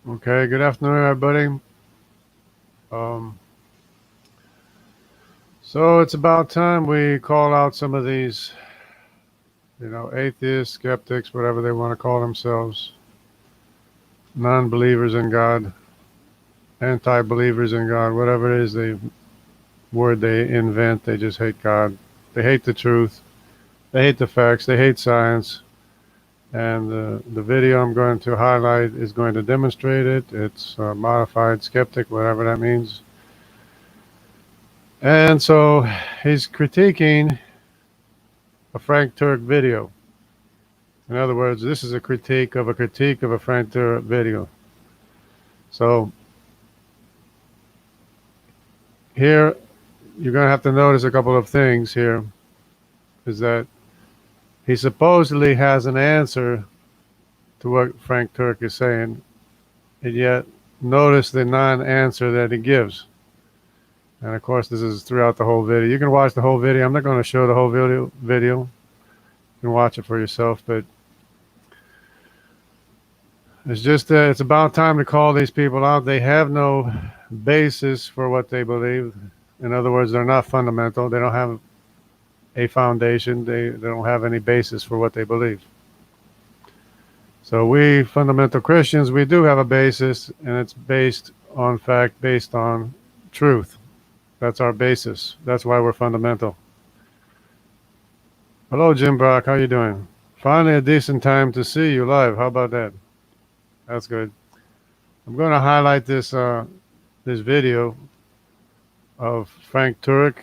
Okay, good afternoon, everybody. Um, so it's about time we call out some of these, atheists, skeptics, whatever they want to call themselves, non-believers in God, anti-believers in God, whatever it is, the word they invent. They just hate God. They hate the truth. They hate the facts. They hate science. And the video I'm going to highlight is going to demonstrate it. It's modified skeptic, whatever that means. And so he's critiquing a Frank Turk video. In other words, this is a critique of a Frank Turk video. So here you're going to have to notice a couple of things here. Is that he supposedly has an answer to what Frank Turk is saying, and yet notice the non-answer that he gives. And of course, this is throughout the whole video. You can watch the whole video. I'm not going to show the whole video. You can watch it for yourself, but it's about time to call these people out. They have no basis for what they believe. In other words, they're not fundamental. They don't have a foundation. They don't have any basis for what they believe. So we fundamental Christians, we do have a basis, and it's based on fact, based on truth. That's our basis. That's why we're fundamental. Hello, Jim Brock. How you doing? Finally, a decent time to see you live. How about that? That's good. I'm going to highlight this video of Frank Turek.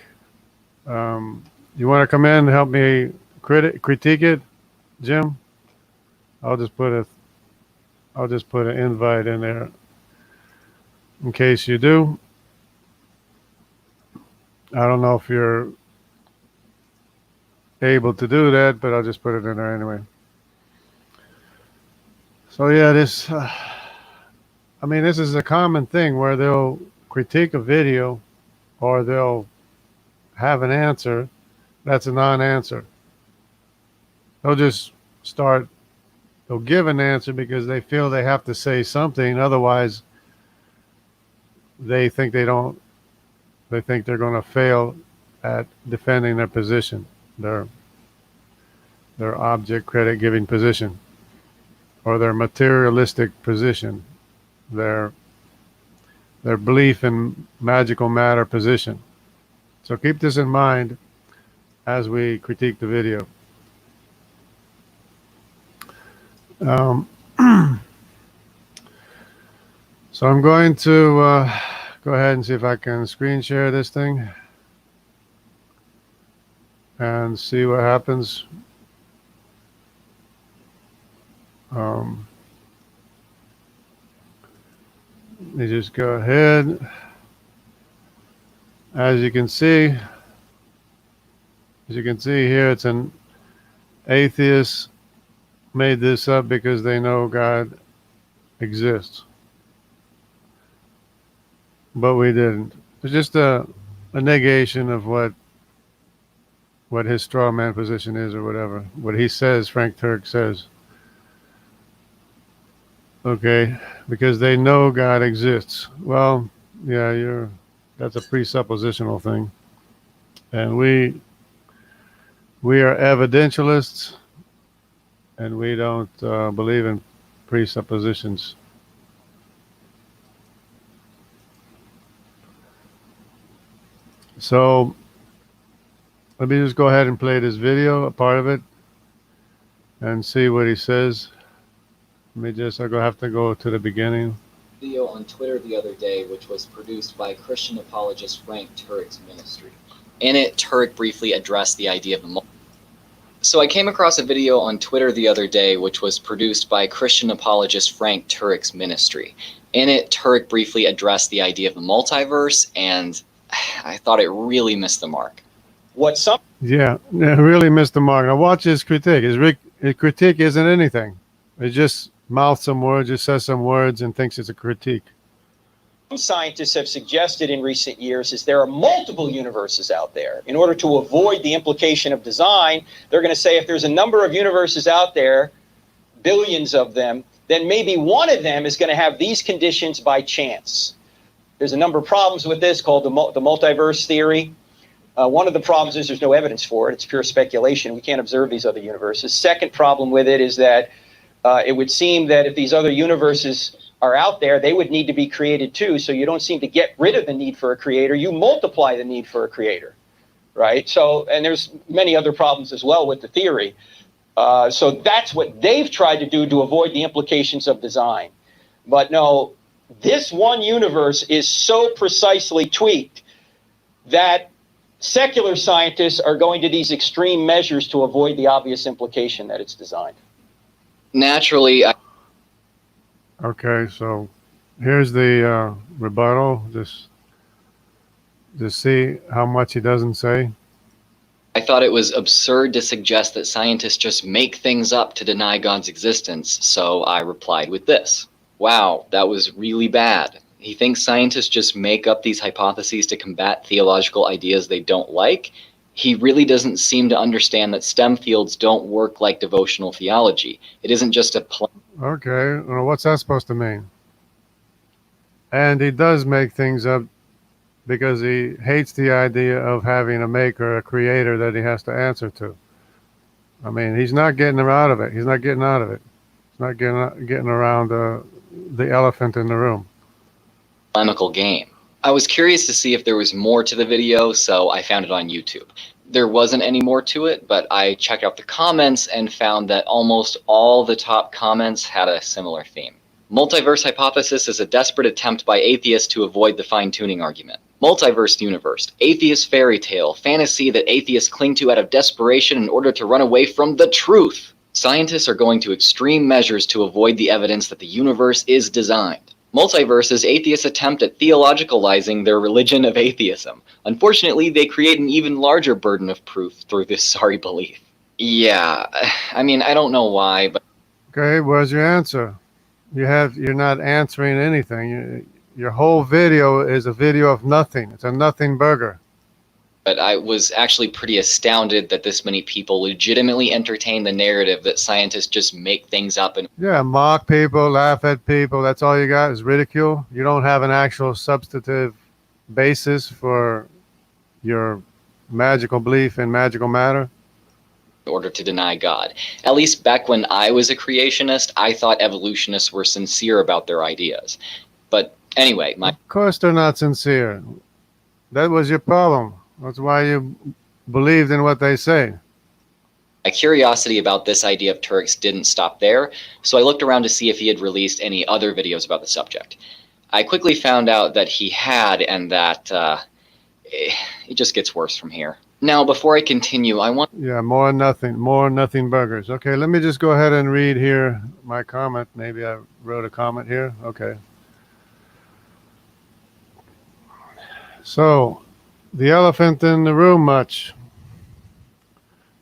You want to come in and help me critique it, Jim? I'll just put an invite in there in case you do. I don't know if you're able to do that, but I'll just put it in there anyway. So yeah, this is a common thing where they'll critique a video or they'll have an answer that's a non-answer. They'll give an answer because they feel they have to say something, otherwise they think they're going to fail at defending their position, their object credit giving position, or their materialistic position, their belief in magical matter position. So keep this in mind as we critique the video. So I'm going to go ahead and see if I can screen share this thing and see what happens. Let me just go ahead. As you can see here, it's an atheist made this up because they know God exists. But we didn't. It's just a negation of what his straw man position is, or whatever. What he says, Frank Turk says. Okay, because they know God exists. Well, yeah, that's a presuppositional thing. And we are evidentialists, and we don't believe in presuppositions. So let me just go ahead and play this video, a part of it, and see what he says. I'm going to have to go to the beginning. Video on Twitter the other day, which was produced by Christian apologist Frank Turek's ministry. In it, Turek briefly addressed the idea of So I came across a video on Twitter the other day, which was produced by Christian apologist Frank Turek's ministry. In it, Turek briefly addressed the idea of the multiverse, and I thought it really missed the mark. Yeah, really missed the mark. Now watch his critique. His critique isn't anything. It just mouths some words, just says some words, and thinks it's a critique. Some scientists have suggested in recent years is there are multiple universes out there. In order to avoid the implication of design, they're going to say if there's a number of universes out there, billions of them, then maybe one of them is going to have these conditions by chance. There's a number of problems with this called the multiverse theory. One of the problems is there's no evidence for it. It's pure speculation. We can't observe these other universes. Second problem with it is that it would seem that if these other universes are out there, they would need to be created too. So you don't seem to get rid of the need for a creator. You multiply the need for a creator, right? So, and there's many other problems as well with the theory. So that's what they've tried to do to avoid the implications of design. But no, this one universe is so precisely tweaked that secular scientists are going to these extreme measures to avoid the obvious implication that it's designed. Naturally, Okay, so here's the rebuttal. Just see how much he doesn't say. I thought it was absurd to suggest that scientists just make things up to deny God's existence, so I replied with this. Wow, that was really bad. He thinks scientists just make up these hypotheses to combat theological ideas they don't like. He really doesn't seem to understand that STEM fields don't work like devotional theology. It isn't just a Okay, well, what's that supposed to mean? And he does make things up because he hates the idea of having a maker, a creator that he has to answer to. I mean, he's not getting out of it. He's not getting out of it. He's not getting around the elephant in the room. polemical game. I was curious to see if there was more to the video, so I found it on YouTube. There wasn't any more to it, but I checked out the comments and found that almost all the top comments had a similar theme. Multiverse hypothesis is a desperate attempt by atheists to avoid the fine-tuning argument. Multiverse universe, atheist fairy tale, fantasy that atheists cling to out of desperation in order to run away from the truth. Scientists are going to extreme measures to avoid the evidence that the universe is designed. Multiverse is atheists' attempt at theologicalizing their religion of atheism. Unfortunately, they create an even larger burden of proof through this sorry belief. Yeah, I mean, I don't know why, but Okay, where's your answer? You're not answering anything. Your whole video is a video of nothing. It's a nothing burger. I was actually pretty astounded that this many people legitimately entertain the narrative that scientists just make things up and Yeah, mock people, laugh at people. That's all you got is ridicule. You don't have an actual substantive basis for your magical belief in magical matter. in order to deny God. At least back when I was a creationist, I thought evolutionists were sincere about their ideas. But anyway, Of course they're not sincere. That was your problem. That's why you believed in what they say. my curiosity about this idea of Turks didn't stop there, so I looked around to see if he had released any other videos about the subject. I quickly found out that he had, and that it just gets worse from here. Now, before I continue, I want Yeah, more nothing burgers. Okay, let me just go ahead and read here my comment. Maybe I wrote a comment here. Okay. So, the elephant in the room much.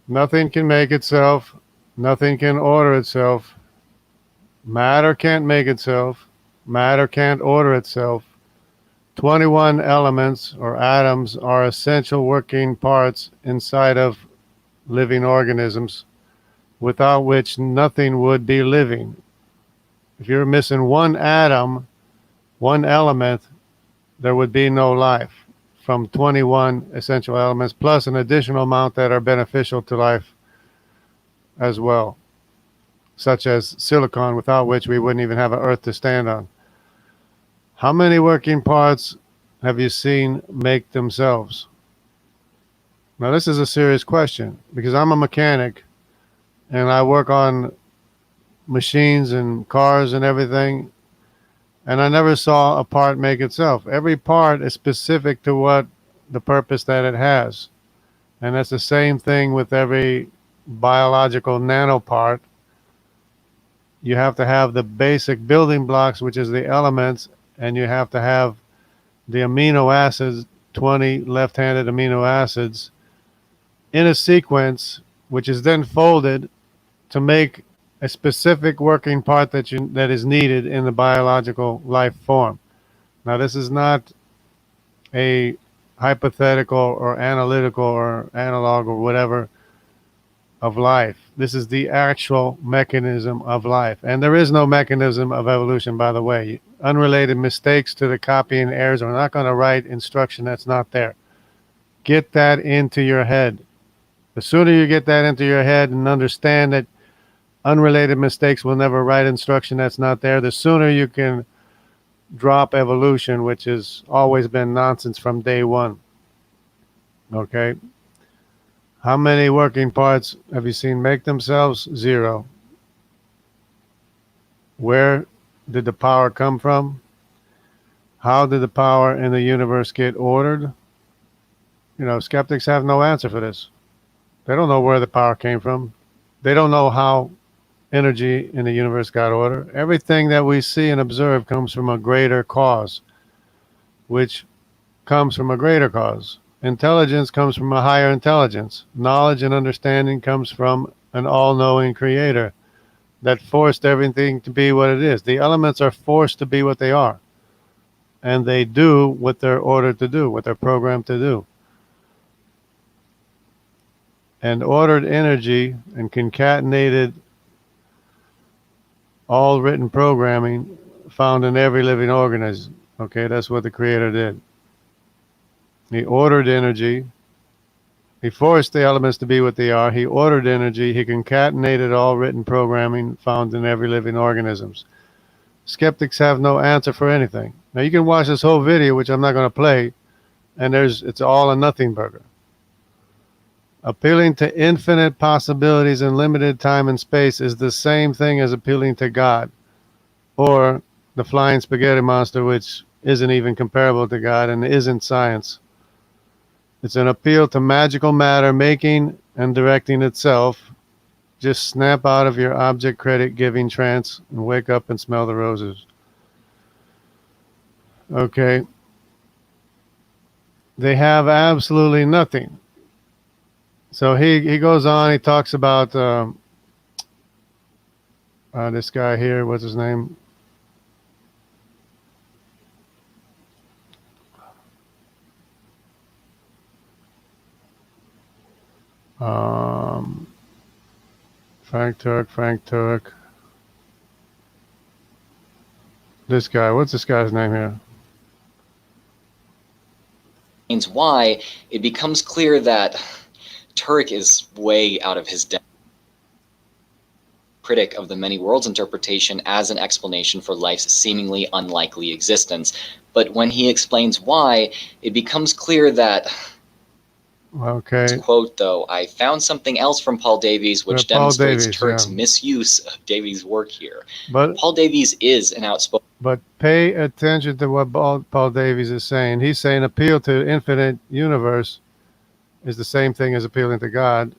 Nothing can make itself. Nothing can order itself. Matter can't make itself. Matter can't order itself. 21 elements or atoms are essential working parts inside of living organisms, without which nothing would be living. If you're missing one atom, one element, there would be no life from 21 essential elements, plus an additional amount that are beneficial to life as well, such as silicon, without which we wouldn't even have an earth to stand on. How many working parts have you seen make themselves? Now, this is a serious question because I'm a mechanic and I work on machines and cars and everything, and I never saw a part make itself. Every part is specific to what the purpose that it has. And that's the same thing with every biological nanopart. You have to have the basic building blocks, which is the elements, and you have to have the amino acids, 20 left-handed amino acids, in a sequence, which is then folded to make a specific working part that is needed in the biological life form. Now, this is not a hypothetical or analytical or analog or whatever of life. This is the actual mechanism of life. And there is no mechanism of evolution, by the way. Unrelated mistakes to the copying errors. We're not going to write instruction that's not there. Get that into your head. The sooner you get that into your head and understand that unrelated mistakes will never write instruction that's not there, the sooner you can drop evolution, which has always been nonsense from day one. Okay? How many working parts have you seen make themselves? 0. Where did the power come from? How did the power in the universe get ordered? You know, skeptics have no answer for this. They don't know where the power came from. They don't know how energy in the universe got ordered. Everything that we see and observe comes from a greater cause, which comes from a greater cause. Intelligence comes from a higher intelligence. Knowledge and understanding comes from an all-knowing creator that forced everything to be what it is. The elements are forced to be what they are. And they do what they're ordered to do, what they're programmed to do. And ordered energy and concatenated all written programming found in every living organism. Okay, that's what the creator did. He ordered energy. He forced the elements to be what they are. He ordered energy. He concatenated all written programming found in every living organisms. Skeptics have no answer for anything. Now you can watch this whole video, which I'm not going to play, and it's all a nothing burger. Appealing to infinite possibilities in limited time and space is the same thing as appealing to God, or the flying spaghetti monster, which isn't even comparable to God and isn't science. It's an appeal to magical matter making and directing itself. Just snap out of your object credit giving trance and wake up and smell the roses. Okay. They have absolutely nothing. So he goes on, he talks about this guy here, what's his name? Frank Turk. This guy, what's this guy's name here? Why it becomes clear that Turek is way out of his depth. Critic of the many worlds interpretation as an explanation for life's seemingly unlikely existence. But when he explains why, it becomes clear that, okay. to quote though, I found something else from Paul Davies which demonstrates Turek's misuse of Davies' work here. But Paul Davies is an outspoken... But pay attention to what Paul Davies is saying. He's saying appeal to infinite universe is the same thing as appealing to God.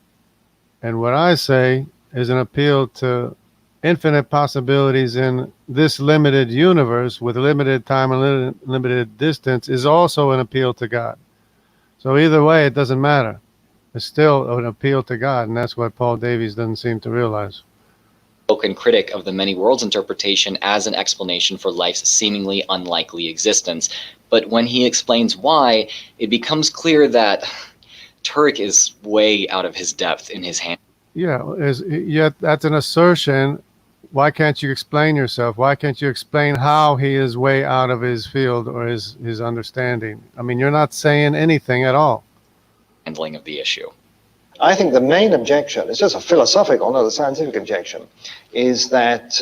And what I say is an appeal to infinite possibilities in this limited universe with limited time and limited distance is also an appeal to God. So either way, it doesn't matter. It's still an appeal to God, and that's what Paul Davies doesn't seem to realize. Critic of the many worlds interpretation as an explanation for life's seemingly unlikely existence. But when he explains why, it becomes clear that Turek is way out of his depth in his hand. Yeah, yet that's an assertion. Why can't you explain yourself? Why can't you explain how he is way out of his field or his understanding? I mean, you're not saying anything at all. Handling of the issue. I think the main objection, it's just a philosophical, not a scientific objection, is that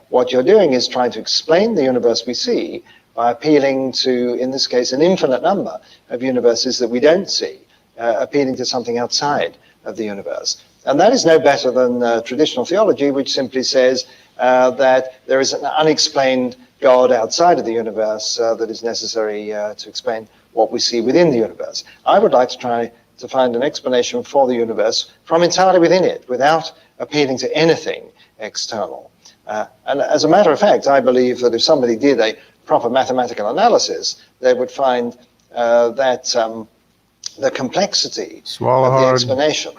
what you're doing is trying to explain the universe we see by appealing to, in this case, an infinite number of universes that we don't see, appealing to something outside of the universe. And that is no better than traditional theology, which simply says that there is an unexplained God outside of the universe that is necessary to explain what we see within the universe. I would like to try to find an explanation for the universe from entirely within it, without appealing to anything external. And as a matter of fact, I believe that if somebody did a proper mathematical analysis, they would find that the complexity of the explanation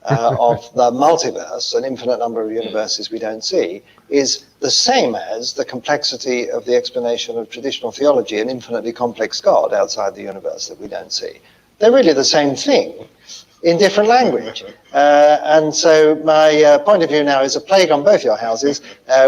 of the multiverse, an infinite number of universes we don't see, is the same as the complexity of the explanation of traditional theology, an infinitely complex God outside the universe that we don't see. They're really the same thing, in different language. And so my point of view now is a plague on both your houses.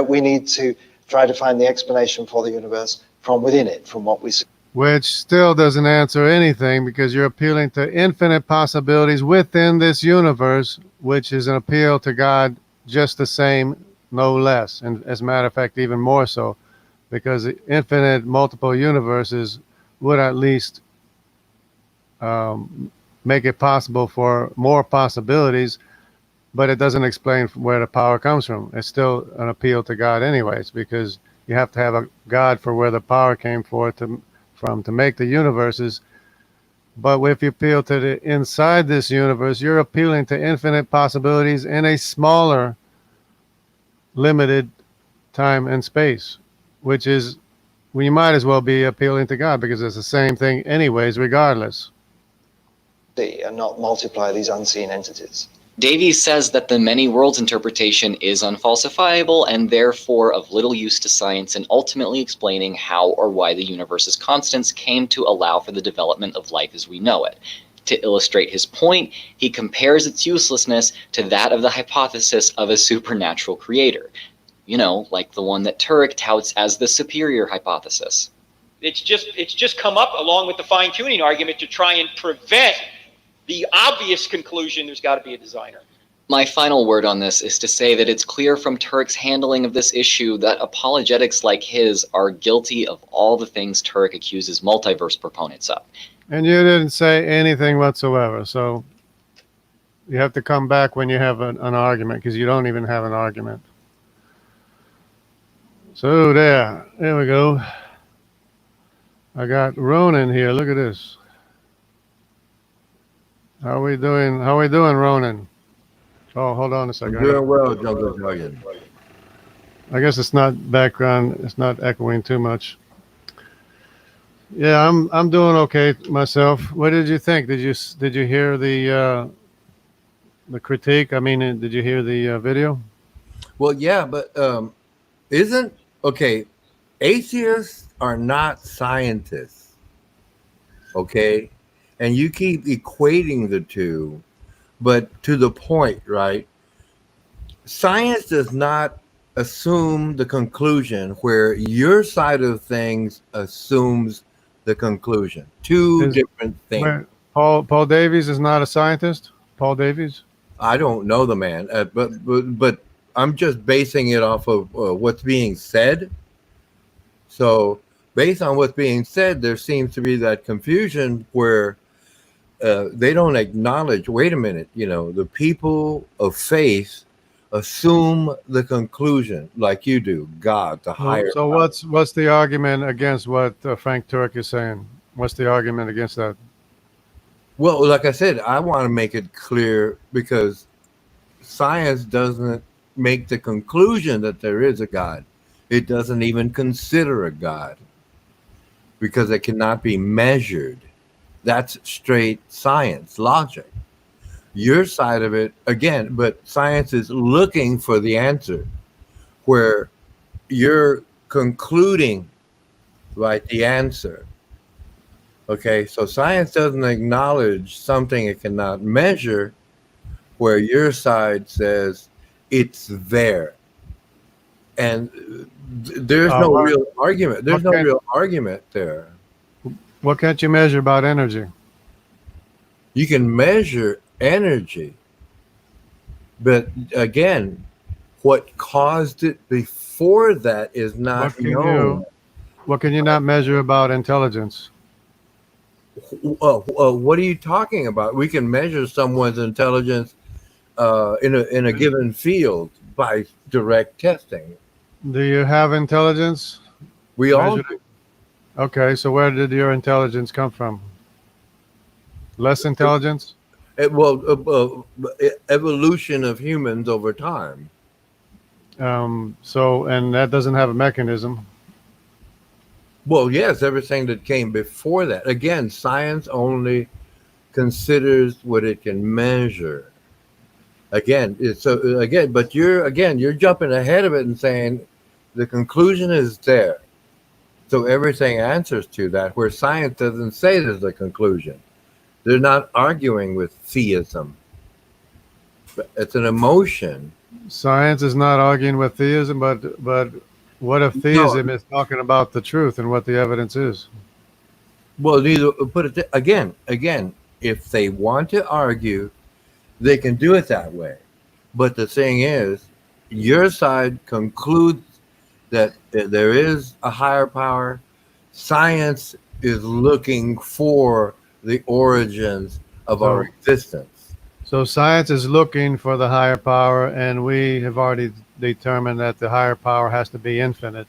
We need to try to find the explanation for the universe from within it, from what we see. Which still doesn't answer anything, because you're appealing to infinite possibilities within this universe, which is an appeal to God just the same, no less. And as a matter of fact, even more so, because the infinite multiple universes would at least make it possible for more possibilities, but it doesn't explain where the power comes from. It's still an appeal to God anyways, because you have to have a God for where the power came from to make the universes. But if you appeal to the inside this universe, you're appealing to infinite possibilities in a smaller, limited time and space, which is, well, you might as well be appealing to God, because it's the same thing anyways, regardless. And not multiply these unseen entities. Davies says that the many worlds interpretation is unfalsifiable and therefore of little use to science in ultimately explaining how or why the universe's constants came to allow for the development of life as we know it. To illustrate his point, he compares its uselessness to that of the hypothesis of a supernatural creator. You know, like the one that Turek touts as the superior hypothesis. It's just come up along with the fine-tuning argument to try and prevent the obvious conclusion there's got to be a designer. My final word on this is to say that it's clear from Turek's handling of this issue that apologetics like his are guilty of all the things Turek accuses multiverse proponents of. And you didn't say anything whatsoever, so you have to come back when you have an argument, because you don't even have an argument. So there we go. I got Ronan here. Look at this. How we doing, Ronan? Oh, hold on a second. I'm doing well, Jungle Dragon. I guess it's not background, it's not echoing too much. Yeah, I'm doing okay myself. What did you think? Did you hear the critique? I mean, did you hear the video? Well, yeah, but atheists are not scientists, okay? And you keep equating the two, but to the point, right? Science does not assume the conclusion where your side of things assumes the conclusion. Two different things. Paul Davies is not a scientist? Paul Davies? I don't know the man, but I'm just basing it off of what's being said. So based on what's being said, there seems to be that confusion where they don't acknowledge, wait a minute, the people of faith assume the conclusion like you do, God, the higher. So what's the argument against what Frank Turek is saying? What's the argument against that? Well, like I said, I want to make it clear, because science doesn't make the conclusion that there is a God. It doesn't even consider a God, because it cannot be measured. That's straight science, logic. Your side of it, again, but science is looking for the answer, where you're concluding, right, the answer. Okay, so science doesn't acknowledge something it cannot measure, where your side says it's there. And there's no real argument. There's no real argument there. What can't you measure about energy? You can measure energy, but again, what caused it before that is not known. What can you not measure about intelligence? What are you talking about? We can measure someone's intelligence in a given field by direct testing. Do you have intelligence? We all do. Okay, so where did your intelligence come from? Less intelligence? Evolution of humans over time. And that doesn't have a mechanism. Well, yes, everything that came before that. Again, science only considers what it can measure. But you're jumping ahead of it and saying the conclusion is there. So everything answers to that, where science doesn't say there's a conclusion. They're not arguing with theism. It's an emotion. Science is not arguing with theism, but what if theism is talking about the truth and what the evidence is? Well, neither put it again. If they want to argue, they can do it that way. But the thing is, your side concludes that there is a higher power. Science is looking for the origins of our existence. So science is looking for the higher power, and we have already determined that the higher power has to be infinite.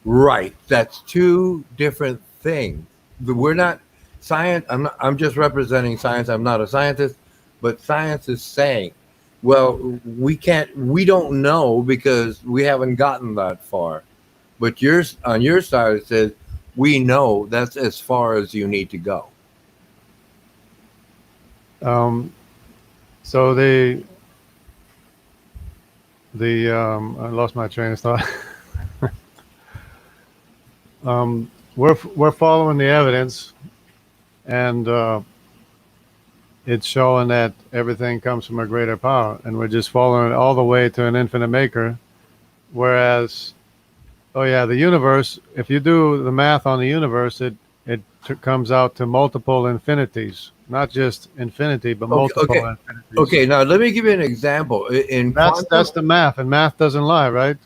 Right. That's two different things. We're not science. I'm just representing science. I'm not a scientist, but science is saying, well, we don't know because we haven't gotten that far. But on your side, it says, we know that's as far as you need to go. So I lost my train of thought. We're following the evidence, and it's showing that everything comes from a greater power, and we're just following it all the way to an infinite maker. Whereas, the universe, if you do the math on the universe, it comes out to multiple infinities, not just infinity, but multiple infinities. Okay, now let me give you an example. That's the math, and math doesn't lie, right?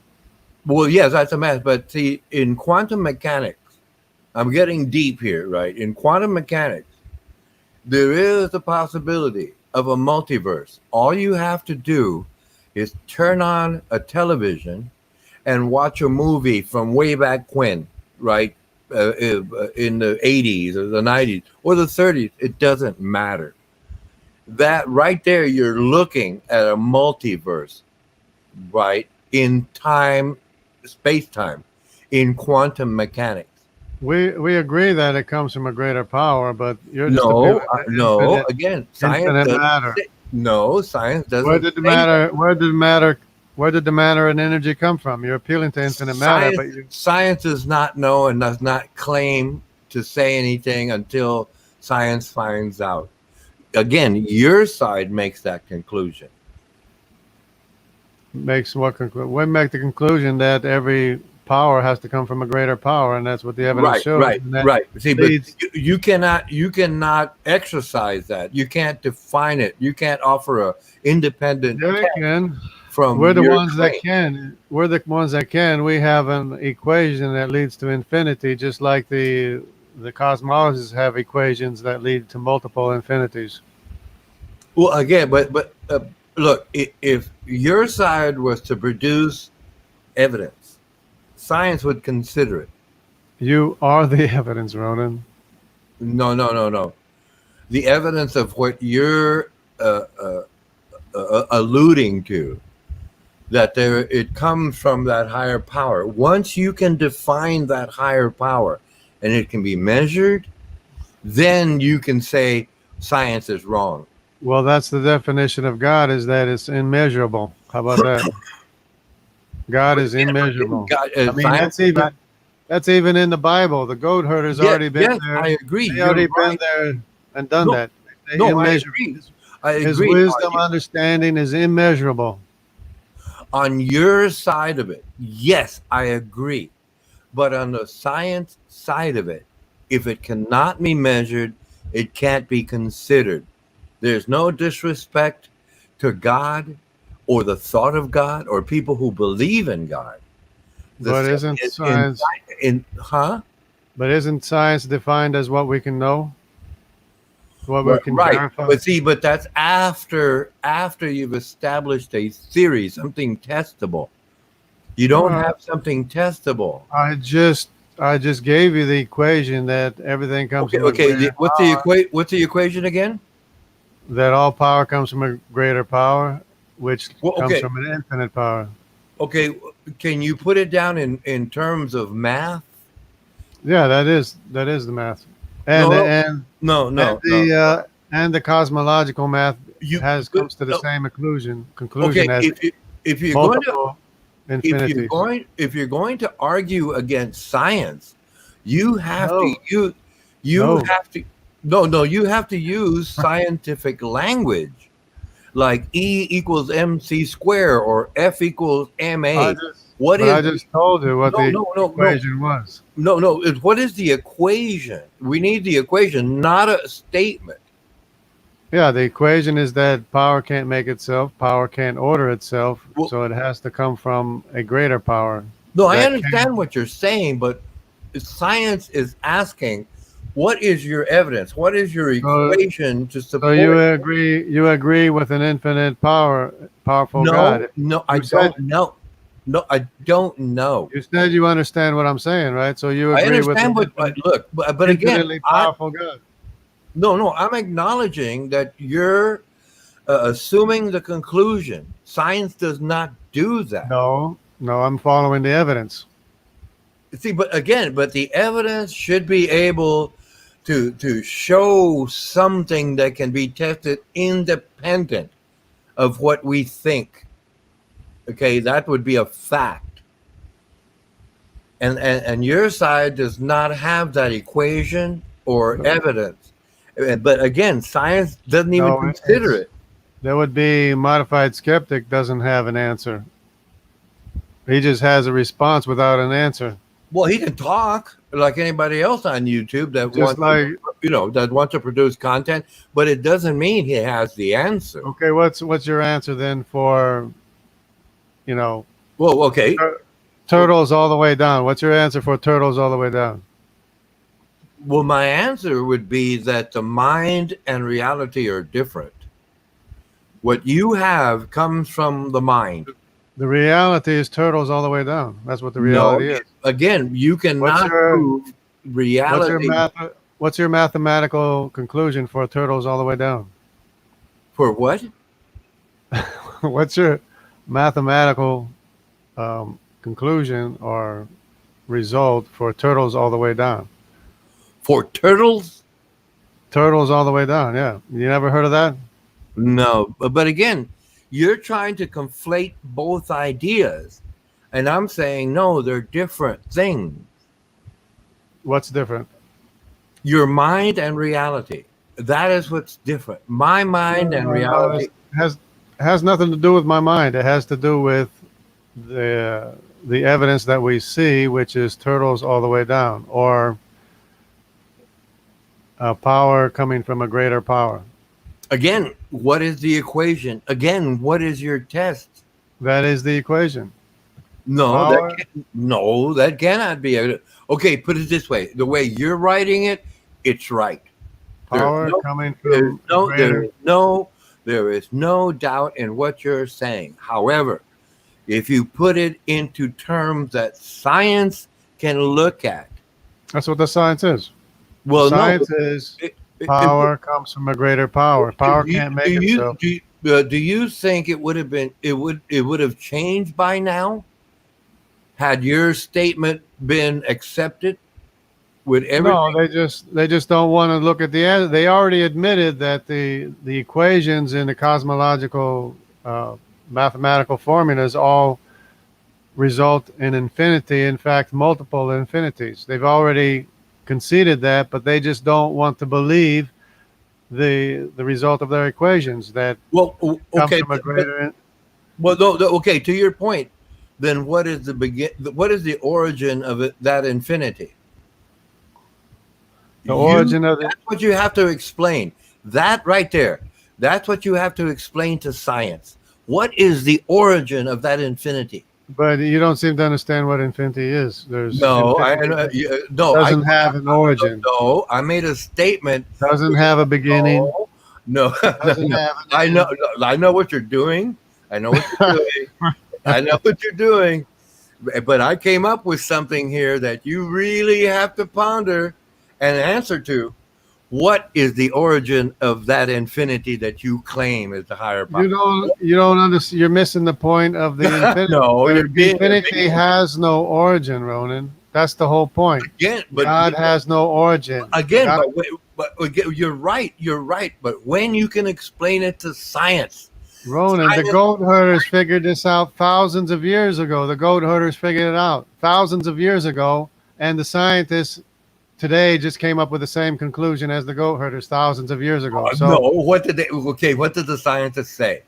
Well, yes, that's the math. But see, in quantum mechanics, I'm getting deep here, right? In quantum mechanics, there is the possibility of a multiverse. All you have to do is turn on a television and watch a movie from way back when, right? In the 80s or the 90s or the 30s, it doesn't matter. That right there, you're looking at a multiverse, right? In time, space-time, in quantum mechanics. We agree that it comes from a greater power, but you're just no. Again, science doesn't matter. Science doesn't. Where did the matter and energy come from? You're appealing to infinite matter, but science does not know and does not claim to say anything until science finds out. Again, your side makes that conclusion. Makes what conclusion? We make the conclusion that every power has to come from a greater power, and that's what the evidence shows. Right. See, but you cannot exercise that. You can't define it. You can't offer a independent. They can. We're the ones that can. We're the ones that can. We have an equation that leads to infinity, just like the cosmologists have equations that lead to multiple infinities. Well, again, but look, if your side was to produce evidence, science would consider it. You are the evidence, Ronan. No. The evidence of what you're alluding to, that it comes from that higher power. Once you can define that higher power and it can be measured, then you can say science is wrong. Well, that's the definition of God, is that it's immeasurable. How about that? God is immeasurable. That's even in the Bible. The goat herder's already been there. I agree. He's already been there and done that. I agree. His wisdom, understanding is immeasurable. On your side of it, yes, I agree. But on the science side of it, if it cannot be measured, it can't be considered. There's no disrespect to God or the thought of God or people who believe in God. But isn't science But isn't science defined as what we can know? What we can verify? But that's after you've established a theory, something testable. You don't have something testable. I just gave you the equation that everything comes from a greater power. What's the equation again? That all power comes from a greater power, which comes from an infinite power. Okay, can you put it down in terms of math? Yeah, that is the math. And the cosmological math comes to the same conclusion as if you're going to argue against science, you have to No, you have to use scientific language, like E equals mc square or F equals ma. What But I is just told you what no, the no, no, no, equation was. no? What is the equation? We need the equation, not a statement. Yeah, the equation is that power can't make itself, power can't order itself, Well, so it has to come from a greater power. no, I That understand what you're saying, but science is asking, what is your evidence? What is your So, equation to so you support? agree with an infinite powerful God. No, I You said don't know. No, I don't know. you said you understand what I'm saying, right? So you I agree with understand an what, look, but again, infinitely I powerful God. no, I'm acknowledging that you're assuming the conclusion. Science does not do that. No, no, I'm following the evidence. See, but the evidence should be able to show something that can be tested independent of what we think. Okay, that would be a fact. And your side does not have that equation or evidence. But again, science doesn't even No, consider it. there would be modified skeptic doesn't have an answer. He just has a response without an answer. Well, he can talk like anybody else on YouTube that Just wants, like, that wants to produce content, but it doesn't mean he has the answer. okay, what's your answer then for, you know, Well, okay. turtles all the way down? What's your answer for turtles all the way down? Well, my answer would be that the mind and reality are different. What you have comes from the mind. The reality is turtles all the way down. That's what the No, reality is. again, you What's cannot your prove what's reality what's your mathematical conclusion for turtles all the way down? for what? What's your mathematical conclusion or result for turtles all the way down? For turtles? Turtles all the way down. Yeah, you never heard of that? No. But again, you're trying to conflate both ideas. And I'm saying, no, they're different things. What's different? Your mind and reality. That is what's different. My mind and reality. It has nothing to do with my mind. It has to do with the evidence that we see, which is turtles all the way down, or power coming from a greater power. Again, what is the equation? Again, what is your test? That is the equation. No, Power. that cannot be. Okay, put it this way: the way you're writing it, it's right. Power coming from greater. There is no doubt in what you're saying. However, if you put it into terms that science can look at, That's what the science is. well, Science no, is power comes from a greater power. Power can't make itself. Do you think it would have been it would have changed by now had your statement been accepted with everything? No, they just don't want to look at the end. They already admitted that the equations in the cosmological mathematical formulas all result in infinity. In fact, multiple infinities. They've already conceded that, but they just don't want to believe the result of their equations that Well, comes okay, from a greater. well, okay. To your point, then what is What is the origin of it? That infinity. The origin of the. That's what you have to explain. That right there. That's what you have to explain to science. What is the origin of that infinity? But you don't seem to understand what infinity is. There's No, infinity no, doesn't have an origin. No, I made a statement. Doesn't have a beginning. No, Doesn't no. have an I end. know. I know what you're doing. I know what you're doing. I know what you're doing. But I came up with something here that you really have to ponder and answer to. What is the origin of that infinity that you claim is the higher power? You don't understand. You're missing the point of the infinity. No, you're being Infinity has no origin, Ronan. That's the whole point. again, but God has no origin. again, God- but again, you're right. You're right. But when you can explain it to science, Ronan, the goat herders figured this out thousands of years ago. The goat herders figured it out thousands of years ago, and the scientists today just came up with the same conclusion as the goat herders thousands of years ago. So no, what did they? Okay, what did the scientists say?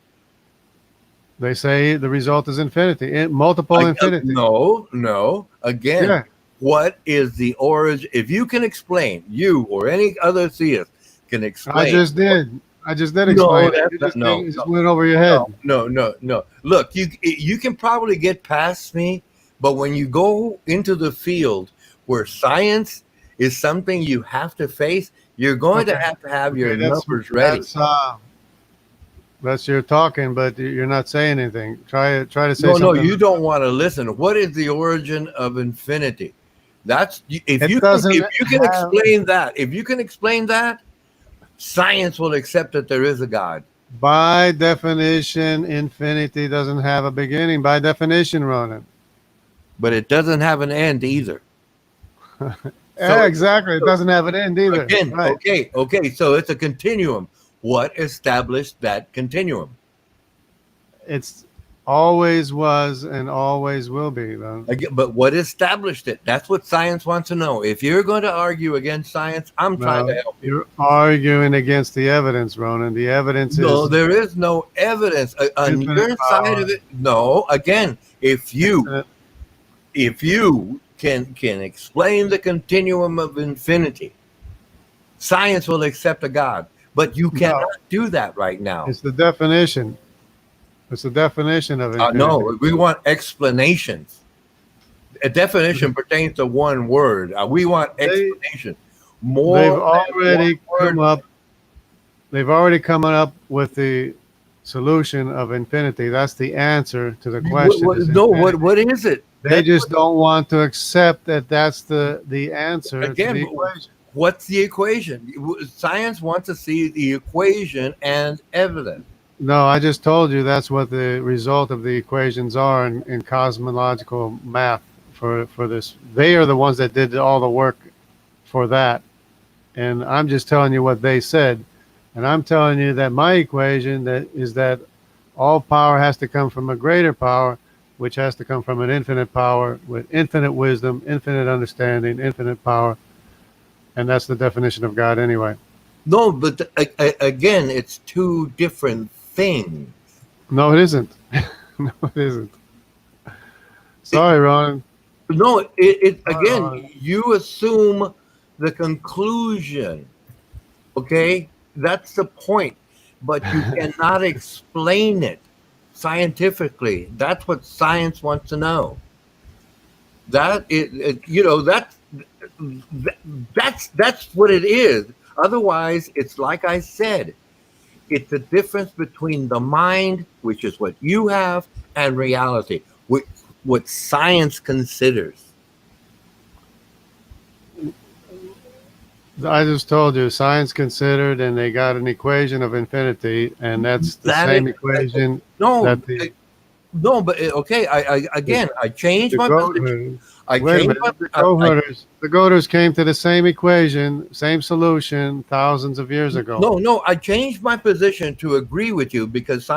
they say the result is infinity, multiple infinity. No. Again, Yeah. what is the origin? If you can explain, you or any other theist can explain. I just did explain it. You just, no, it just went over your head. No. Look, you can probably get past me, but when you go into the field where science is something you have to face, you're going to have your numbers ready. That's your talking, but you're not saying anything. Try to say something. No, you don't want to listen. What is the origin of infinity? That's if you can explain that. If you can explain that, science will accept that there is a God. By definition, infinity doesn't have a beginning. By definition, Ronan. But it doesn't have an end either. Yeah, exactly. It doesn't have an end either. Again, right. Okay. So it's a continuum. What established that continuum? It's always was and always will be, though. Again, but what established it? That's what science wants to know. If you're going to argue against science, I'm trying to help you. You're arguing against the evidence, Ronan. The evidence No, is there is no evidence on your side of it. No, again, if you can explain the continuum of infinity, science will accept a God. But you cannot do that right now. It's the definition. It's the definition of infinity. No, we want explanations. A definition pertains to one word. We want explanation. More. They've already come up with the solution of infinity. That's the answer to the question. What is it? They just don't want to accept that that's the answer Again, to the equation. What's the equation? Science wants to see the equation and evidence. No, I just told you that's what the result of the equations are in cosmological math for this. They are the ones that did all the work for that. And I'm just telling you what they said. And I'm telling you that my equation is that all power has to come from a greater power, which has to come from an infinite power with infinite wisdom, infinite understanding, infinite power. And that's the definition of God anyway. No, but again, it's two different things. No, it isn't. No, it isn't. Sorry, Ron. No, again, you assume the conclusion. Okay? That's the point. But you cannot explain it scientifically. That's what science wants to know. That's what it is. Otherwise, it's like I said, it's the difference between the mind, which is what you have, and reality, what science considers. I just told you, science considered, and they got an equation of infinity, and that's the same equation. No, but okay. I changed my position. The goaters came to the same equation, same solution, thousands of years ago. No, I changed my position to agree with you because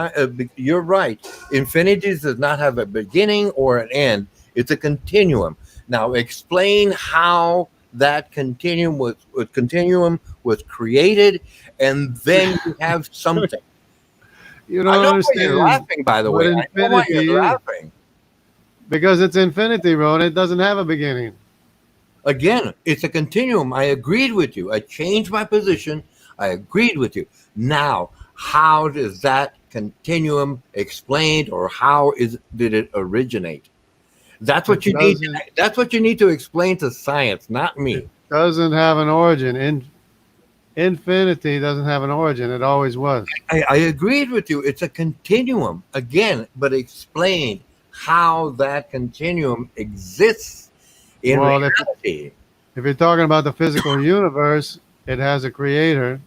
you're right. Infinity does not have a beginning or an end. It's a continuum. Now, explain how that continuum was created, and then you have something. You don't understand. You're laughing, by the way. I know why you're laughing. Because it's infinity, Ron. It doesn't have a beginning. Again, it's a continuum. I agreed with you. I changed my position. I agreed with you. Now, how does that continuum explained, or did it originate? That's what you need. That's what you need to explain to science, not me. It doesn't have an origin. Infinity doesn't have an origin. It always was. I agreed with you. It's a continuum again, but explain how that continuum exists in reality. If you're talking about the physical universe, it has a creator,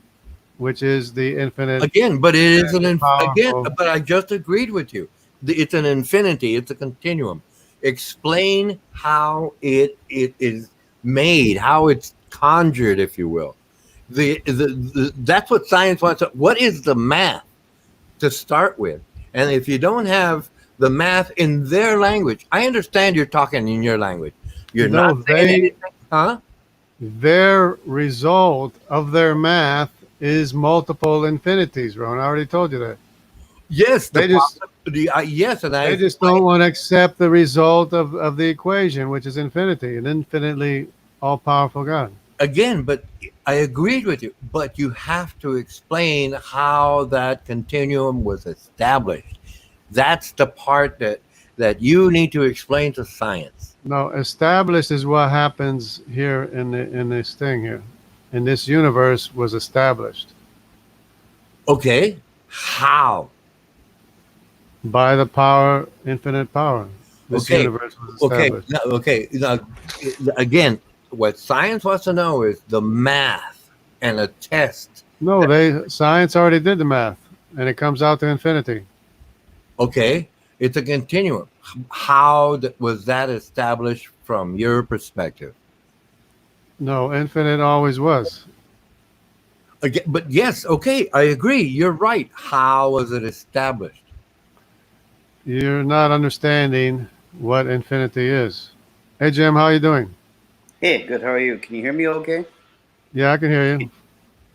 which is the infinite. Again, but it is but I just agreed with you. It's an infinity. It's a continuum. Explain how it is made, how it's conjured, if you will. That's what science wants. What is the math to start with? And if you don't have the math in their language, I understand you're talking in your language. You're not saying anything, huh? Their result of their math is multiple infinities, Ron. I already told you that. Yes, They just yes, and I they just don't want to accept the result of the equation, which is infinity, an infinitely all-powerful God. again, but I agreed with you. But you have to explain how that continuum was established. That's the part that you need to explain to science. No, established is what happens here in this thing here. In this universe was established Okay, how? by the power, infinite power. This Okay, universe was established. Now, again, what science wants to know is the math and a test. No, science already did the math, and it comes out to infinity. Okay, it's a continuum. How was that established from your perspective? No, infinite always was. Again, but yes, okay, I agree. You're right. How was it established? You're not understanding what infinity is. Hey Jim, how you doing? Hey, good. How are you? Can you hear me okay? Yeah, I can hear you.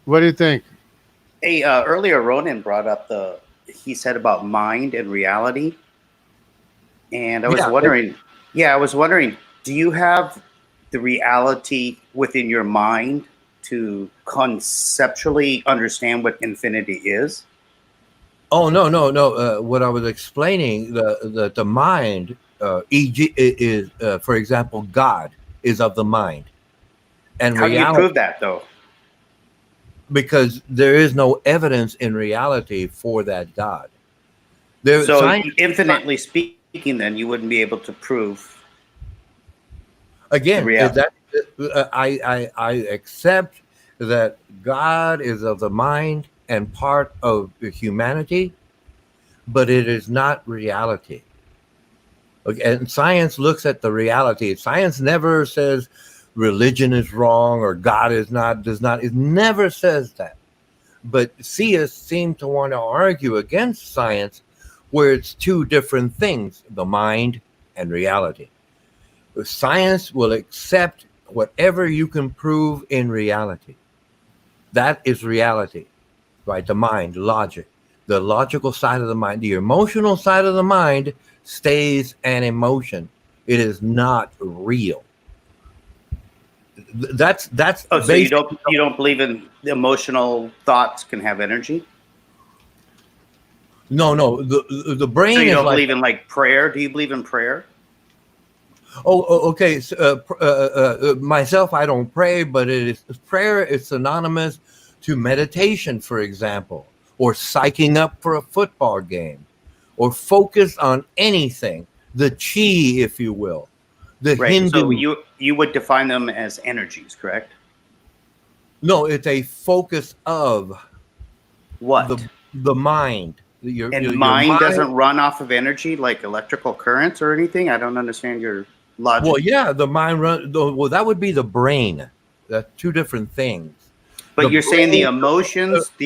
What do you think? Hey, earlier Ronan brought up he said about mind and reality. And I was wondering, do you have the reality within your mind to conceptually understand what infinity is? Oh no. What I was explaining, the mind, e.g., is for example, God is of the mind, and How do you reality, prove that, though? because there is no evidence in reality for that God. There, So, science, infinitely speaking, then you wouldn't be able to prove again, reality. I accept that God is of the mind and part of humanity, but it is not reality. Okay, and science looks at the reality. Science never says religion is wrong or God is not, does not. It never says that. But theists seem to want to argue against science where it's two different things, the mind and reality. Science will accept whatever you can prove in reality. That is reality, right? The mind, logic, the logical side of the mind, the emotional side of the mind stays an emotion. It is not real. That's Oh, so you don't believe in emotional thoughts can have energy? no. The brain So you is don't like, believe in like prayer? Do you believe in prayer? okay. So, myself, I don't pray, but prayer is synonymous to meditation, for example, or psyching up for a football game, or focus on anything. The chi, if you will, the Right. So Hindu. you would define them as energies, correct? No, it's a focus of What? the mind. Your Mind mind. doesn't run off of energy like electrical currents or anything? I don't understand your logic. Well, yeah, the mind run. Well, that would be the brain. That's two different things. But The you're saying the brain-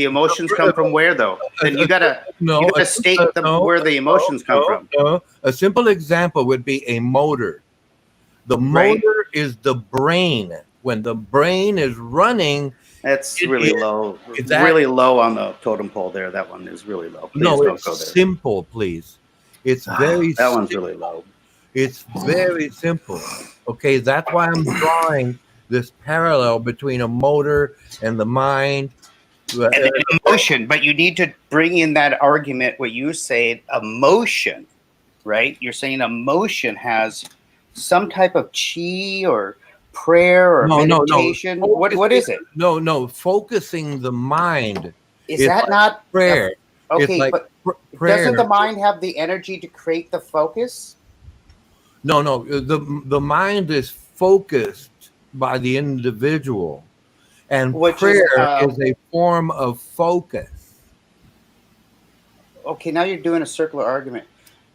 emotions come from where though? Then you gotta state where the emotions come from. No. A simple example would be a motor. The Right. motor is the brain. When the brain is running, That's It really is- low. that- Really low on the totem pole there. That one is really low. Please no, don't it's go there. simple, please. It's very That one's simple. really low. It's very simple. Okay, that's why I'm drawing this parallel between a motor and the mind. And then emotion, but you need to bring in that argument where you say emotion, right? You're saying emotion has some type of chi or prayer or No. meditation. What is it? No. Focusing the mind Is is that like not prayer. okay? It's like But prayer. doesn't the mind have the energy to create the focus? No. The mind is focused by the individual, and Which prayer is a form of focus. Okay, now you're doing a circular argument.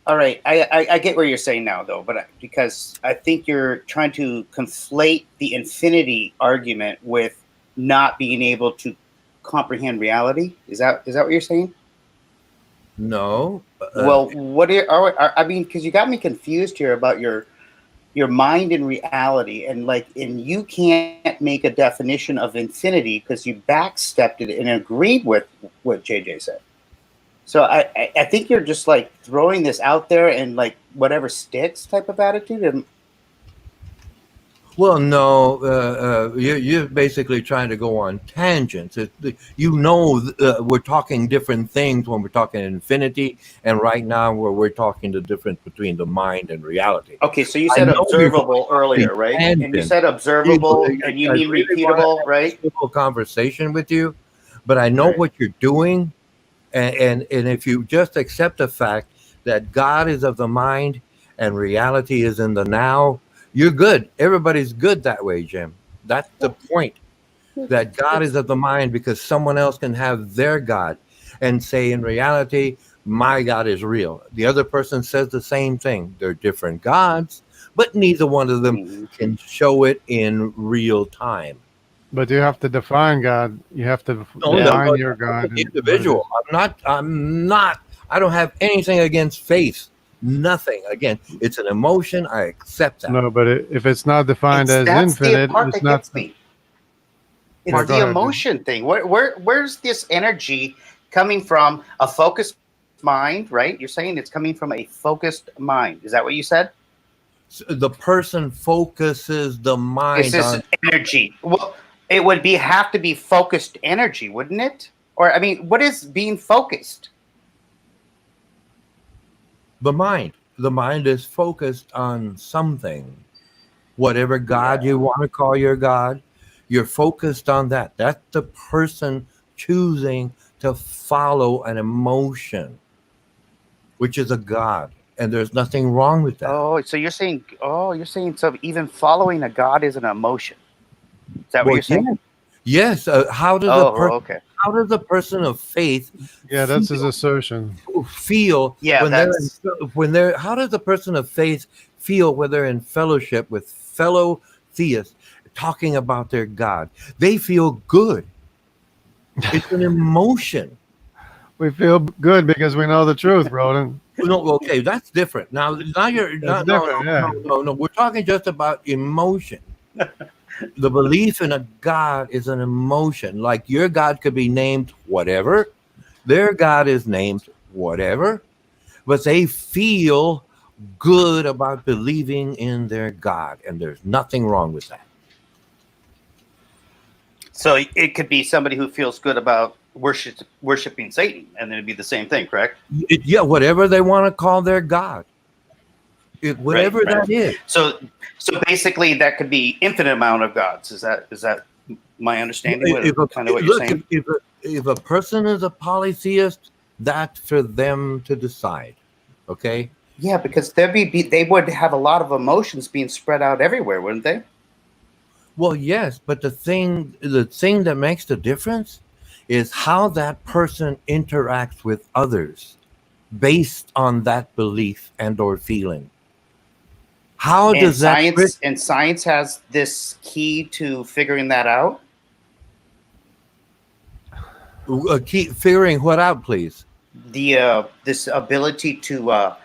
All right, I get where you're saying now, though, but because I think you're trying to conflate the infinity argument with not being able to comprehend reality. Is that what you're saying? No. Well, what are I mean, because you got me confused here about your your mind and reality, and you can't make a definition of infinity because you backstepped it and agreed with what JJ said. So I think you're just like throwing this out there and like whatever sticks type of attitude. And Well, no, you're basically trying to go on tangents. We're talking different things when we're talking infinity, and right now we're talking the difference between the mind and reality. okay, so you said observable earlier, right? And you said observable, and you mean repeatable, right? Simple conversation with you, but I know what you're doing, and if you just accept the fact that God is of the mind and reality is in the now, you're good. Everybody's good that way, Jim. That's the point. That God is of the mind because someone else can have their God and say, in reality, my God is real. The other person says the same thing. They're different gods, but neither one of them can show it in real time. But you have to define God. You have to define your God. Individual. I don't have anything against faith. Nothing. Again, it's an emotion. I accept that. No, but if it's not defined as infinite, it's not. Gets me. It's the emotion thing. Where's this energy coming from? A focused mind, right? You're saying it's coming from a focused mind. Is that what you said? So the person focuses the mind. This is energy. Well, it would have to be focused energy, wouldn't it? Or I mean, what is being focused? The mind. The mind is focused on something. Whatever God you want to call your God, you're focused on that. That's the person choosing to follow an emotion, which is a God. And there's nothing wrong with that. Oh, so you're saying so even following a God is an emotion. Is that what you're saying? Yes. How does the person of faith that's his assertion. Feel how does the person of faith feel when they're in fellowship with fellow theists talking about their God? They feel good. It's an emotion. We feel good because we know the truth, Roland. No, okay, that's different. Now you're not. No. We're talking just about emotion. The belief in a God is an emotion. Like your God could be named whatever, their God is named whatever, but they feel good about believing in their God, and there's nothing wrong with that. So it could be somebody who feels good about worshiping Satan, and then it'd be the same thing, correct? Whatever they want to call their God. Whatever that is. So basically, that could be infinite amount of gods. Is that my understanding? If a person is a polytheist, that's for them to decide. Okay. Yeah, because they would have a lot of emotions being spread out everywhere, wouldn't they? Well, yes, but the thing that makes the difference is how that person interacts with others based on that belief and or feeling. How does science has this key to figuring that out? Figuring what out, please? This ability to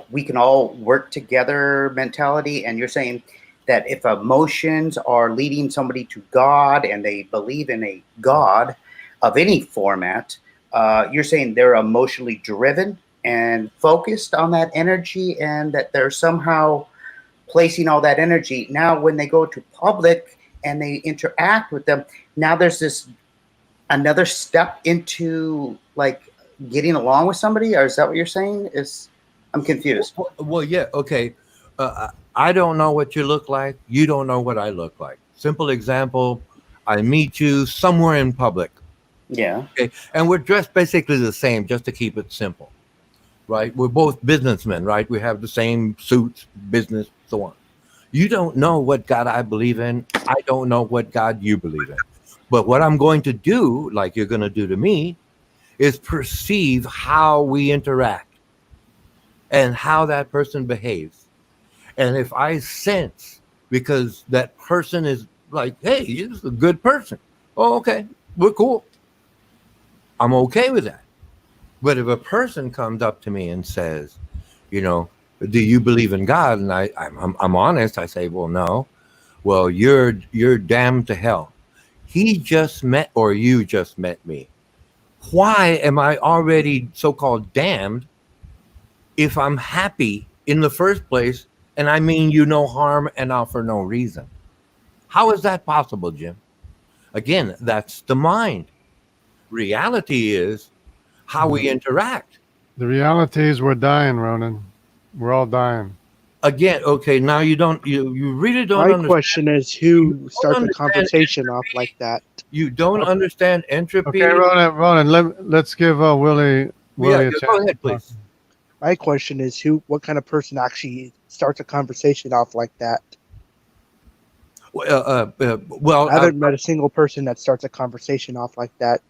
we can all work together mentality, and you're saying that if emotions are leading somebody to God and they believe in a God of any format, you're saying they're emotionally driven and focused on that energy, and that they're somehow placing all that energy. Now, when they go to public and they interact with them, now there's another step into like getting along with somebody, or is that what you're saying? I'm confused. Well, yeah, okay. I don't know what you look like. You don't know what I look like. Simple example, I meet you somewhere in public. Yeah. Okay. And we're dressed basically the same, just to keep it simple. Right? We're both businessmen, right? We have the same suits, business, so on. You don't know what God I believe in. I don't know what God you believe in. But what I'm going to do, like you're going to do to me, is perceive how we interact and how that person behaves. And if I sense, because that person is like, hey, he's a good person. Oh, okay, we're cool. I'm okay with that. But if a person comes up to me and says, do you believe in God? And I'm honest. I say, well, no. Well, you're damned to hell. He just met, or you just met me. Why am I already so-called damned if I'm happy in the first place, and I mean you no harm and all for no reason? How is that possible, Jim? Again, that's the mind. Reality is how we interact. The reality is we're dying, Ronan. We're all dying. Again, okay, now you really don't My understand. question is, who starts a understand conversation off like that? You don't understand entropy. Okay, Ronan, let's give Willie a chance. Go ahead, please. My question is, what kind of person actually starts a conversation off like that? Well, I haven't met a single person that starts a conversation off like that.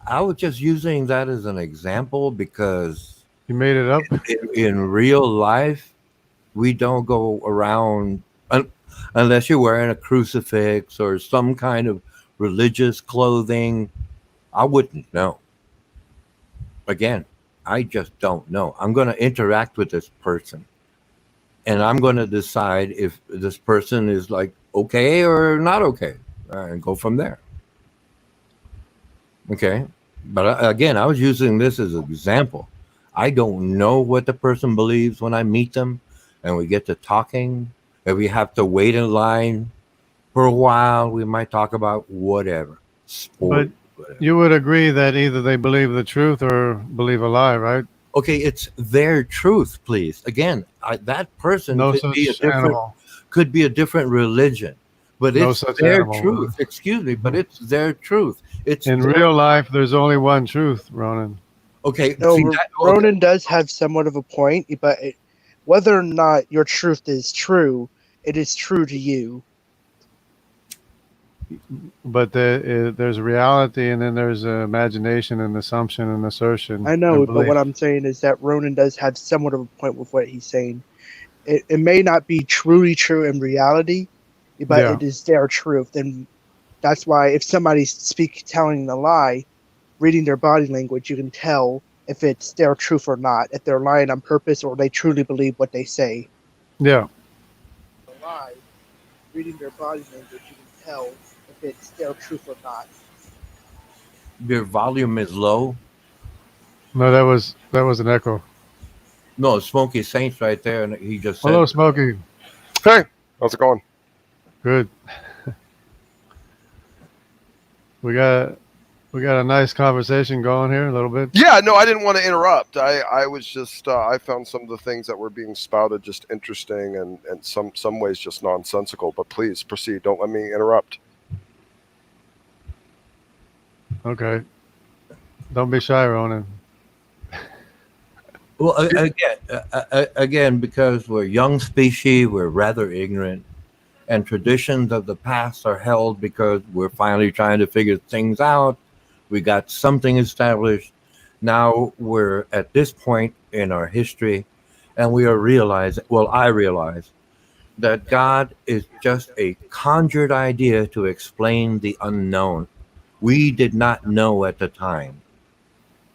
I was just using that as an example because you made it up. In real life, we don't go around unless you're wearing a crucifix or some kind of religious clothing. I wouldn't know. Again, I just don't know. I'm going to interact with this person, and I'm going to decide if this person is like okay or not okay, and go from there. Okay, but again, I was using this as an example. I don't know what the person believes when I meet them, and we get to talking, and we have to wait in line for a while. We might talk about whatever, sport. But you would agree that either they believe the truth or believe a lie, right? Okay, it's their truth, please. Again, that person could be a different religion, but it's their truth. Excuse me, but it's their truth. It's in real life. There's only one truth, Ronan. Okay, no, Ronan does have somewhat of a point, but whether or not your truth is true, it is true to you. But there's reality, and then there's imagination and assumption and assertion. I know, but what I'm saying is that Ronan does have somewhat of a point with what he's saying. It may not be truly true in reality, but it is their truth. And that's why if somebody's telling a lie, reading their body language, you can tell if it's their truth or not, if they're lying on purpose or they truly believe what they say. Yeah. A lie, reading their body language, you can tell if it's their truth or not. Your volume is low. No, that was an echo. No, Smokey Saints right there, and he just said, "Hello, Smokey." Hey, how's it going? Good. We got a nice conversation going here a little bit. Yeah, no, I didn't want to interrupt. I was just I found some of the things that were being spouted just interesting and some ways just nonsensical. But please proceed. Don't let me interrupt. Okay. Don't be shy, Ronan. Well, again, because we're a young species, we're rather ignorant, and traditions of the past are held because we're finally trying to figure things out. We got something established. Now we're at this point in our history, and we are realizing, well, I realize that God is just a conjured idea to explain the unknown. We did not know at the time.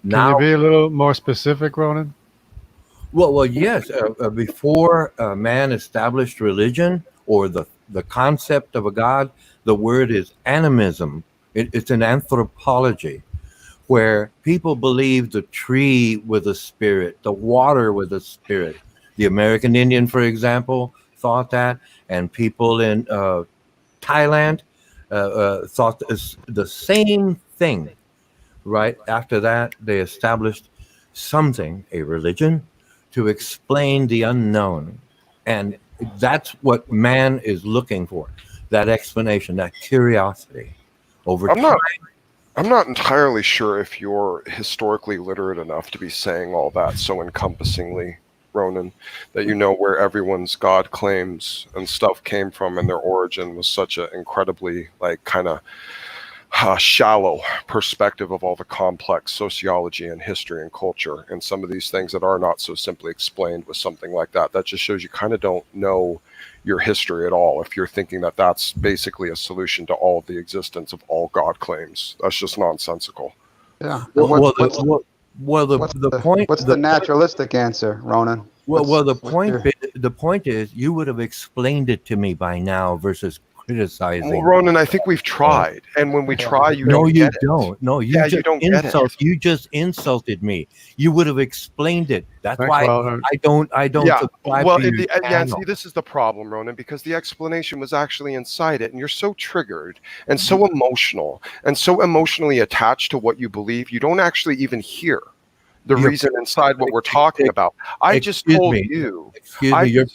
Can you be a little more specific, Ronan? Well, yes. Before man established religion or the concept of a God, the word is animism. It's an anthropology where people believe the tree with a spirit, the water with a spirit. The American Indian, for example, thought that, and people in Thailand thought the same thing. Right after that, they established something, a religion, to explain the unknown. And that's what man is looking for, that explanation, that curiosity. Over time. I'm not entirely sure if you're historically literate enough to be saying all that so encompassingly, Ronan, that you know where everyone's God claims and stuff came from and their origin was such an incredibly kind of shallow perspective of all the complex sociology and history and culture and some of these things that are not so simply explained with something like that. That just shows you kind of don't know your history at all if you're thinking that that's basically a solution to all of the existence of all God claims. That's just nonsensical. Yeah. Well, And well, what's, the point. what's the naturalistic answer, Ronan? The point is, you would have explained it to me by now versus criticizing. Well, Ronan, I think we've tried, and when we try, you No, don't you get it. don't. No, you Yeah, just you don't get it. You just insulted me. You would have explained it. That's Thanks, why Wilder. I don't Yeah, subscribe well, to your yeah, and channel. see, this is the problem, Ronan, because the explanation was actually inside it, and you're so triggered and so emotional and so emotionally attached to what you believe, you don't actually even hear the reason inside what we're talking about. I just told you. Excuse me,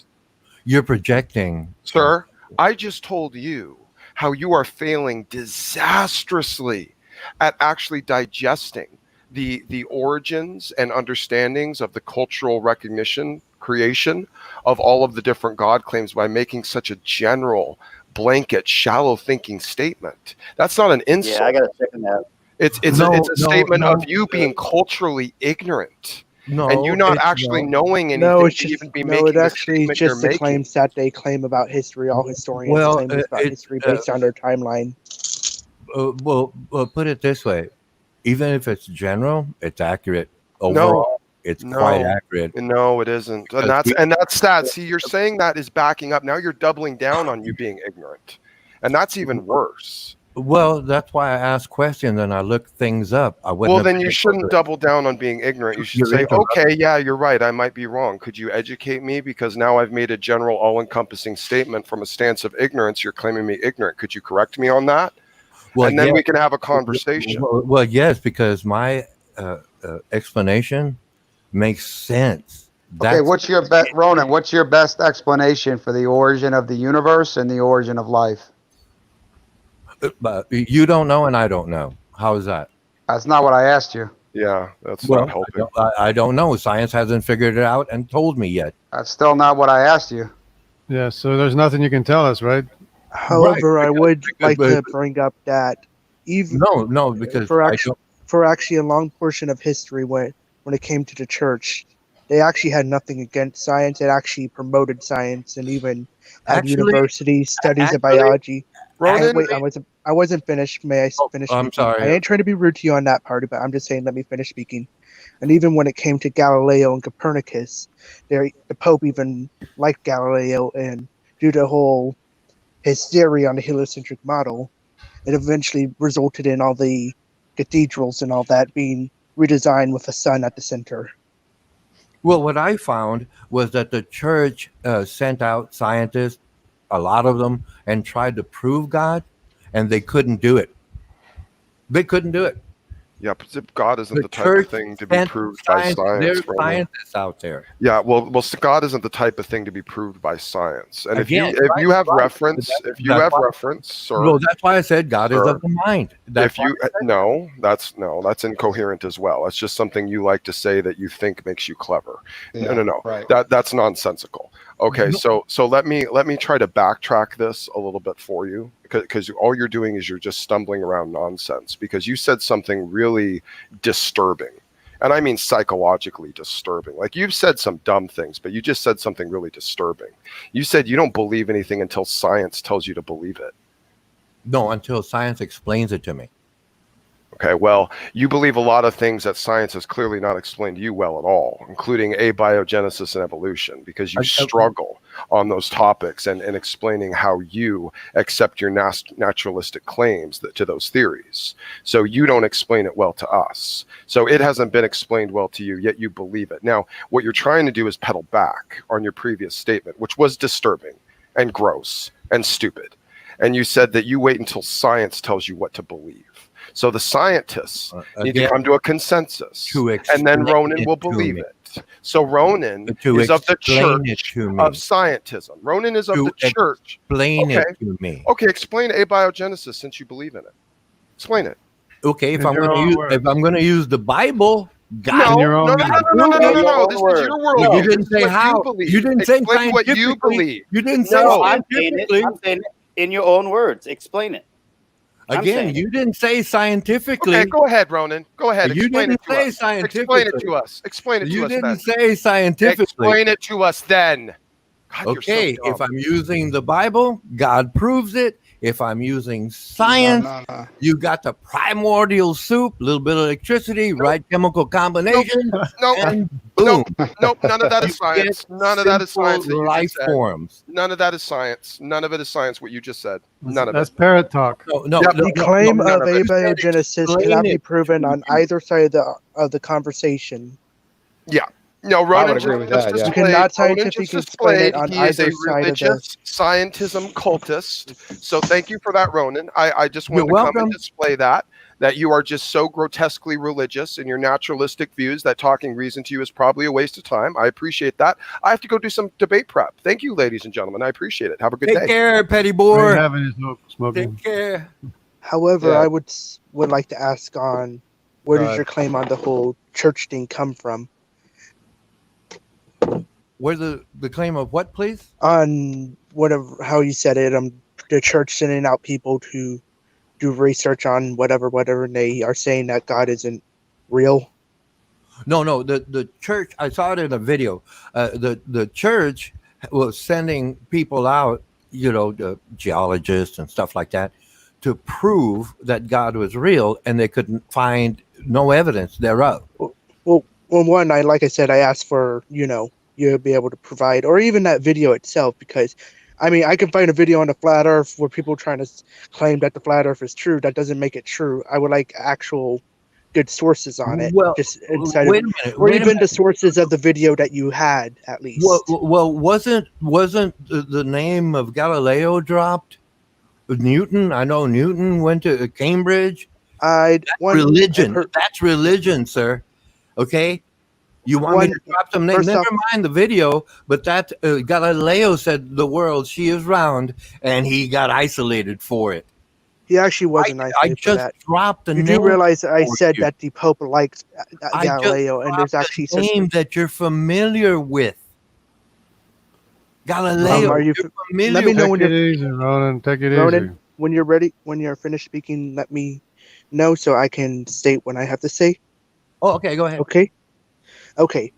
you're projecting. Sir, I just told you how you are failing disastrously at actually digesting the origins and understandings of the cultural recognition, creation of all of the different God claims by making such a general, blanket, shallow thinking statement. That's not an insult. Yeah, I got to second that. It's a statement of you being culturally ignorant. And you not actually knowing anything No, it's to just even be making it actually the statement just you're the making. claims that they claim about history. All historians claim about history based on their timeline. Well, put it this way: even if it's general, it's accurate. Overall, it's quite accurate. No, it isn't. And that's that. See, you're saying that is backing up. Now you're doubling down on you being ignorant, and that's even worse. Well, that's why I ask questions and I look things up. Well, then you shouldn't double down on being ignorant. You should say, okay, yeah, you're right. I might be wrong. Could you educate me? Because now I've made a general, all-encompassing statement from a stance of ignorance. You're claiming me ignorant. Could you correct me on that? Well, and then we can have a conversation. Well, yes, because my explanation makes sense. Okay, what's your best, Ronan? What's your best explanation for the origin of the universe and the origin of life? But you don't know, and I don't know. How is that? That's not what I asked you. Yeah, that's not helping. I don't know. Science hasn't figured it out and told me yet. That's still not what I asked you. Yeah, so there's nothing you can tell us, right? However, I would like to bring up that even because for actually a long portion of history when it came to the church, they actually had nothing against science. It actually promoted science and even had university studies of biology. Ronan, I wasn't finished. May I finish? I'm sorry. I ain't trying to be rude to you on that part, but I'm just saying, let me finish speaking. And even when it came to Galileo and Copernicus, the Pope even liked Galileo, and due to his theory on the heliocentric model, it eventually resulted in all the cathedrals and all that being redesigned with a sun at the center. Well, what I found was that the church sent out scientists, a lot of them, and tried to prove God, and they couldn't do it. They couldn't do it. Yeah, but God isn't the type of thing to be proved by science. There's scientists out there. Yeah, well, God isn't the type of thing to be proved by science. And if you have reference, sir, well, that's why I said God is of the mind. That's that's incoherent as well. It's just something you like to say that you think makes you clever. Yeah, No. Right. That's nonsensical. Okay, so let me try to backtrack this a little bit for you, because all you're doing is you're just stumbling around nonsense, because you said something really disturbing, and I mean psychologically disturbing. Like, you've said some dumb things, but you just said something really disturbing. You said you don't believe anything until science tells you to believe it. No, until science explains it to me. Okay, well, you believe a lot of things that science has clearly not explained to you well at all, including abiogenesis and evolution, because you struggle on those topics and explaining how you accept your naturalistic claims to those theories. So you don't explain it well to us. So it hasn't been explained well to you, yet you believe it. Now, what you're trying to do is pedal back on your previous statement, which was disturbing and gross and stupid. And you said that you wait until science tells you what to believe. So the scientists need to come to a consensus, and then Ronan will believe it. So Ronan is of the church of scientism. Ronan is of the church. Explain it to me. Okay, explain abiogenesis since you believe in it. Explain it. Okay, if I'm going to use the Bible, God. No. This is your world. You didn't say how. You didn't say explain what you believe. You didn't say scientifically. I'm saying it in your own words. Explain it. Again, you didn't say scientifically. Okay, go ahead, Ronan. Go ahead. You didn't say scientifically. Explain it to us. Explain it to us. You didn't say scientifically. Explain it to us then. God, okay, if I'm using the Bible, God proves it. If I'm using science, No. you got the primordial soup, a little bit of electricity, right chemical combination, Nope. and boom. Nope. None of that is You science. get None of that is science. simple That you life just said. forms. None of that is science. None of it is science. What you just said. None of That's it. parrot talk. No, Yep. The claim none of of it. abiogenesis Explain cannot be it proven to on me. either side of the conversation. Yeah. No, I Ronan would agree with just that, yeah. You displayed. cannot Ronan scientifically just explain it displayed on he is a either side of the. religious scientism cultist. So thank you for that, Ronan. I just You're wanted to come and welcome. display that you are just so grotesquely religious in your naturalistic views that talking reason to you is probably a waste of time. I appreciate that. I have to go do some debate prep. Thank you, ladies and gentlemen. I appreciate it. Have a good Take day. care, Petty Great boy. having you, smoking. Take care. However, Yeah. I would like to ask on where Go does ahead. your claim on the whole church thing come from? Where's the claim of what, please? On whatever how you said it, the church sending out people to do research on whatever, and they are saying that God isn't real. No, the church. I saw it in a video. The church was sending people out, the geologists and stuff like that, to prove that God was real, and they couldn't find no evidence thereof. Well, one, like I said, I asked for you be able to provide, or even that video itself, because I can find a video on the flat Earth where people trying to claim that the flat Earth is true. That doesn't make it true. I would like actual good sources on it, Well, just inside wait of, a minute. or even the sources of the video that you had at least. Well, wasn't the name of Galileo dropped? Newton. I know Newton went to Cambridge. Religion. That's religion, sir. Okay. You want me to drop some names? Never mind the video, but that Galileo said the world, she is round, and he got isolated for it. He actually wasn't isolated for that. Dropped the You name. do realize that I said that the Pope likes Galileo, and there's actually a name that you're familiar with. Galileo. Are you familiar? Let me know when Take you're it easy, Ronan. Take it Ronan, easy. when you're ready, when you're finished speaking, let me know so I can state what I have to say. Oh, okay, go ahead. Okay.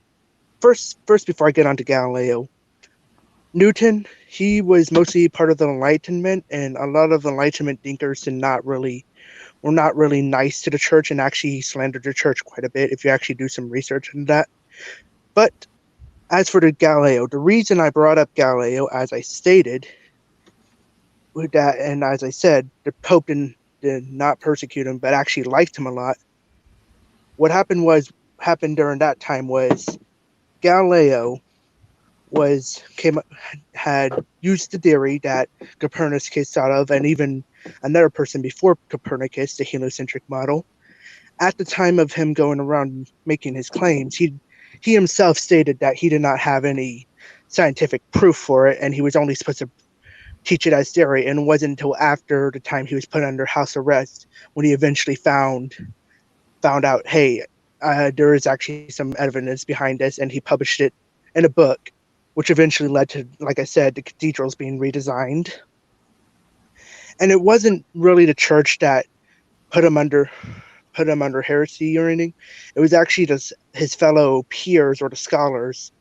First, before I get on to Galileo, Newton, he was mostly part of the Enlightenment, and a lot of Enlightenment thinkers were not really nice to the church, and actually slandered the church quite a bit if you actually do some research into that. But as for the Galileo, the reason I brought up Galileo, as I stated, with that, and as I said, the Pope did not persecute him, but actually liked him a lot. What happened during that time was Galileo had used the theory that Copernicus thought of, and even another person before Copernicus, the heliocentric model. At the time of him going around making his claims, he himself stated that he did not have any scientific proof for it, and he was only supposed to teach it as theory. And it wasn't until after the time he was put under house arrest when he eventually found out, hey, there is actually some evidence behind this, and he published it in a book, which eventually led to, like I said, the cathedrals being redesigned. And it wasn't really the church that put him under heresy or anything. It was actually just his fellow peers or the scholars,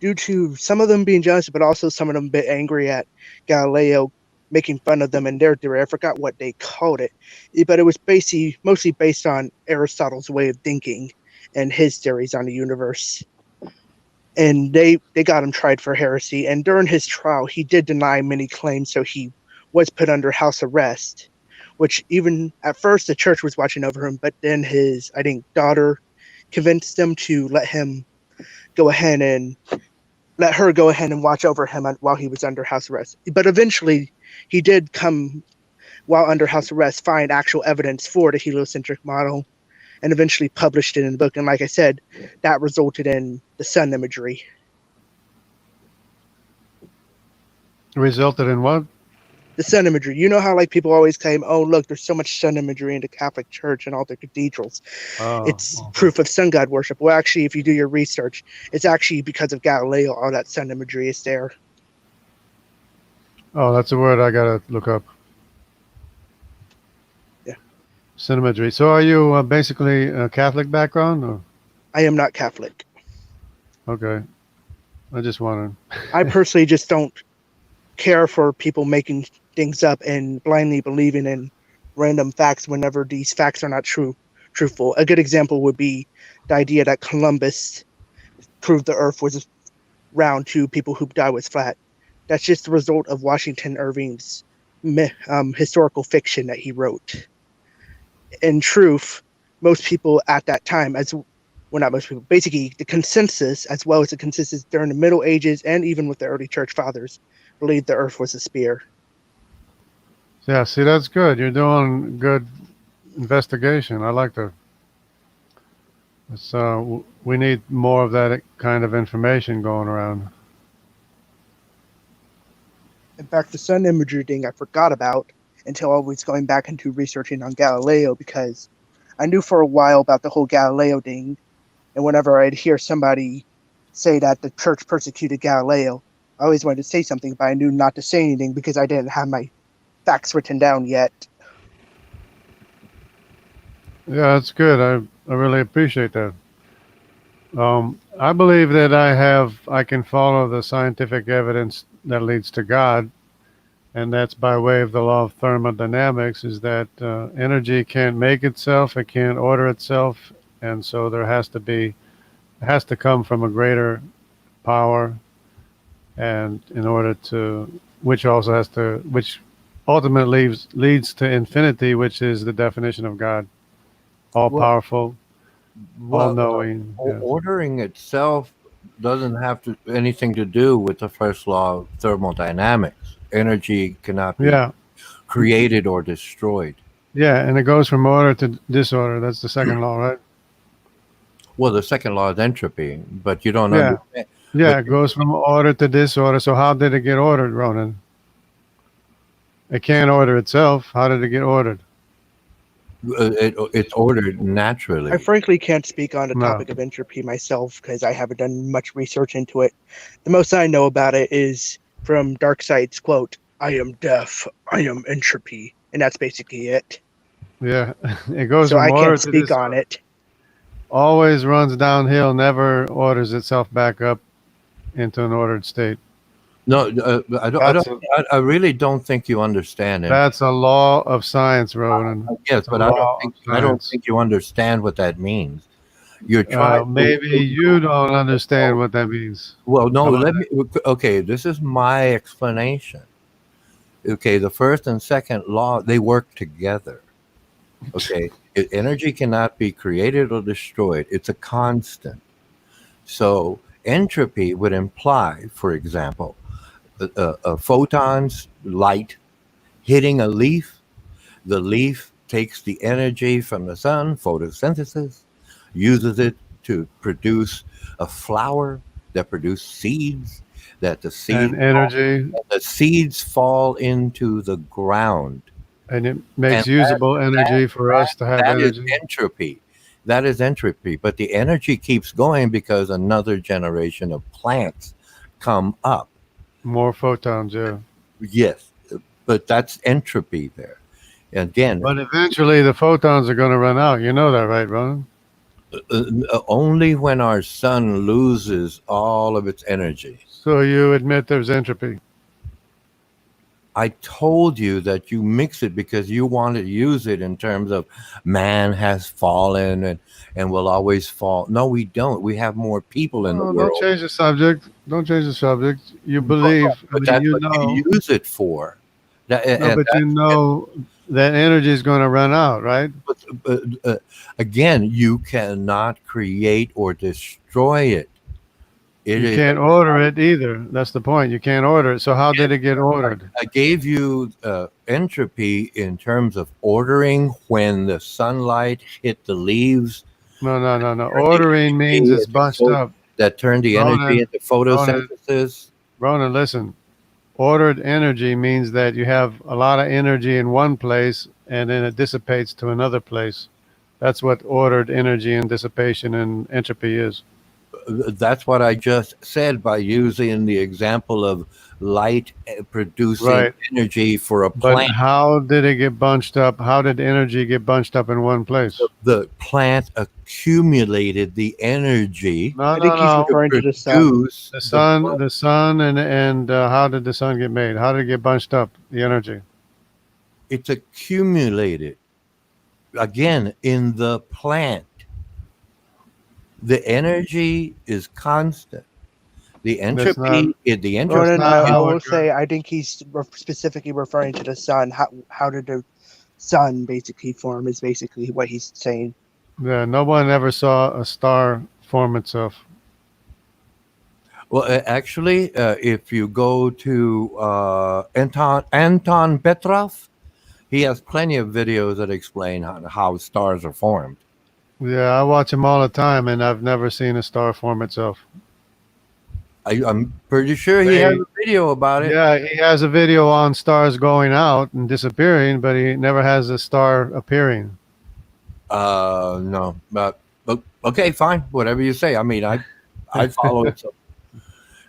due to some of them being jealous, but also some of them a bit angry at Galileo making fun of them and their theory. I forgot what they called it, but it was mostly based on Aristotle's way of thinking and his theories on the universe. And they got him tried for heresy. And during his trial, he did deny many claims, so he was put under house arrest, which even at first the church was watching over him, but then his, I think, daughter convinced them to let her go ahead and watch over him while he was under house arrest. But eventually he did come, while under house arrest, find actual evidence for the heliocentric model, and eventually published it in the book. And like I said, that resulted in the sun imagery. Resulted in what? The sun imagery. You know how people always claim, oh, look, there's so much sun imagery in the Catholic Church and all the cathedrals. It's proof of sun god worship. Well, actually, if you do your research, it's actually because of Galileo, all that sun imagery is there. Oh, that's a word I gotta look up. Yeah. Sun imagery. So are you basically a Catholic background? Or? I am not Catholic. Okay. I just wondered. I personally just don't care for people making things up and blindly believing in random facts whenever these facts are not truthful. A good example would be the idea that Columbus proved the Earth was round to people who thought it was flat. That's just the result of Washington Irving's historical fiction that he wrote. In truth, most people at that time, not most people, basically the consensus, as well as the consensus during the Middle Ages and even with the early church fathers, believed the Earth was a sphere. Yeah, see, that's good. You're doing good investigation. I like that. We need more of that kind of information going around. In fact, the sun imagery thing I forgot about until I was going back into researching on Galileo, because I knew for a while about the whole Galileo thing, and whenever I'd hear somebody say that the church persecuted Galileo, I always wanted to say something, but I knew not to say anything because I didn't have my facts written down yet. Yeah, that's good. I really appreciate that. I believe that I can follow the scientific evidence that leads to God, and that's by way of the law of thermodynamics, is that energy can't make itself, it can't order itself, and so it has to come from a greater power, and in order to, which ultimately leads to infinity, which is the definition of God, all powerful, all knowing. Ordering itself doesn't have anything to do with the first law of thermodynamics. Energy cannot be created or destroyed. Yeah, and it goes from order to disorder. That's the second law, right? Well, the second law is entropy, but you don't understand. Yeah, it goes from order to disorder. So how did it get ordered, Ronan? It can't order itself. How did it get ordered? It's ordered naturally. I frankly can't speak on the topic of entropy myself because I haven't done much research into it. The most I know about it is from Darkseid's quote, "I am deaf, I am entropy," and that's basically it. Yeah, it goes so from I order can't to speak disorder. on it. Always runs downhill, never orders itself back up into an ordered state. No, I really don't think you understand it. That's a law of science, Ronan. Yes, but I don't think you understand what that means. You're trying. Maybe you don't understand what that means. Well, no. Okay, this is my explanation. Okay, the first and second law, they work together. Okay, energy cannot be created or destroyed. It's a constant. So entropy would imply, for example, photons, light, hitting a leaf. The leaf takes the energy from the sun, photosynthesis, uses it to produce a flower that produces seeds, that the seeds fall into the ground. And it makes usable energy for us to have energy. That is entropy. That is entropy. But the energy keeps going because another generation of plants come up. More photons, yeah. Yes, but that's entropy there. Again. But eventually the photons are going to run out. You know that, right, Ron? Only when our sun loses all of its energy. So you admit there's entropy? I told you that you mix it because you want to use it in terms of man has fallen and will always fall. No, we don't. We have more people in the world. Don't change the subject. Don't change the subject. You believe, but that's what you use it for. But you know that energy is going to run out, right? But again, you cannot create or destroy it. You can't order it either. That's the point. You can't order it. So how did it get ordered? I gave you entropy in terms of ordering when the sunlight hit the leaves. No. Ordering means it's bunched up. That turned the energy into photosynthesis. Ronan, listen. Ordered energy means that you have a lot of energy in one place and then it dissipates to another place. That's what ordered energy and dissipation and entropy is. That's what I just said by using the example of light producing Right. energy for a But plant. how did it get bunched up? How did energy get bunched up in one place? The plant accumulated the energy No, I no, think he's no. to referring to the sun. produce The sun, and how did the sun get made? How did it get bunched up? The energy. it's accumulated again in the plant. The energy is constant. The That's not. entropy, the entropy. That's Ronan, not I how will it say goes. I think he's specifically referring to the sun. How did the sun basically form? Is basically what he's saying. Yeah, no one ever saw a star form itself. Well, actually, if you go to Anton Petrov, he has plenty of videos that explain how stars are formed. Yeah, I watch him all the time, and I've never seen a star form itself. I'm pretty sure he has They, a video about it. yeah, he has a video on stars going out and disappearing, but he never has a star appearing. No, but okay, fine, whatever you say. I mean, I follow it. So,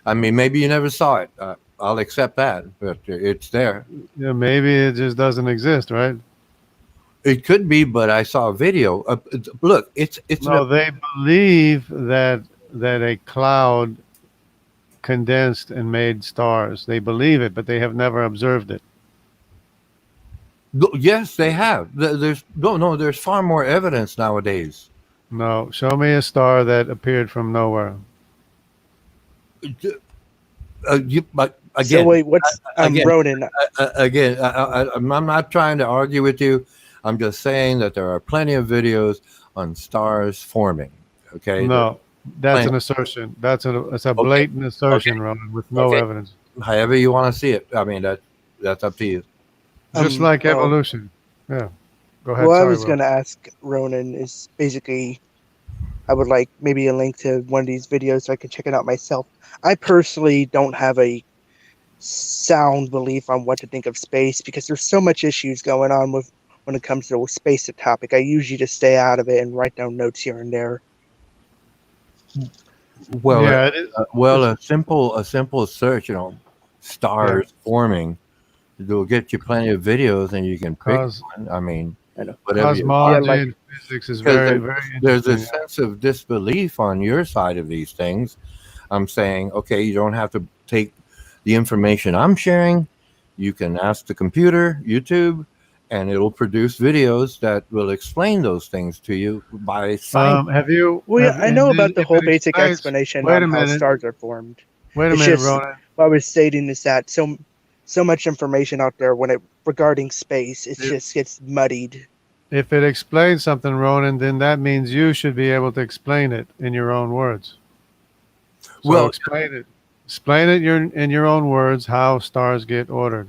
I mean, maybe you never saw it. I'll accept that, but it's there. Yeah, maybe it just doesn't exist, right? It could be, but I saw a video. Look, it's No, they believe that a cloud condensed and made stars. They believe it, but they have never observed it. yes, they have. There's no. There's far more evidence nowadays. No, show me a star that appeared from nowhere. But So again, wait, what's again, Ronan? again, I'm not trying to argue with you. I'm just saying that there are plenty of videos on stars forming. Okay. No, that's Plant. an assertion. It's a Okay. blatant assertion, Roman, with no Okay. evidence. However you want to see it. I mean that's up to you. Just like well- evolution. Yeah. Go ahead. Well, I Sorry, was Will. going to ask Ronan is basically, I would like maybe a link to one of these videos so I can check it out myself. I personally don't have a sound belief on what to think of space because there's so much issues going on with when it comes to space topic. I usually just stay out of it and write down notes here and there. Well, yeah, it is. a simple search, stars forming, will get you plenty of videos, and you can pick Cos- one. I mean, I know. whatever. Cosmology like- and physics is Because very, very There's a interesting. sense of disbelief on your side of these things. I'm saying, okay, you don't have to take the information I'm sharing. You can ask the computer, YouTube, and it'll produce videos that will explain those things to you by science. Have you? Well, yeah, I know about the if whole it basic explains- explanation wait on a how minute. stars are formed. Wait a it's minute, just- Ronan. What I was stating is that so much information out there when it regarding space, it Yeah. just gets muddied. If it explains something, Ronan, then that means you should be able to explain it in your own words. So Well- explain it. Explain it in your own words how stars get ordered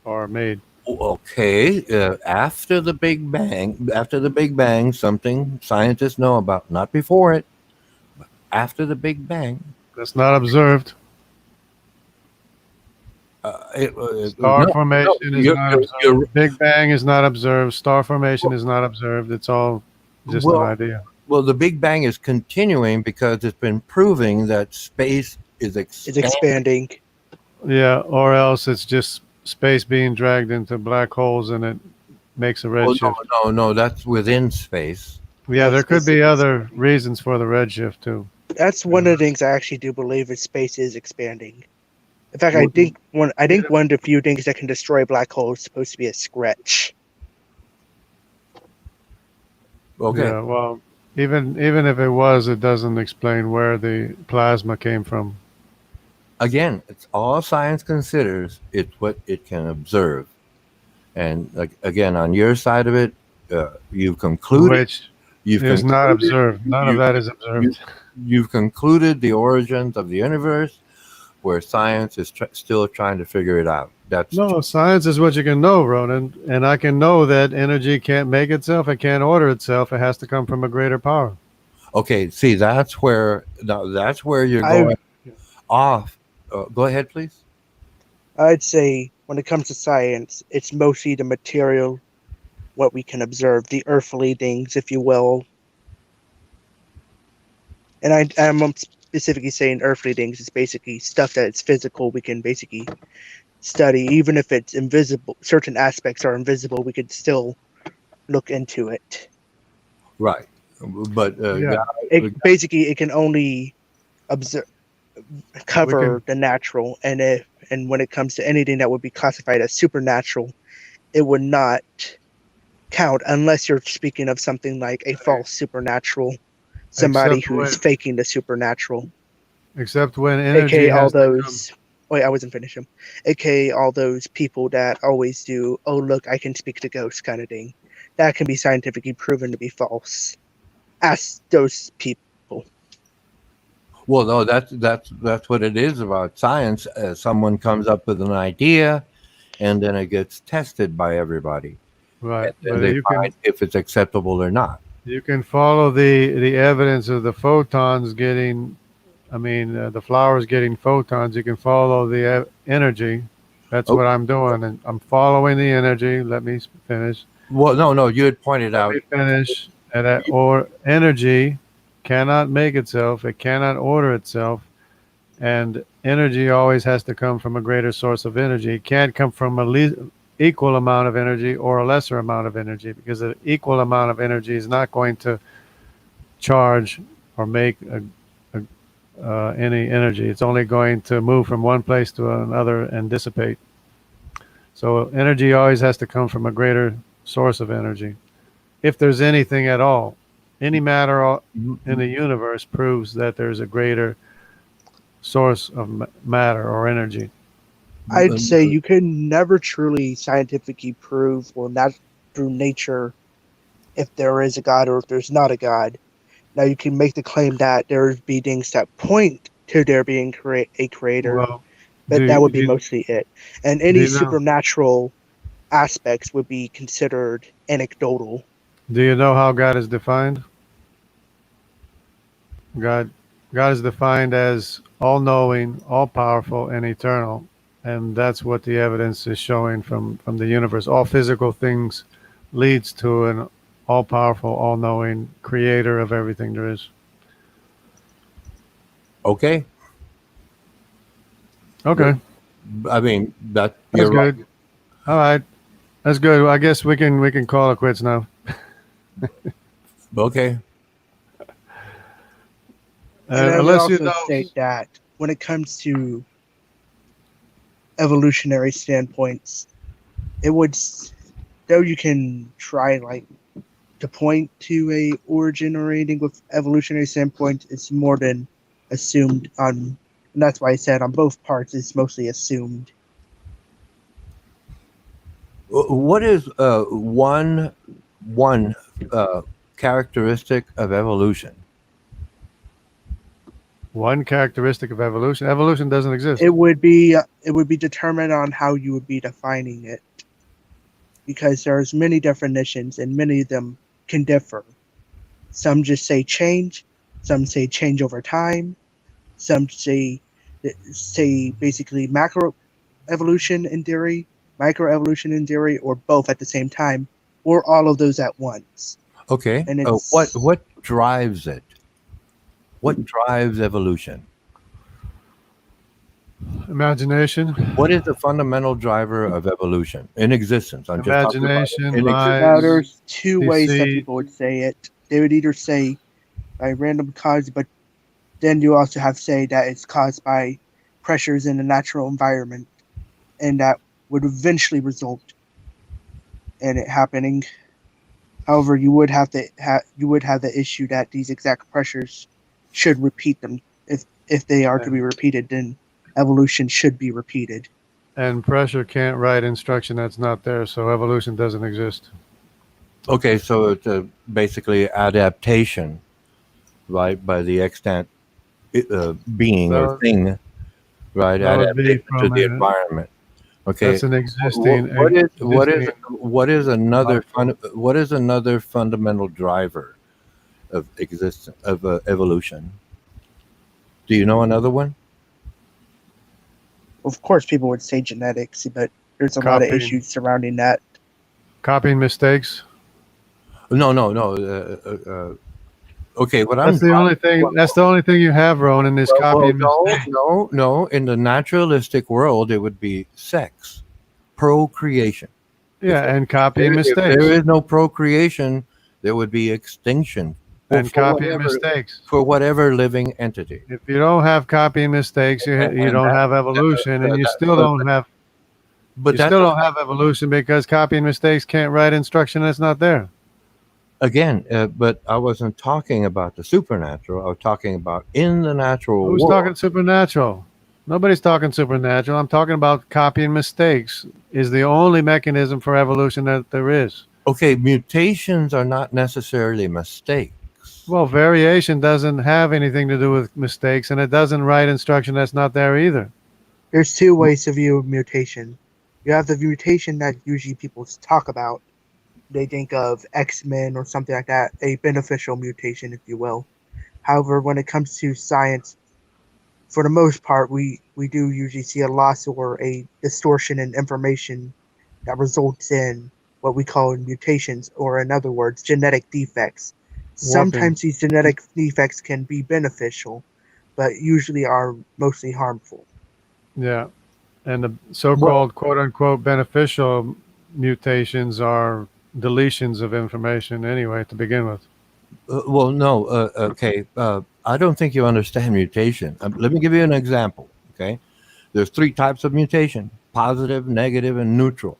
or made. Okay, after the Big Bang, something scientists know about, not before it, but after the Big Bang. That's not observed. Star No, formation is you're- not you're- observed. Big Bang is not observed. Star formation is not observed. It's all just Well- an idea. Well, the Big Bang is continuing because it's been proving that space is It's expanding. Yeah, or else it's just space being dragged into black holes and it makes a redshift. No, that's within space. Yeah, there could be Space- other reasons for the redshift too. That's one of the things I actually do believe is space is expanding. In fact, I Well- think one of the few things that can destroy black holes is supposed to be a scratch. Okay. Yeah, well, even if it was, it doesn't explain where the plasma came from. Again, it's all science considers. It's what it can observe. And again, on your side of it, you've concluded. Which is not observed. None of that is observed. You've concluded the origins of the universe, where science is still trying to figure it out. That's No, science is what you can know, Ronan. And I can know that energy can't make itself. It can't order itself. It has to come from a greater power. okay. See, that's where you're I- going off. Go ahead, please. I'd say when it comes to science, it's mostly the material, what we can observe, the earthly things, if you will. And I'm specifically saying earthly things is basically stuff that it's physical. We can basically study, even if it's invisible. Certain aspects are invisible. We could still look into it. Right. But Yeah. Basically, it can only observe, cover the natural, and when it comes to anything that would be classified as supernatural, it would not count unless you're speaking of something like a false supernatural, somebody Except who's when- faking the supernatural, Except when energy aka all has to come. those. Wait, I wasn't finished him. AKA all those people that always do, oh look, I can speak to ghosts kind of thing. That can be scientifically proven to be false. Ask those people. well, no, that's what it is about science. Someone comes up with an idea, and then it gets tested by everybody, Right. and But they you find if it's acceptable or not. you can follow the evidence of the photons getting, the flowers getting photons. You can follow the energy. That's Oh. what I'm doing, and I'm following the energy. Let me finish. Well, no, you had pointed Let out. me finish. Or energy cannot make itself. It cannot order itself. And energy always has to come from a greater source of energy. It can't come from equal amount of energy or a lesser amount of energy, because an equal amount of energy is not going to charge or make any energy. It's only going to move from one place to another and dissipate. So energy always has to come from a greater source of energy. If there's anything at all, any matter in the universe proves that there's a greater source of matter or energy. I'd say you can never truly scientifically prove, or not through nature, if there is a God or if there's not a God. Now you can make the claim that there would be things that point to there being a creator, Well, but that would be mostly it. And any supernatural aspects would be considered anecdotal. Do you know how God is defined? God is defined as all-knowing, all-powerful, and eternal. And that's what the evidence is showing from the universe. All physical things leads to an all-powerful, all-knowing creator of everything there is. Okay. Okay. I mean, that's good. Right. All right. That's good. I guess we can call it quits now. Okay. And I would also state that when it comes to evolutionary standpoints, it would, though you can try to point to a origin or anything with evolutionary standpoint, it's more than assumed on, and that's why I said on both parts it's mostly assumed. What is one characteristic of evolution? One characteristic of evolution. Evolution doesn't exist. It would be determined on how you would be defining it, because there's many definitions and many of them can differ. Some just say change, some say change over time, some say basically macro evolution in theory, micro evolution in theory, or both at the same time, or all of those at once. Okay. And what drives it? What drives evolution? Imagination. What is the fundamental driver of evolution in existence? I'm Imagination. Now, there's two ways some people would say it. They would either say by random cause, but then you also have to say that it's caused by pressures in the natural environment, and that would eventually result in it happening. However, you would have the issue that these exact pressures should repeat them. If they are to be repeated, then evolution should be repeated. And pressure can't write instruction that's not there, so evolution doesn't exist. Okay, so it's basically adaptation, right? By the extent being or thing, right? Adaptation to the environment. Okay, that's an existing. What is another fundamental driver of existence of evolution? Do you know another one? Of course, people would say genetics, but there's a lot of issues surrounding that. Copying mistakes. No. Okay, what That's the only thing. That's the only thing you have, Ronan, is copy and mistake. no. In the naturalistic world, it would be sex, procreation. Yeah, and copy and If mistakes. there is no procreation, there would be extinction. And copy and mistakes. For whatever living entity. If you don't have copy and mistakes, you don't have evolution, and you still don't have. But you still don't have evolution because copy and mistakes can't write instruction that's not there. Again, but I wasn't talking about the supernatural. I was talking about in the natural Who's world. talking supernatural? Nobody's talking supernatural. I'm talking about copy and mistakes is the only mechanism for evolution that there is. Okay, mutations are not necessarily mistakes. Well, variation doesn't have anything to do with mistakes, and it doesn't write instruction that's not there either. There's two ways to view mutation. You have the mutation that usually people talk about. They think of X-Men or something like that, a beneficial mutation, if you will. However, when it comes to science, for the most part, we do usually see a loss or a distortion in information that results in what we call mutations, or in other words, genetic defects. Sometimes these genetic defects can be beneficial, but usually are mostly harmful. Yeah. And the so-called quote-unquote beneficial mutations are deletions of information anyway to begin with. Okay. I don't think you understand mutation. Let me give you an example. Okay. There's 3 types of mutation: positive, negative, and neutral.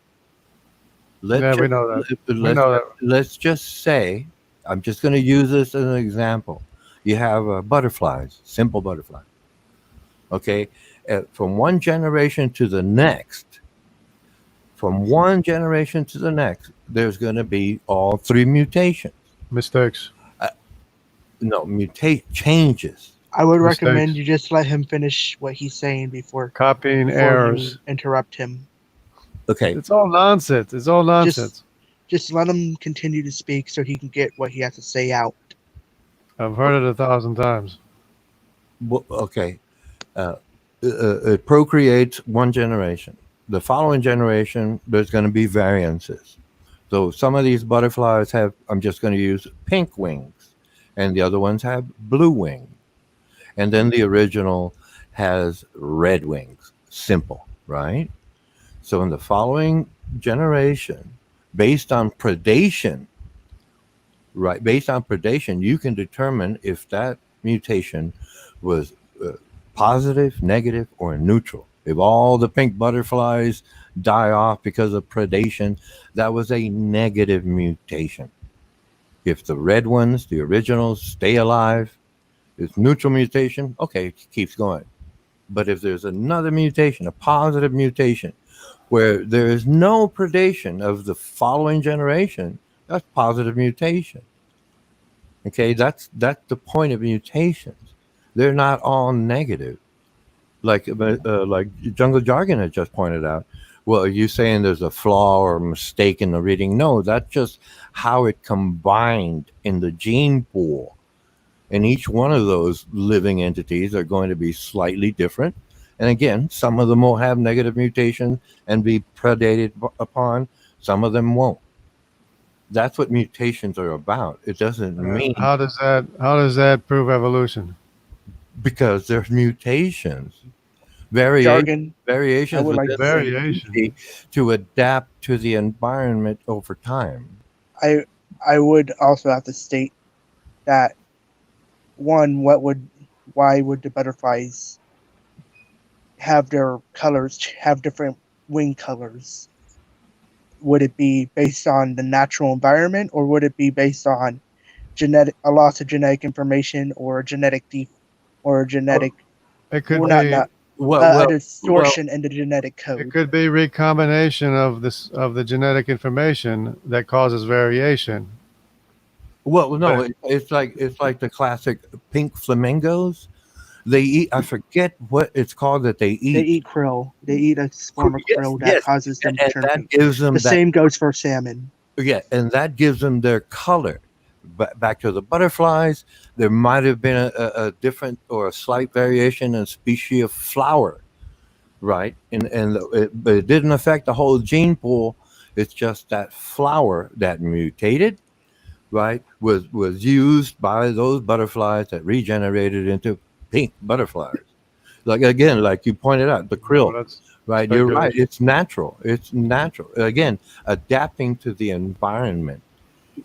We know that. Let's just say, I'm just going to use this as an example. You have butterflies, simple butterflies. Okay. From one generation to the next, there's going to be all 3 mutations. Mistakes. No, changes. I would recommend you just let him finish what he's saying before copying errors. Interrupt him. Okay. It's all nonsense. It's all nonsense. Just let him continue to speak so he can get what he has to say out. I've heard it 1,000 times. Okay. It procreates one generation. The following generation, there's going to be variances. So some of these butterflies have, I'm just going to use pink wings, and the other ones have blue wings. And then the original has red wings. Simple, right? So in the following generation, based on predation, you can determine if that mutation was positive, negative, or neutral. If all the pink butterflies die off because of predation, that was a negative mutation. If the red ones, the originals, stay alive, it's neutral mutation, okay, it keeps going. But if there's another mutation, a positive mutation, where there is no predation of the following generation, that's positive mutation. Okay, that's the point of mutations. They're not all negative. Like Jungle Jargon had just pointed out. Well, are you saying there's a flaw or a mistake in the reading? No, that's just how it combined in the gene pool. And each one of those living entities are going to be slightly different. And again, some of them will have negative mutations and be predated upon. Some of them won't. That's what mutations are about. It doesn't mean. How does that prove evolution? Because there's mutations. Variations to adapt to the environment over time. I would also have to state that why would the butterflies have their colors, have different wing colors? Would it be based on the natural environment, or would it be based on a loss of genetic information, or a genetic It could be a distortion in the genetic code. It could be recombination of the genetic information that causes variation. Well, no, it's like the classic pink flamingos. They eat, I forget what it's called that they eat. They eat krill. They eat a form of krill that causes them to turn pink. Gives them same goes for salmon. Yeah, and that gives them their color. Back to the butterflies, there might have been a different or a slight variation in species of flower, right? But it didn't affect the whole gene pool. It's just that flower that mutated right, was used by those butterflies that regenerated into pink butterflies. Like again, like you pointed out, the No, krill, that's right? You're right. speculation. It's natural. It's natural. Again, adapting to the environment.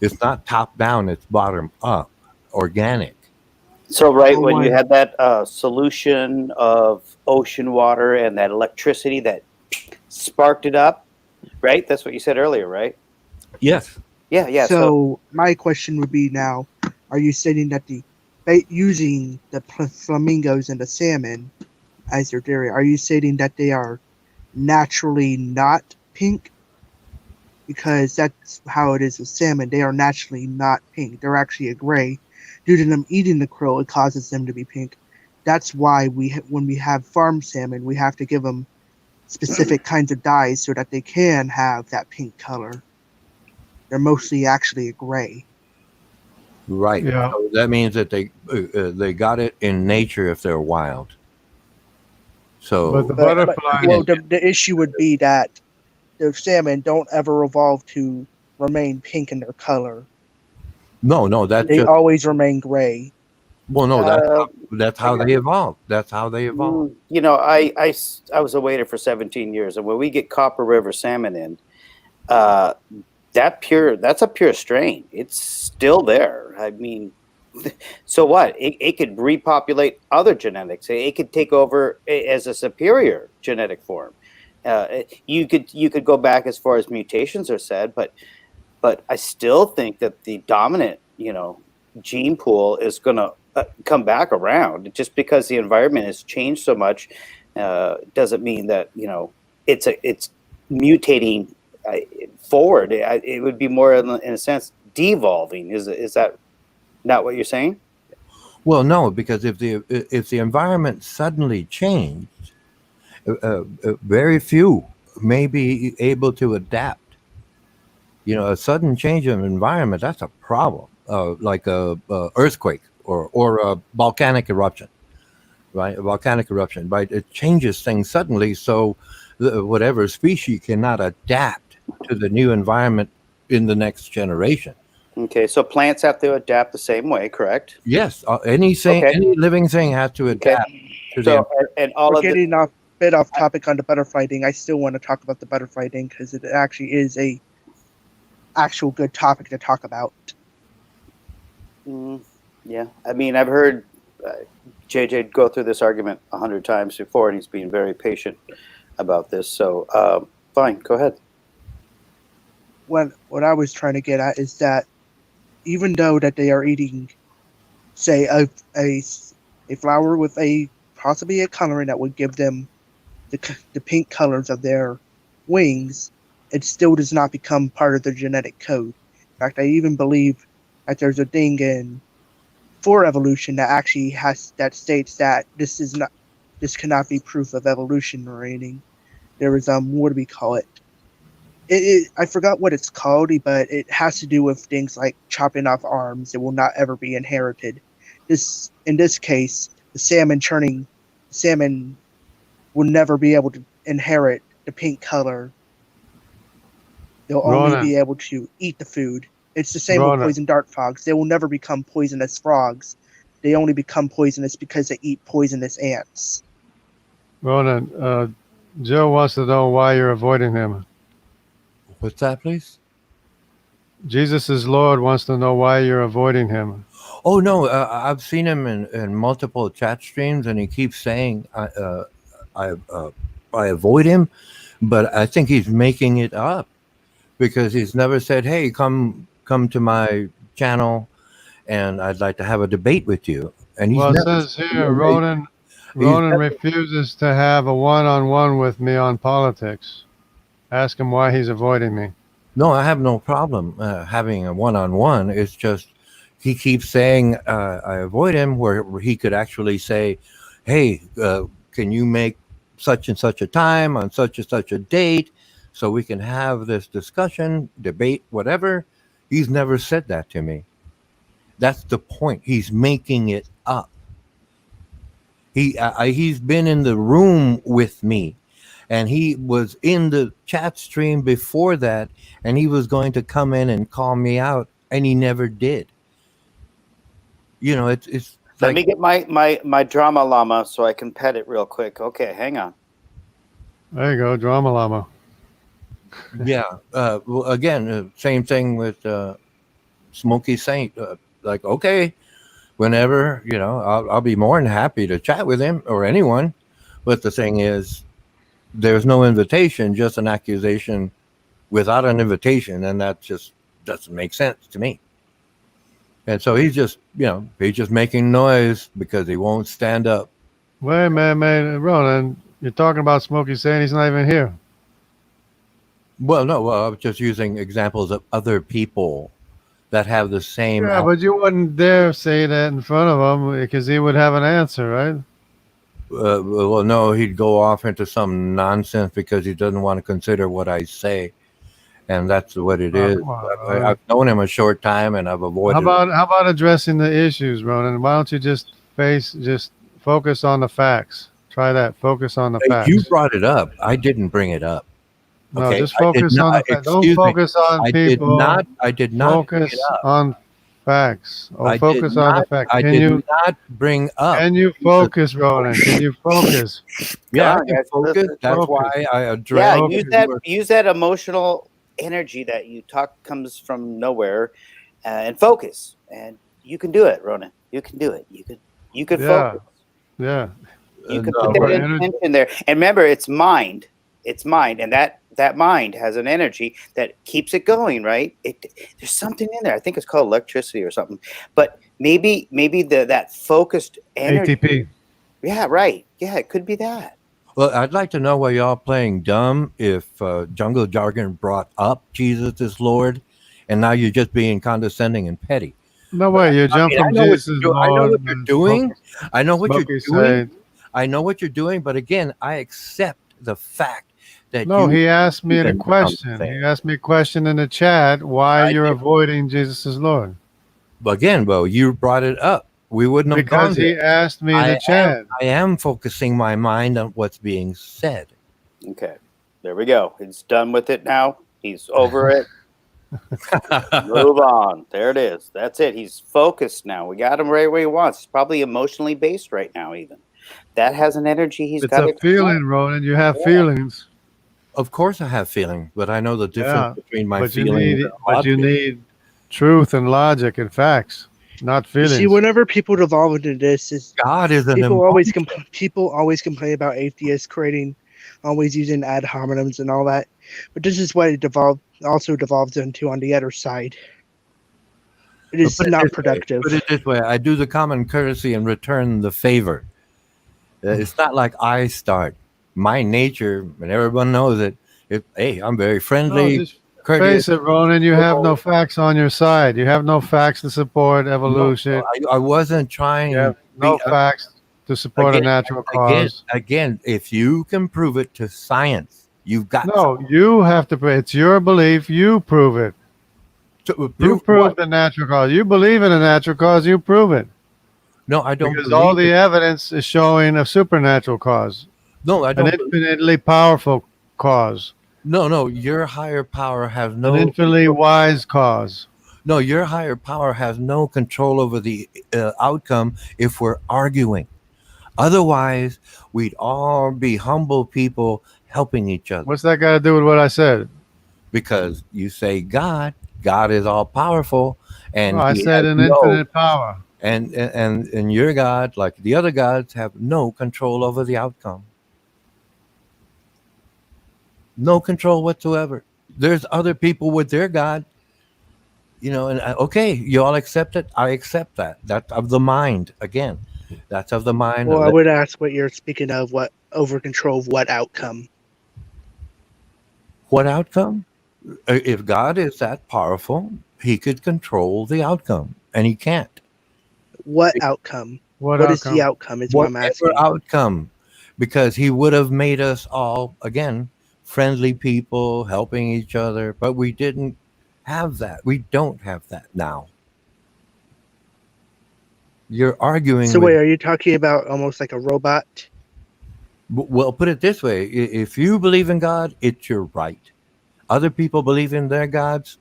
It's not top down. It's bottom up, organic. So, right So when you what? had that solution of ocean water and that electricity that sparked it up, right? That's what you said earlier, right? Yes. Yeah, yeah. So, So my question would be now: are you stating that using the flamingos and the salmon as your theory? Are you stating that they are naturally not pink? Because that's how it is with salmon. They are naturally not pink. They're actually a gray. Due to them eating the krill, it causes them to be pink. That's why when we have farm salmon, we have to give them specific kinds of dyes so that they can have that pink color. They're mostly actually a gray. Right. Yeah, So that means that they got it in nature if they're wild. but the So But butterflies. well, the issue would be that the salmon don't ever evolve to remain pink in their color. no, that's They just always remain gray. well, no, uh, that's I how got, they evolved. That's how they evolved. you know, I was a waiter for 17 years, and when we get Copper River salmon in, uh, that's a pure strain. It's still there. I mean, so what? It could repopulate other genetics. It could take over as a superior genetic form. You could go back as far as mutations are said, but I still think that the dominant, gene pool is going to come back around. Just because the environment has changed so much doesn't mean that it's mutating forward. It would be more in a sense devolving. Is that not what you're saying? Well, no, because if the environment suddenly changed, very few may be able to adapt. A sudden change of environment, that's a problem. Like a earthquake or a volcanic eruption, right? A volcanic eruption, right? It changes things suddenly, so whatever species cannot adapt to the new environment in the next generation. Okay, so plants have to adapt the same way, correct? Yes, Okay. any living thing has to Okay. adapt to the So and all We're of the getting off bit off topic on the butterfly thing. I still want to talk about the butterfly thing because it actually is a actual good topic to talk about. Yeah, I mean, I've heard JJ go through this argument 100 times before, and he's been very patient about this. So, fine, go ahead. What I was trying to get at is that even though that they are eating, say, a flower with possibly a coloring that would give them the pink colors of their wings, it still does not become part of their genetic code. In fact, I even believe that there's a thing for evolution that actually states that this cannot be proof of evolution or anything. There is what do we call it? I forgot what it's called, but it has to do with things like chopping off arms that will not ever be inherited. In this case, the salmon will never be able to inherit the pink color. They'll only Ronan, be able to eat the food. It's the same with Ronan, poison dart frogs. They will never become poisonous frogs. They only become poisonous because they eat poisonous ants. Ronan, Joe wants to know why you're avoiding him. What's that, please? Jesus is Lord wants to know why you're avoiding him. Oh no, I've seen him in multiple chat streams, and he keeps saying I avoid him, but I think he's making it up because he's never said, "Hey, come to my channel, and I'd like to have a debate with you." And he's Well, it never. says here, Ronan refuses to have a one-on-one with me on politics. Ask him why he's avoiding me. No, I have no problem having a one-on-one. It's just he keeps saying I avoid him, where he could actually say, "Hey, can you make such and such a time on such and such a date so we can have this discussion, debate, whatever?" He's never said that to me. That's the point. He's making it up. He's been in the room with me, and he was in the chat stream before that, and he was going to come in and call me out and he never did. You know, it's Let like, me get my drama llama so I can pet it real quick. Okay, hang on. There you go, drama llama. yeah. Well, again, same thing with Smokey Saint. Like, okay, whenever, you know, I'll be more than happy to chat with him or anyone. But the thing is, there's no invitation, just an accusation without an invitation, and that just doesn't make sense to me. And so he's just, you know, he's just making noise because he won't stand up. Wait, man, Ronan, you're talking about Smokey saying he's not even here. Well, no, I was just using examples of other people that have the same. Yeah, but you wouldn't dare say that in front of him because he would have an answer, right? Well, no, he'd go off into some nonsense because he doesn't want to consider what I say, and that's what it is. Come on, I've known him a short time, and I've avoided. How about addressing the issues, Ronan? Why don't you just focus on the facts? Try that. Focus on the facts. You brought it up. I didn't bring it up. No, Okay, just focus on the facts. Don't focus on people. I did not focus on facts. Or focus on the facts. I did not bring up. Can you focus, Ronan? Can you focus? Yeah, I can focus. That's why I address. Yeah, use that emotional energy that you talk comes from nowhere, and focus. And you can do it, Ronan. You can do it. You can focus. Yeah. You can put that intention there. And remember, it's mind. It's mind, and that mind has an energy that keeps it going, right? There's something in there. I think it's called electricity or something. But maybe that focused energy. ATP. Yeah, right. Yeah, it could be that. Well, I'd like to know why y'all playing dumb if Jungle Jargon brought up Jesus is Lord, and now you're just being condescending and petty. No way, you're jumping from Jesus is Lord. I know what you're doing. I know what you're doing. Said. I know what you're doing, but again, I accept the fact that he asked me a question. He asked me a question in the chat why you're avoiding Jesus is Lord. But again, you brought it up. We wouldn't have because he asked me in the chat. I am focusing my mind on what's being said. Okay, there we go. He's done with it now. He's over it. Move on. There it is. That's it. He's focused now. We got him right where he wants. He's probably emotionally based right now, even. That has an energy he's got. It's a feeling, Ronan. You have feelings. Of course I have feelings, but I know the difference between my feelings. But you need truth and logic and facts, not feelings. See, whenever people devolve into this, God is an people always complain about atheists creating, always using ad hominems and all that. But this is what it also devolves into on the other side. It is not productive. Put it this way: I do the common courtesy and return the favor. It's not like I start. My nature, and everyone knows it. Hey, I'm very friendly. Just face it, Ronan. You have no facts on your side. You have no facts to support evolution. No, I wasn't trying. You have no facts to support a natural cause. Again, if you can prove it to science, you've got. No, you have to prove. It's your belief. You prove it. You prove the natural cause. You believe in a natural cause. You prove it. No, I don't. Because all the evidence is showing a supernatural cause. No, I don't. An infinitely powerful cause. No, your higher power has no. An infinitely wise cause. No, your higher power has no control over the outcome if we're arguing. Otherwise, we'd all be humble people helping each other. What's that got to do with what I said? Because you say God is all powerful, and I said an infinite power. And your God, like the other gods, have no control over the outcome. No control whatsoever. There's other people with their God, and okay, you all accept it. I accept that. That's of the mind. Again, that's of the mind. Well, I would ask what you're speaking of. What over control of what outcome? What outcome? If God is that powerful, he could control the outcome, and he can't. What outcome? What is the outcome? Is what I'm asking. Outcome, because he would have made us all, again, friendly people, helping each other, but we didn't have that. We don't have that now. You're arguing. So wait, are you talking about almost like a robot? Well, put it this way. If you believe in God, it's your right. Other people believe in their gods,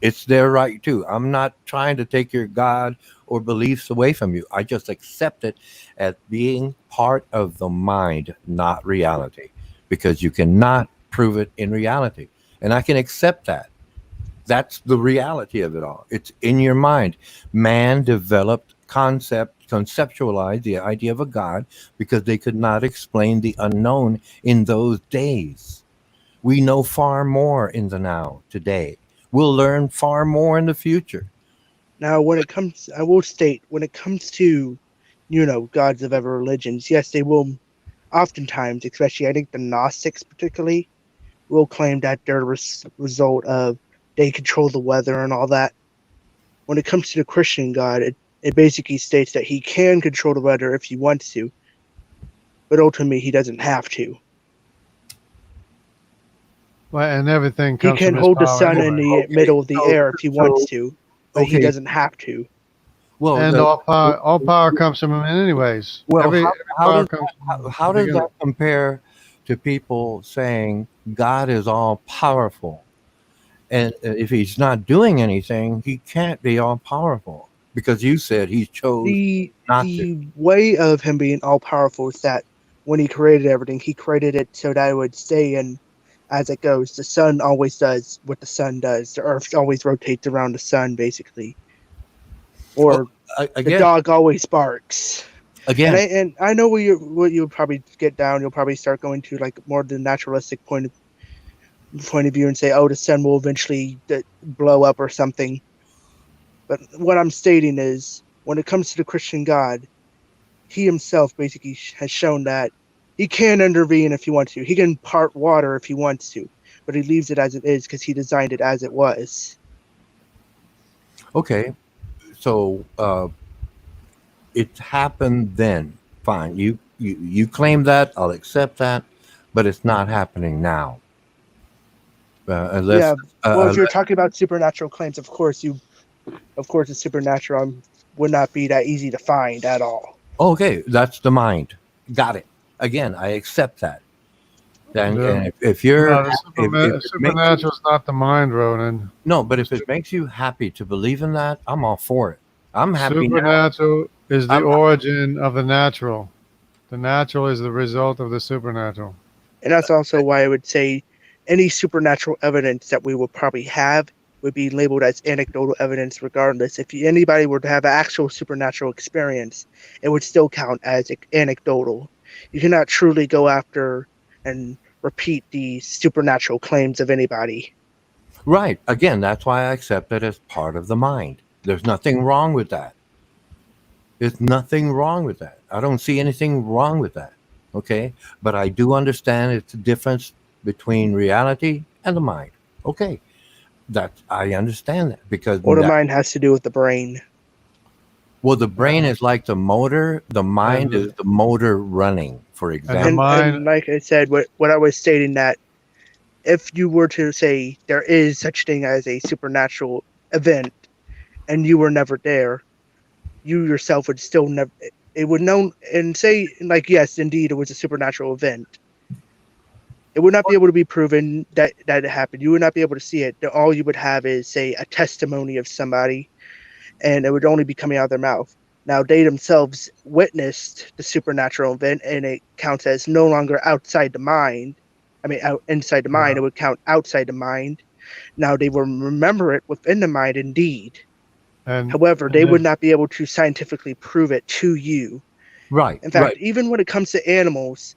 It's their right too. I'm not trying to take your God or beliefs away from you. I just accept it as being part of the mind, not reality, because you cannot prove it in reality. And I can accept that. That's the reality of it all. It's in your mind. Man developed conceptualized the idea of a God because they could not explain the unknown in those days. We know far more in the now today. We'll learn far more in the future. Now, when it comes, I will state, when it comes to, gods of other religions, yes, they will oftentimes, especially I think the Gnostics particularly, will claim that they're the result of they control the weather and all that. When it comes to the Christian God, it basically states that he can control the weather if he wants to, but ultimately he doesn't have to. Well, and everything He comes can from his hold the power sun in anyway. the middle of the air if he wants So to, but he okay. doesn't have to. Well, And all power comes from him anyways. well, Every how power does comes from how the does beginning. that compare to people saying God is all powerful, and if he's not doing anything, he can't be all powerful because you said he chose The not to. the way of him being all powerful is that when he created everything, he created it so that it would stay in as it goes. The sun always does what the sun does. The earth always rotates around the sun, basically. Oh, Or the again, dog always barks. And again. I know what you probably get down. You'll probably start going to like more the naturalistic point of view and say, oh, the sun will eventually blow up or something. But what I'm stating is, when it comes to the Christian God, he himself basically has shown that he can intervene if he wants to. He can part water if he wants to, but he leaves it as it is because he designed it as it was. Okay, so it happened then. Fine, you claim that. I'll accept that, but it's not happening now. Unless Yeah. Well, if you're talking about supernatural claims, of course it's supernatural. Would not be that easy to find at all. okay, that's the mind. Got it. Again, I accept that. And if you're No, the if it makes you, supernatural is not the mind, Ronan. no, but if it makes you happy to believe in that, I'm all for it. I'm happy now. Supernatural is the I'm origin of the natural. The natural is the result of the supernatural. And that's also why I would say any supernatural evidence that we will probably have would be labeled as anecdotal evidence regardless. If anybody were to have an actual supernatural experience, it would still count as anecdotal. You cannot truly go after and repeat the supernatural claims of anybody. right. Again, that's why I accept it as part of the mind. There's nothing wrong with that. There's nothing wrong with that. I don't see anything wrong with that. Okay. But I do understand it's a difference between reality and the mind. Okay. I understand that because Or the mind has to do with the brain. well, the brain is like the motor, the mind And is the motor running, for the example. mind, And like I said, what I was stating that if you were to say there is such thing as a supernatural event and you were never there, you yourself would still never, it would know and say like, yes, indeed it was a supernatural event. It would not be able to be proven that it happened. You would not be able to see it. All you would have is, say, a testimony of somebody, and it would only be coming out of their mouth. Now they themselves witnessed the supernatural event, and it counts as no longer outside the mind. I mean, inside the mind, it would count outside the mind. Now they will remember it within the mind, indeed. and However, they would not be able to scientifically prove it to you. Right. In fact, Right. even when it comes to animals,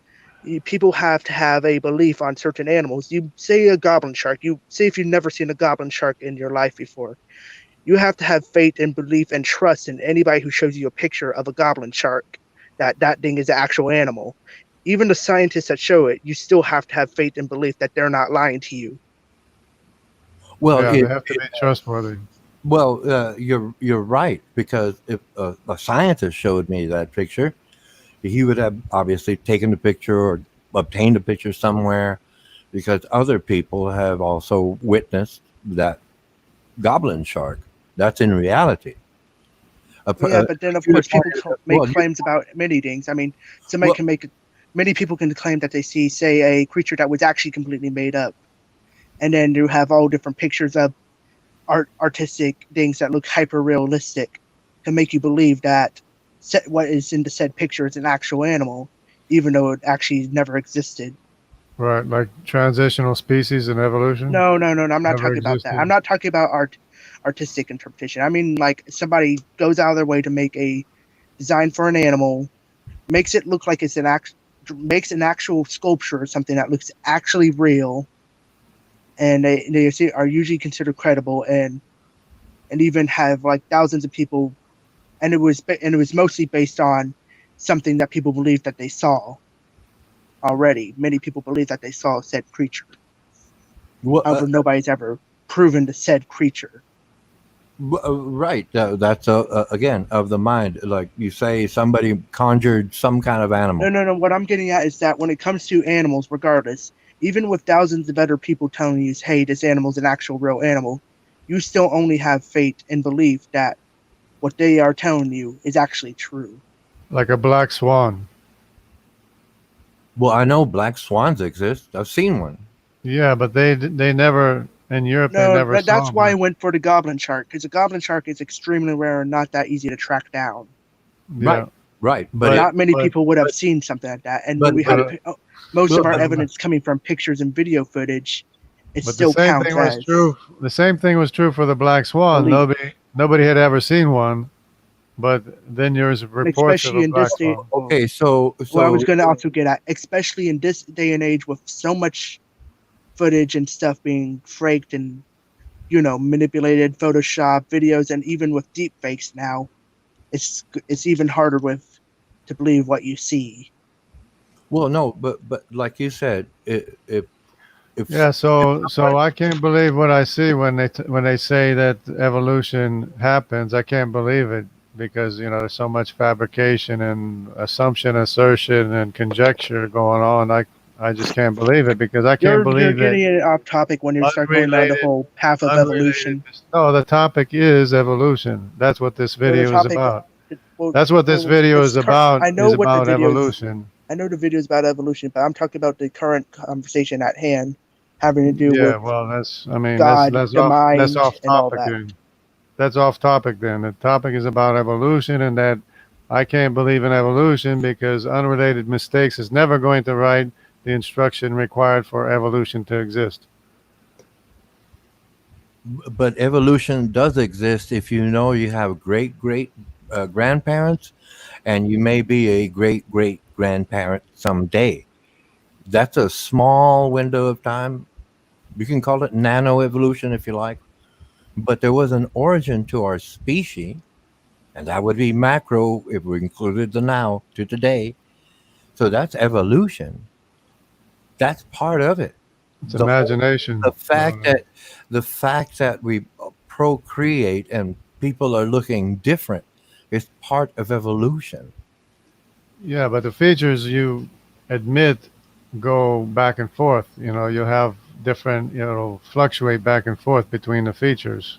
people have to have a belief on certain animals. You say a goblin shark. You say if you've never seen a goblin shark in your life before, you have to have faith and belief and trust in anybody who shows you a picture of a goblin shark, that thing is an actual animal. Even the scientists that show it, you still have to have faith and belief that they're not lying to you. Well, yeah, they have to be trustworthy. you're right because if a scientist showed me that picture, he would have obviously taken the picture or obtained a picture somewhere because other people have also witnessed that goblin shark. That's in reality. Yeah, but then of You course people pointed- make well, you- claims about many things. I mean, Well- many people can claim that they see, say, a creature that was actually completely made up, and then you have all different pictures of artistic things that look hyper realistic to make you believe that what is in the said picture is an actual animal, even though it actually never existed. Right, like transitional species in evolution. No. I'm not Never talking about that. existed. I'm not talking about artistic interpretation. I mean, like somebody goes out of their way to make a design for an animal, makes it look like it's makes an actual sculpture or something that looks actually real, and they are usually considered credible and even have like thousands of people, and it was mostly based on something that people believed that they saw already. Many people believe that they saw said creature. However, nobody's ever proven the said creature. Right. That's again of the mind. Like you say, somebody conjured some kind of animal. No. What I'm getting at is that when it comes to animals, regardless, even with thousands of other people telling you, hey, this animal's an actual real animal, you still only have faith and belief that what they are telling you is actually true. Like a black swan. Well, I know black swans exist. I've seen one. Yeah, but they never, in Europe, they never saw that's why I one. went for the goblin shark, because the goblin shark is extremely rare and not that easy to track down. Yeah. Right. But not many people would have seen something like that. And when we have most of our evidence coming from pictures and video footage, it still counts as true. The same thing was true for the black swan. Nobody had ever seen one, but then there's reports of a black swan. Okay, so I was going to also get at, especially in this day and age with so much footage and stuff being faked and manipulated, Photoshop videos, and even with deep fakes now, it's even harder to believe what you see. Well, no, but like you said, if so I can't believe what I see when they say that evolution happens. I can't believe it because there's so much fabrication and assumption, assertion, and conjecture going on. I just can't believe it because I can't believe you're getting it off topic when you start going down the whole path of evolution. No, the topic is evolution. That's what this video is about. That's what this video is about. I know what the video evolution. I know the video is about evolution, but I'm talking about the current conversation at hand, having to do with God, the mind, that's off and all topic. that. That's off topic. Then the topic is about evolution, and that I can't believe in evolution because unrelated mistakes is never going to write the instruction required for evolution to exist. But evolution does exist if you have great grandparents, and you may be a great grandparent someday. That's a small window of time. You can call it nano evolution if you like, but there was an origin to our species, and that would be macro if we included the now to today. So that's evolution. That's part of it. It's imagination. The fact that we procreate and people are looking different is part of evolution. Yeah, but the features you admit go back and forth. You have different, fluctuate back and forth between the features.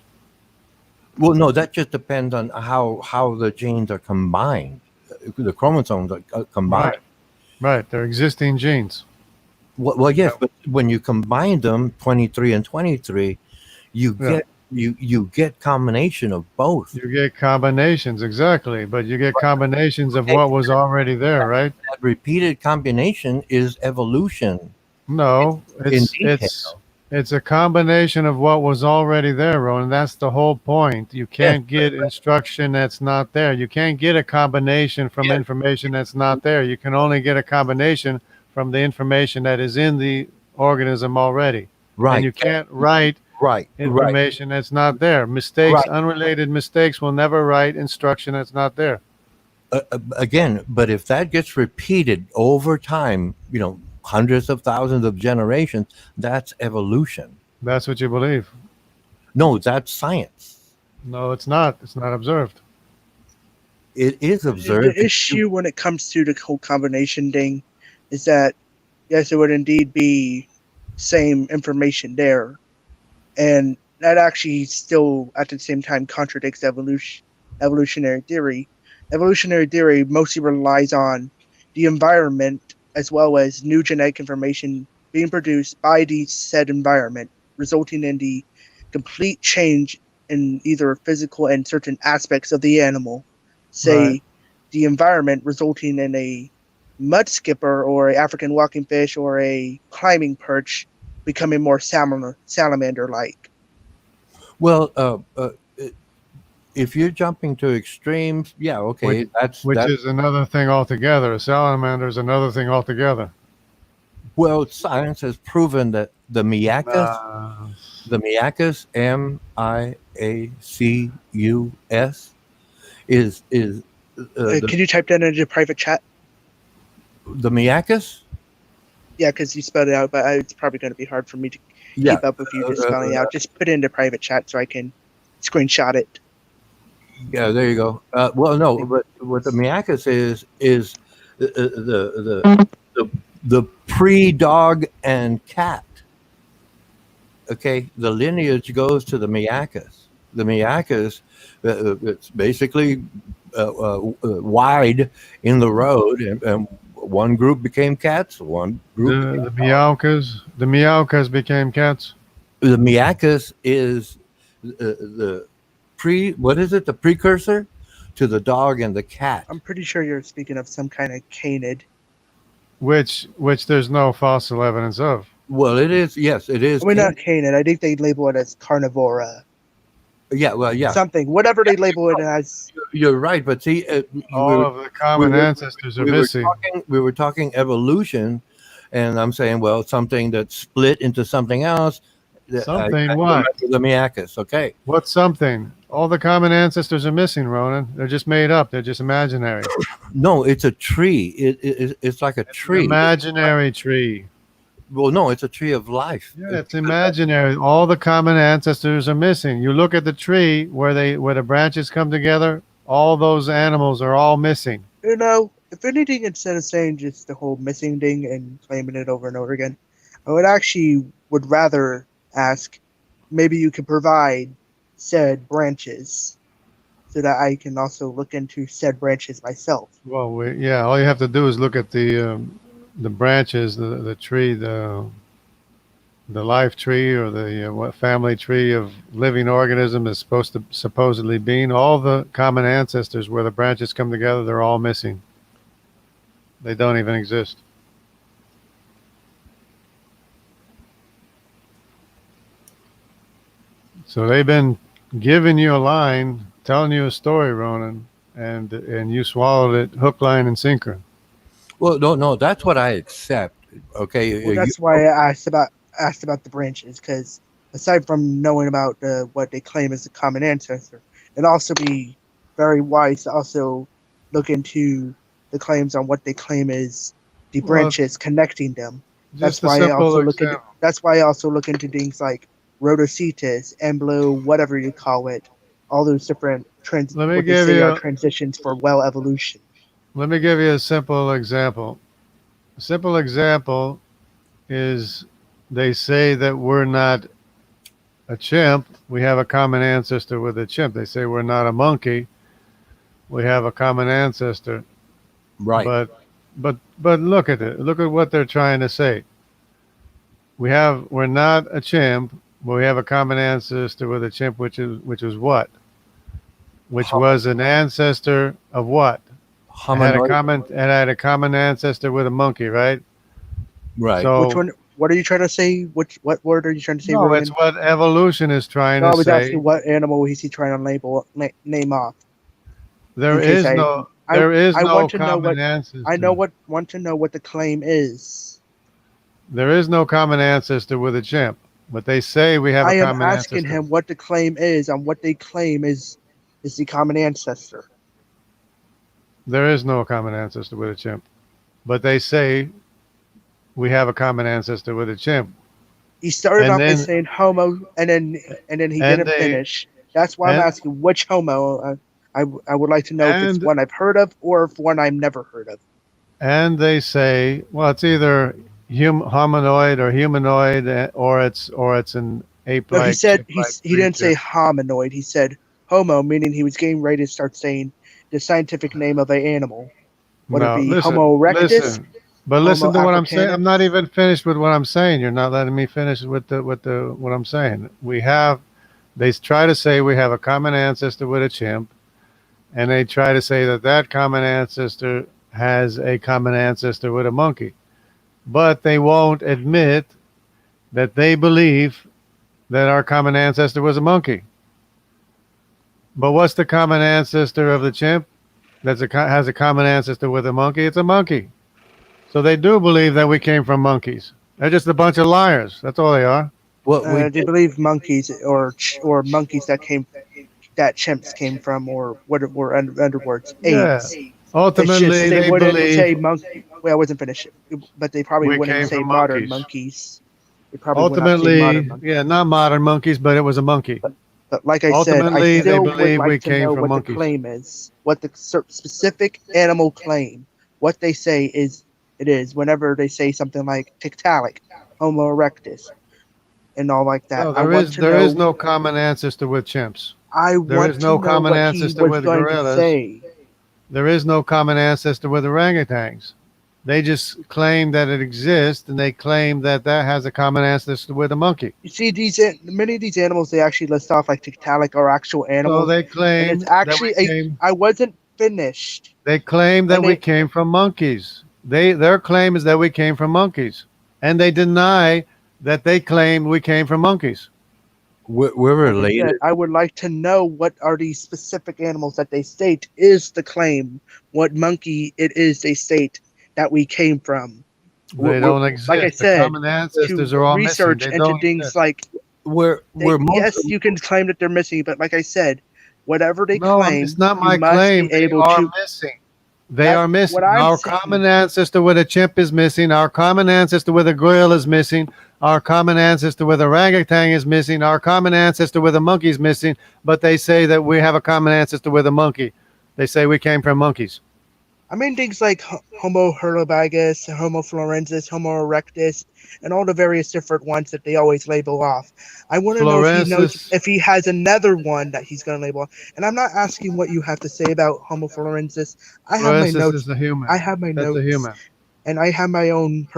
Well, no, that just depends on how the genes are combined. The chromosomes are combined. Right. They're existing genes. Well, yes, but when you combine them, 23 and 23, you get combination of both. You get combinations, exactly, but you get combinations of what was already there, right? That repeated combination is evolution. No, it's a combination of what was already there, Ronan. That's the whole point. You can't get instruction that's not there. You can't get a combination from information that's not there. You can only get a combination from the information that is in the organism already. Right. And you can't write information that's not there. Mistakes, unrelated mistakes will never write instruction that's not there. Again, but if that gets repeated over time, hundreds of thousands of generations, that's evolution. That's what you believe. No, that's science. No, it's not. It's not observed. It is observed. The issue when it comes to the whole combination thing is that, yes, it would indeed be same information there. And that actually still, at the same time, contradicts evolutionary theory. Evolutionary theory mostly relies on the environment as well as new genetic information being produced by the said environment, resulting in the complete change in either physical and certain aspects of the animal. Say, Right. the environment resulting in a mud skipper or a African walking fish or a climbing perch becoming more salamander-like. Well, if you're jumping to extremes, yeah, okay, Which is another thing altogether. A salamander is another thing altogether. well, science has proven that the miacus, MIACUS, is Can you type that into private chat? the miacus. Yeah, because you spelled it out, but it's probably going to be hard for me to Yeah, keep up with you just spelling it out. Just put it into private chat so I can screenshot it. yeah, there you go. Well, no, but what the miacus is the pre-dog and cat. Okay, the lineage goes to the miacus. The miacus, it's basically wide in the road, and one group became cats. One group. The Meowcas became cats. The miacus is the what is it? The precursor to the dog and the cat. I'm pretty sure you're speaking of some kind of canid. Which there's no fossil evidence of. Well, it is. Yes, it is. I mean, not canid. I think they label it as carnivora. Yeah, well, yeah. Something. Whatever they label it as. You're right, but see, all of the common ancestors are missing. We were talking evolution, and I'm saying, well, something that's split into something else. Something what? The miacus. Okay. What's something? All the common ancestors are missing, Ronan. They're just made up. They're just imaginary. No, it's a tree. It's like a tree. An imaginary tree. Well, no, it's a tree of life. Yeah, it's imaginary. All the common ancestors are missing. You look at the tree where the branches come together. All those animals are all missing. You know, if anything, instead of saying just the whole missing thing and claiming it over and over again, I would rather ask, maybe you could provide said branches so that I can also look into said branches myself. Well, all you have to do is look at the branches, the tree, the life tree, or the what family tree of living organism is supposedly being. All the common ancestors where the branches come together, they're all missing. They don't even exist. So they've been giving you a line, telling you a story, Ronan, and you swallowed it hook, line, and sinker. Well, no, that's what I accept. Okay. Well, that's why I asked about the branches, because aside from knowing about what they claim is the common ancestor, it'd also be very wise to also look into the claims on what they claim is the branches connecting them. That's why I also look into things like Rhodocetus, Emblo, whatever you call it, all those different transitions for well evolution. Let me give you a simple example. A simple example is they say that we're not a chimp. We have a common ancestor with a chimp. They say we're not a monkey. We have a common ancestor. Right. But look at it. Look at what they're trying to say. We're not a chimp, but we have a common ancestor with a chimp, which is what? Which was an ancestor of what? It had a common ancestor with a monkey, right? Right. So, which one? What are you trying to say? What word are you trying to say? No, it's what evolution is trying to say. I was asking what animal is he trying to name off? There is no common ancestor. I want to know what the claim is. There is no common ancestor with a chimp, but they say we have a common ancestor. I am asking him what the claim is on what they claim is the common ancestor. There is no common ancestor with a chimp, but they say we have a common ancestor with a chimp. He started off by saying homo, and then he didn't finish. That's why I'm asking which homo. I would like to know if it's one I've heard of or if one I've never heard of. And they say, well, it's either hominoid or humanoid, or it's an ape-like. No, he said he didn't say hominoid. He said homo, meaning he was getting ready to start saying the scientific name of an animal. Would it be Homo erectus? Listen to what I'm saying. I'm not even finished with what I'm saying. You're not letting me finish with what I'm saying. We have They try to say we have a common ancestor with a chimp, and they try to say that that common ancestor has a common ancestor with a monkey. But they won't admit that they believe that our common ancestor was a monkey. But what's the common ancestor of the chimp has a common ancestor with a monkey? It's a monkey. So they do believe that we came from monkeys. They're just a bunch of liars. That's all they are. What we They believe monkeys or monkeys that chimps came from, or what were under words, Yeah. apes. Ultimately, It's just they wouldn't say believe monkey. Well, I wasn't finished, but they probably we wouldn't came say from modern monkeys. monkeys. They probably would not say Ultimately, modern monkeys. yeah, not modern monkeys, but it was a monkey. But like I said, I Ultimately, they still would believe we like to came know from what monkeys. the claim is, what the specific animal claim, what they say it is. Whenever they say something like Tiktaalik, Homo erectus, and all like that, No, I want to there know. is no common ancestor with chimps. I There want is to no know common what he ancestor was with going to gorillas. say. There is no common ancestor with orangutans. They just claim that it exists, and they claim that that has a common ancestor with a monkey. You see, many of these animals they actually list off like Tiktaalik are actual So animals, they and claim it's that actually we came. I wasn't finished. They claim that And we they, came from monkeys. Their claim is that we came from monkeys, and they deny that they claim we came from monkeys. we're like I related. said, I would like to know what are these specific animals that they state is the claim, what monkey it is they state that we came from. They don't exist. Like I The said, common ancestors to are all missing. research They into don't things exist. like We're yes, mostly you can claim that they're missing, but like I said, whatever they No, claim, it's not you my must claim. be They able are to. missing. They That's are missing. what I'm Our saying. common ancestor with a chimp is missing. Our common ancestor with a gorilla is missing. Our common ancestor with a orangutan is missing. Our common ancestor with a monkey is missing. But they say that we have a common ancestor with a monkey. They say we came from monkeys. I mean things like Homo hurlobagus, Homo florensis, Homo erectus, and all the various different ones that they always label off. I want to know if he knows Florensis. if he has another one that he's going to label off. And I'm not asking what you have to say about Homo florensis. I have my Florensis notes. is a human. I have my That's notes, a human. and I have my own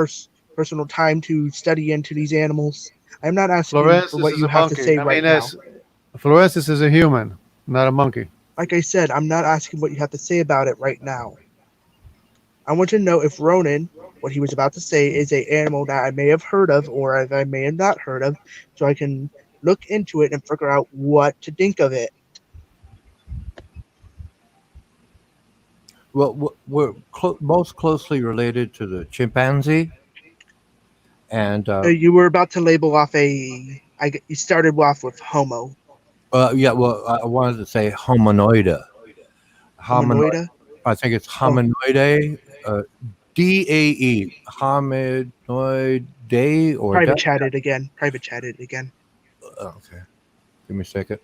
personal time to study into these animals. I'm not asking for Florensis what is you a have to monkey. say I right mean, now. Florensis is a human, not a monkey. Like I said, I'm not asking what you have to say about it right now. I want to know if Ronan, what he was about to say, is an animal that I may have heard of or that I may have not heard of, so I can look into it and figure out what to think of it. well, we're most closely related to the chimpanzee, and You were about to label off you started off with Homo. yeah. Well, I wanted to say hominoida. Hominoid. Hominoida? I think it's Oh, hominoide. DAE. Hominoide or private chatted again. Private chatted again. okay. Give me a second.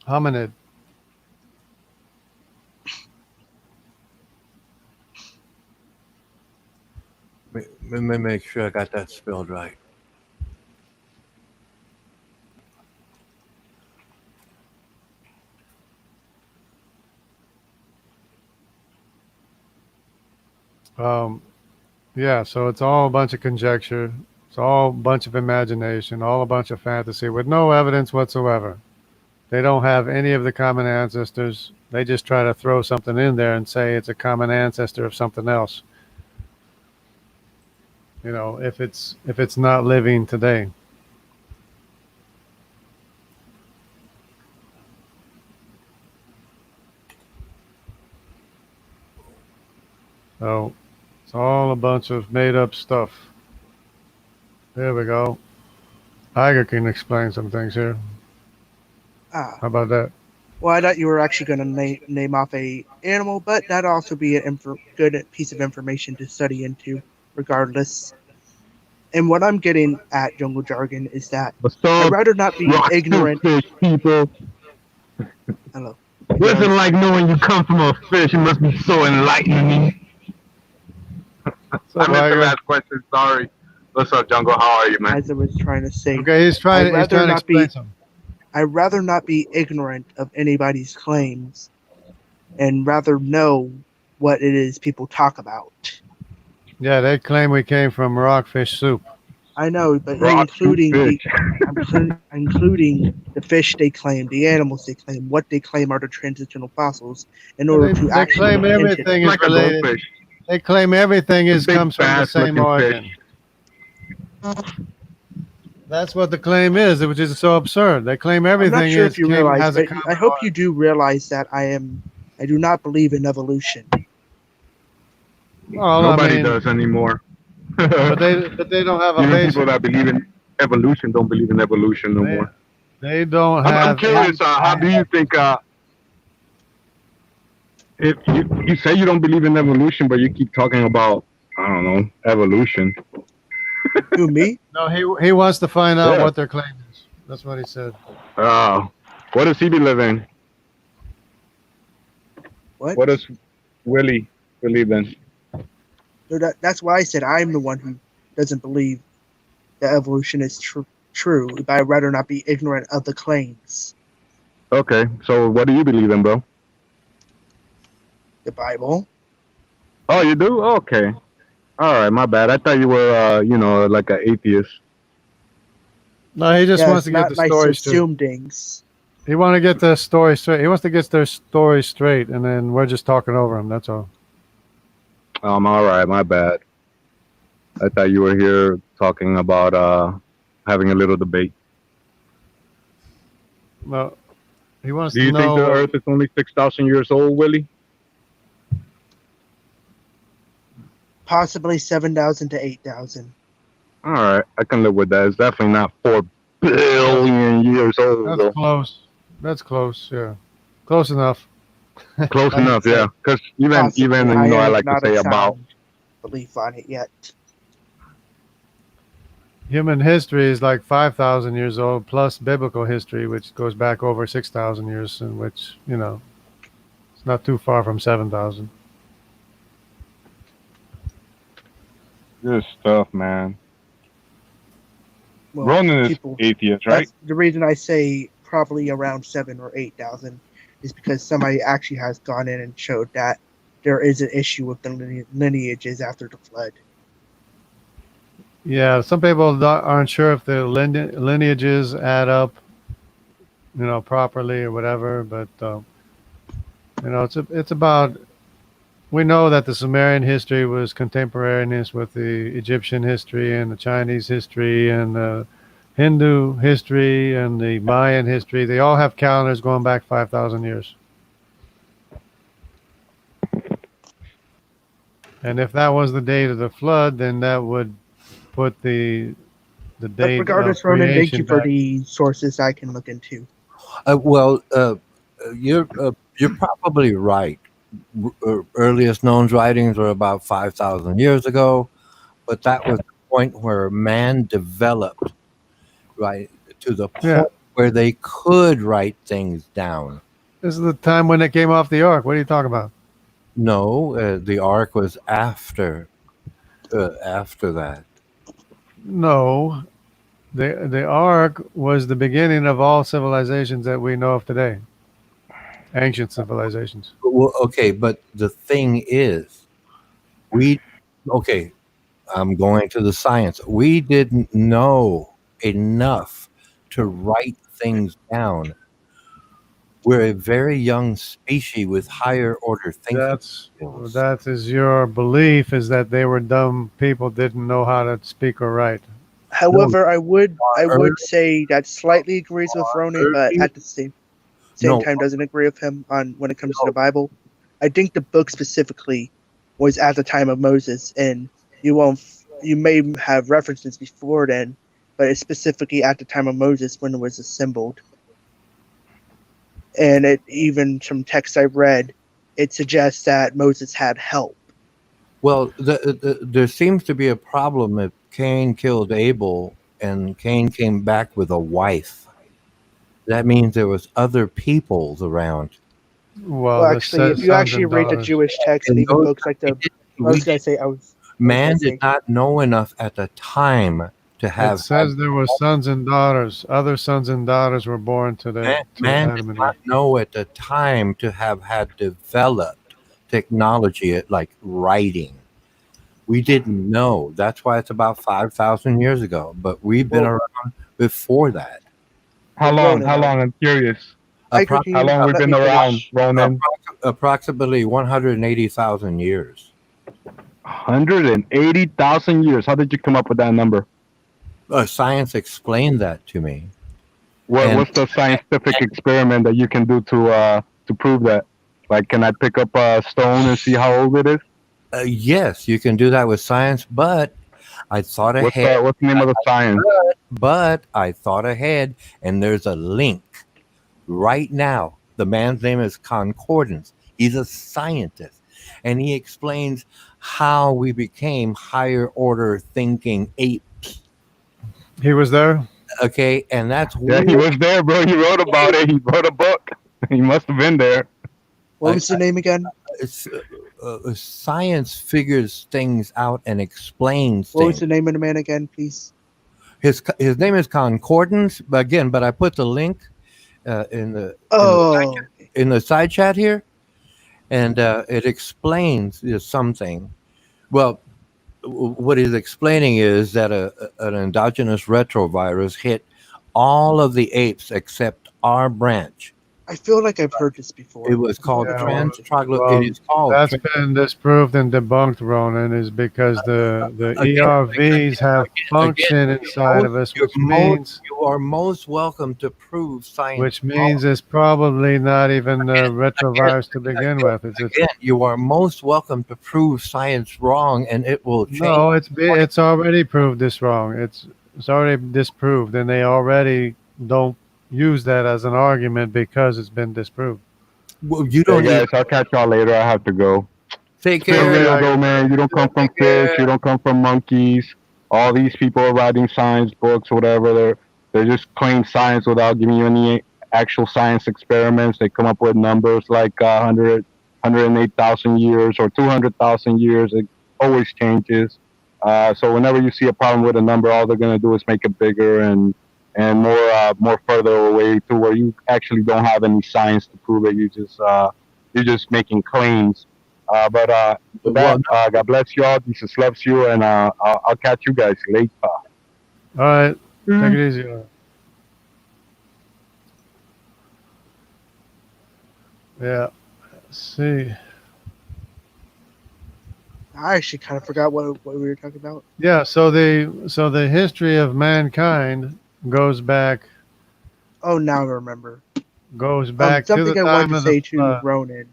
Hominid. Let me make sure I got that spelled right. Yeah, so it's all a bunch of conjecture. It's all a bunch of imagination, all a bunch of fantasy with no evidence whatsoever. They don't have any of the common ancestors. They just try to throw something in there and say it's a common ancestor of something else. You know, if it's not living today. So it's all a bunch of made up stuff. There we go. Iger can explain some things here. Ah, How about that? well, I thought you were actually going to name off a animal, but that'd also be a good piece of information to study into, regardless. And what I'm getting at, Jungle Jargon, is that What's I'd up, rather not be rock ignorant. fish people? Hello. What's it like knowing you come from a fish? It must be so enlightening. So I missed the Iger. last question. Sorry. What's up, Jungle? How are you, man? As I was trying to say, Okay, he's trying to explain something. I'd rather not be ignorant of anybody's claims, and rather know what it is people talk about. Yeah, they claim we came from rockfish soup. I know, but Rocks and including fish. including the fish they claim, the animals they claim, what they claim are the transitional fossils, in Well, order to they actually claim look into everything it. is Like a related. goldfish. They claim everything A is big comes from the same bass-looking origin. That's what the claim is, which is so absurd. They claim I'm not everything sure if you realize, has a but common I hope origin. you do realize that I do not believe in evolution. Well, Nobody I mean, does anymore. but they don't have a Even basis. people that believe in evolution don't believe in evolution no They, more. they don't I'm have curious. any. How do you think? If you say you don't believe in evolution, but you keep talking about, I don't know, evolution. Who, me? No, he wants to find out Yeah. what their claim is. That's what he said. What does he believe in? What? What does Willie believe in? So that's why I said I'm the one who doesn't believe that evolution is true, but I'd rather not be ignorant of the claims. Okay, so what do you believe in, bro? The Bible. Oh, you do? Okay. All right, my bad. I thought you were, like an atheist. No, he just wants Yes, to get not the my story straight. subsumdings. He want to get the story straight. He wants to get their story straight, and then we're just talking over him. That's all. All right, my bad. I thought you were here talking about having a little debate. Well, he wants Do to you think the know. Earth is only 6,000 years old, Willie? Possibly 7,000 to 8,000. All right, I can live with that. It's definitely not 4 billion years old, That's though. close. That's close. Yeah, close enough. Close Like enough, I said. yeah. Because even Possibly. I have like to not say a about. sound belief on it yet. Human history is like 5,000 years old, plus biblical history, which goes back over 6,000 years, and which it's not too far from 7,000. Good stuff, man. Well, Ronan is people, atheist, right? that's the reason I say probably around 7 or 8,000 is because somebody actually has gone in and showed that there is an issue with the lineages after the flood. Yeah, some people aren't sure if the lineages add up, properly or whatever. But it's about. We know that the Sumerian history was contemporaneous with the Egyptian history and the Chinese history and the Hindu history and the Mayan history. They all have calendars going back 5,000 years. And if that was the date of the flood, then that would put the But date regardless, of Ronan, thank creation you for back. the sources I can look into. You're probably right. Earliest known writings were about 5,000 years ago, but that was the point where man developed, right, to the point Yeah. where they could write things down. This is the time when they came off the ark. What are you talking about? No, the ark was after that. No, the ark was the beginning of all civilizations that we know of today. Ancient civilizations. Well, okay, but the thing is, I'm going to the science. We didn't know enough to write things down. We're a very young species with higher order thinking skills. That is your belief, is that they were dumb people, didn't know how to speak or write. However, I would say that slightly agrees with Ronan, but at the same time doesn't agree with him on when it comes to the Bible. I think the book specifically was at the time of Moses, and you may have references before then, but it's specifically at the time of Moses when it was assembled. And it even from texts I've read, it suggests that Moses had help. Well, there seems to be a problem if Cain killed Abel and Cain came back with a wife. That means there was other peoples around. Well, actually, if you actually read the Jewish text and even books like man did not know enough at the time to have. It says there were sons and daughters. Other sons and daughters were born to them. Man did not know at the time to have had developed technology like writing. We didn't know. That's why it's about 5,000 years ago. But we've been Well- around before that. How Well, long? Ronan, How long? I'm curious. Hiker, Appro- can How you long we've let been me around, finish? Ronan? approximately 180,000 years. 180,000 years. How did you come up with that number? Science explained that to me. What's the scientific experiment that you can do to prove that? Like, can I pick up a stone and see how old it is? Yes, you can do that with science, but I thought What's ahead. the name of the science? But I thought ahead, and there's a link right now. The man's name is Concordance. He's a scientist, and he explains how we became higher order thinking ape. He was there. Okay, and that's Yeah, he was there, bro. He wrote about it. He wrote a book. He must have been there. What was the name again? it's, science figures things out and explains What was things. the name of the man again, please? His name is Concordance, but I put the link in the Oh, in the side chat here, and it explains something. Well, what he's explaining is that an endogenous retrovirus hit all of the apes except our branch. I feel like I've heard this before. It was called Yeah, it is called. That's been disproved and debunked, Ronan, is because the ERVs have function inside of us, which means you are most welcome to prove science. it's probably not even a retrovirus to begin with. Again, you are most welcome to prove science wrong, and it will change. No, it's already proved this wrong. It's already disproved, and they already don't use that as an argument because it's been disproved. Well, you Hey don't guys, I'll catch y'all later. I have to go. take It's been care. real though, man. You don't come from fish. You don't come from monkeys. All these people are writing science books, whatever. They're just claim science without giving you any actual science experiments. They come up with numbers like 108,000 years or 200,000 years. It always changes. So whenever you see a problem with a number, all they're gonna do is make it bigger and more further away to where you actually don't have any science to prove it. You're just making claims. But with that, God bless you all. Jesus loves you, and I'll catch you guys later. All right, take it easy. Yeah. Let's see. I actually kind of forgot what we were talking about. Yeah. So the history of mankind goes back Oh, now I remember. to the Something I time wanted to of say the to flood. Ronan.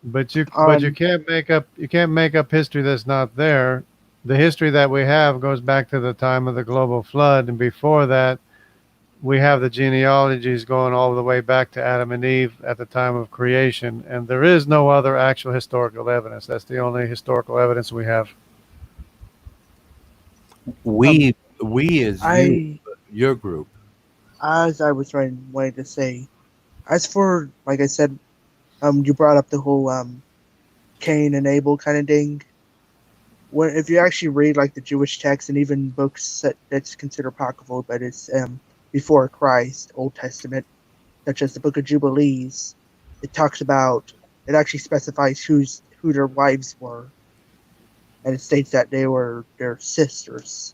But you can't make up history that's not there. The history that we have goes back to the time of the global flood, and before that, we have the genealogies going all the way back to Adam and Eve at the time of creation, and there is no other actual historical evidence. That's the only historical evidence we have. We as your group. As I was wanting to say, as for, like I said, you brought up the whole Cain and Abel kind of thing. If you actually read like the Jewish text and even books that's considered apocryphal, but it's before Christ, Old Testament, such as the Book of Jubilees, it actually specifies who their wives were, and it states that they were their sisters.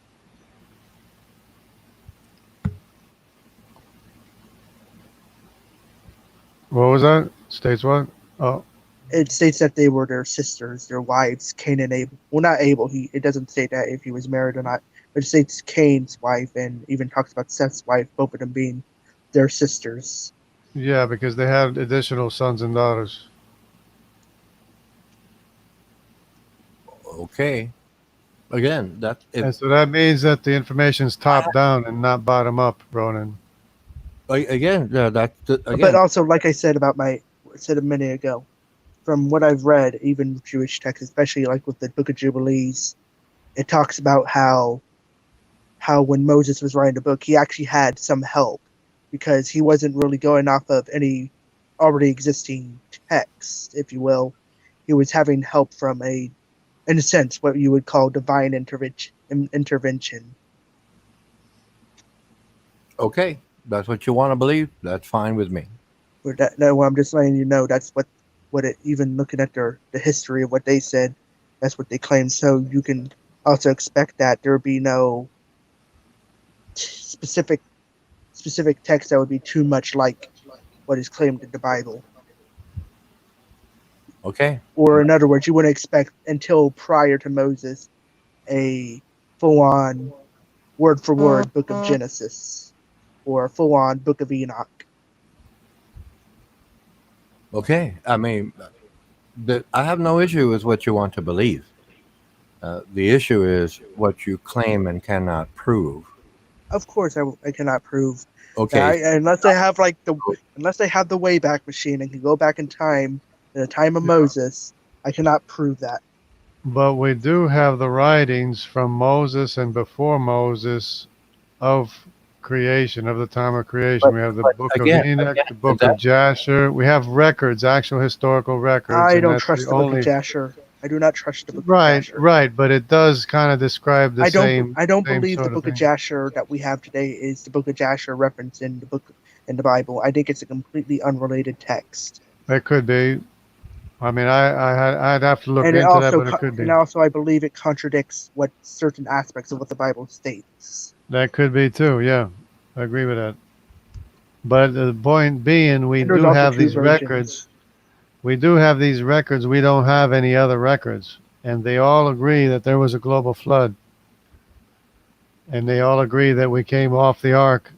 What was that? States what? Oh. It states that they were their sisters, their wives, Cain and Abel. Well, not Abel. It doesn't state that if he was married or not, but it states Cain's wife and even talks about Seth's wife, both of them being their sisters. Yeah, because they had additional sons and daughters. Okay. Again, And so that means that the information's top down and not bottom up, Ronan. Again, But also, like I said a minute ago, from what I've read, even Jewish texts, especially like with the Book of Jubilees, it talks about how when Moses was writing the book, he actually had some help because he wasn't really going off of any already existing text, if you will. He was having help from in a sense, what you would call divine intervention. Okay, that's what you want to believe. That's fine with me. No, I'm just letting you know that's what it, even looking at the history of what they said, that's what they claim. So you can also expect that there would be no specific text that would be too much like what is claimed in the Bible. Okay. Or in other words, you wouldn't expect until prior to Moses a full-on word-for-word book of Genesis or a full-on book of Enoch. Okay. I mean, I have no issue with what you want to believe. The issue is what you claim and cannot prove. Of course, I cannot prove Okay. that unless they have the Wayback Machine and can go back in time in the time of Moses. I cannot prove that. But we do have the writings from Moses and before Moses of creation, of the time of creation. But, We have the but book of again, Enoch, the book of Jasher. We have records, actual historical records, I and don't that's trust the the book only. of Jasher. I do not trust the book of Right, Jasher. right, but it does kind of describe the I don't same believe the sort of book of thing. Jasher that we have today is the book of Jasher referenced in the Bible. I think it's a completely unrelated text. It could be. I mean, I'd have to look And into that, but it could be. I believe it contradicts what certain aspects of what the Bible states. That could be too. Yeah, I agree with that. But the point being, we And there's do also have two these versions. records. We do have these records. We don't have any other records, and they all agree that there was a global flood, and they all agree that we came off the ark.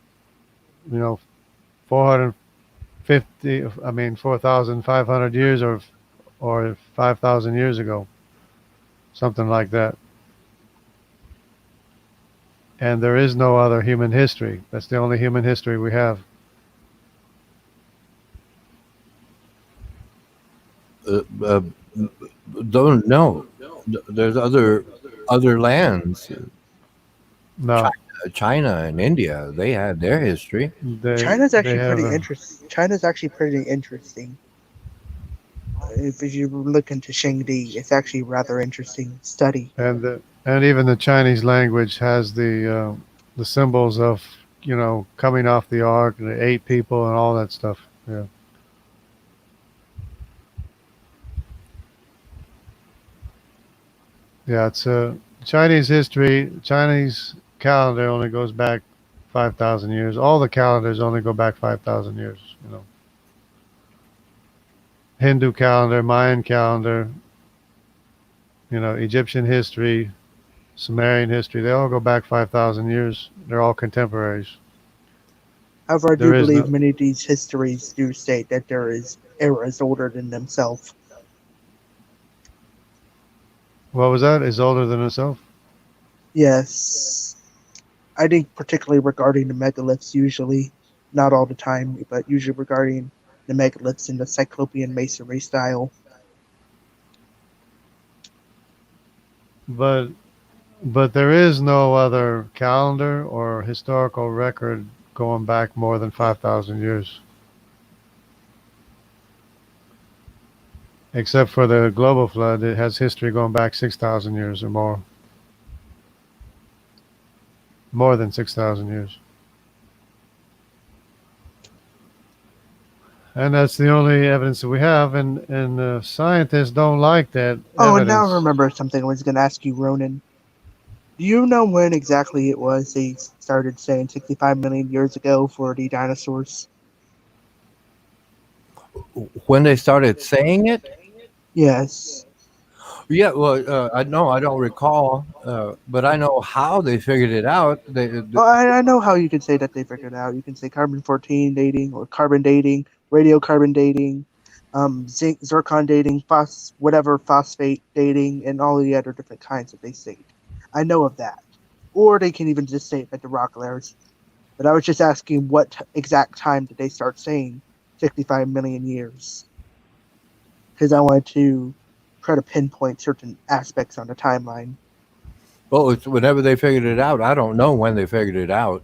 450. I mean, 4,500 years or 5,000 years ago, something like that. And there is no other human history. That's the only human history we have. Don't know. There's other lands. No, China and India, they had their history. China's they actually have pretty interesting. China's actually pretty interesting. If you look into Shangdi, it's actually a rather interesting study. and even the Chinese language has the symbols of coming off the ark, the 8 people, and all that stuff. Yeah. Yeah, it's Chinese history. Chinese calendar only goes back 5,000 years. All the calendars only go back 5,000 years. Hindu calendar, Mayan calendar, Egyptian history, Sumerian history. They all go back 5,000 years. They're all contemporaries. However, I do There is believe no. many of these histories do state that there is eras older than themselves. What was that? Is older than itself? Yes. I think particularly regarding the megaliths usually, not all the time, but usually regarding the megaliths in the Cyclopean masonry style. But there is no other calendar or historical record going back more than 5,000 years. Except for the global flood, it has history going back 6,000 years or more. More than 6,000 years. And that's the only evidence that we have, and scientists don't like that Oh, and now I evidence. remember something I was going to ask you, Ronan. Do you know when exactly it was they started saying 65 million years ago for the dinosaurs? When they started saying it? Yes. Yeah, well, I don't recall, but I know how they figured it out. Well, I know how you can say that they figured it out. You can say carbon-14 dating or carbon dating, radiocarbon dating, zinc, zircon dating, phosphate dating, and all the other different kinds that they state. I know of that. Or they can even just state that the rock layers. But I was just asking what exact time did they start saying 65 million years? Because I wanted to try to pinpoint certain aspects on the timeline. Well, it's whenever they figured it out. I don't know when they figured it out,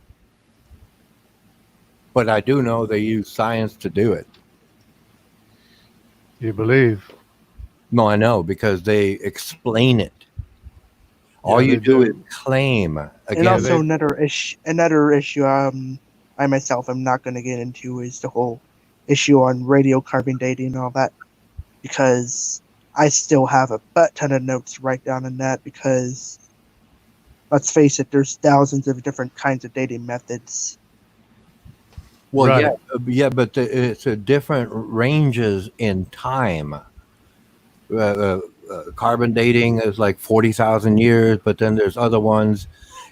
but I do know they use science to do it. You believe? No, I know because they explain it. All Yeah, you they do is do. claim. And Again, also another issue I myself am not going to get into is the whole issue on radiocarbon dating and all that, because I still have a butt ton of notes to write down on that, because let's face it, there's thousands of different kinds of dating methods. Well, Right. yeah, but it's a different ranges in time. Carbon dating is like 40,000 years, but then there's other ones,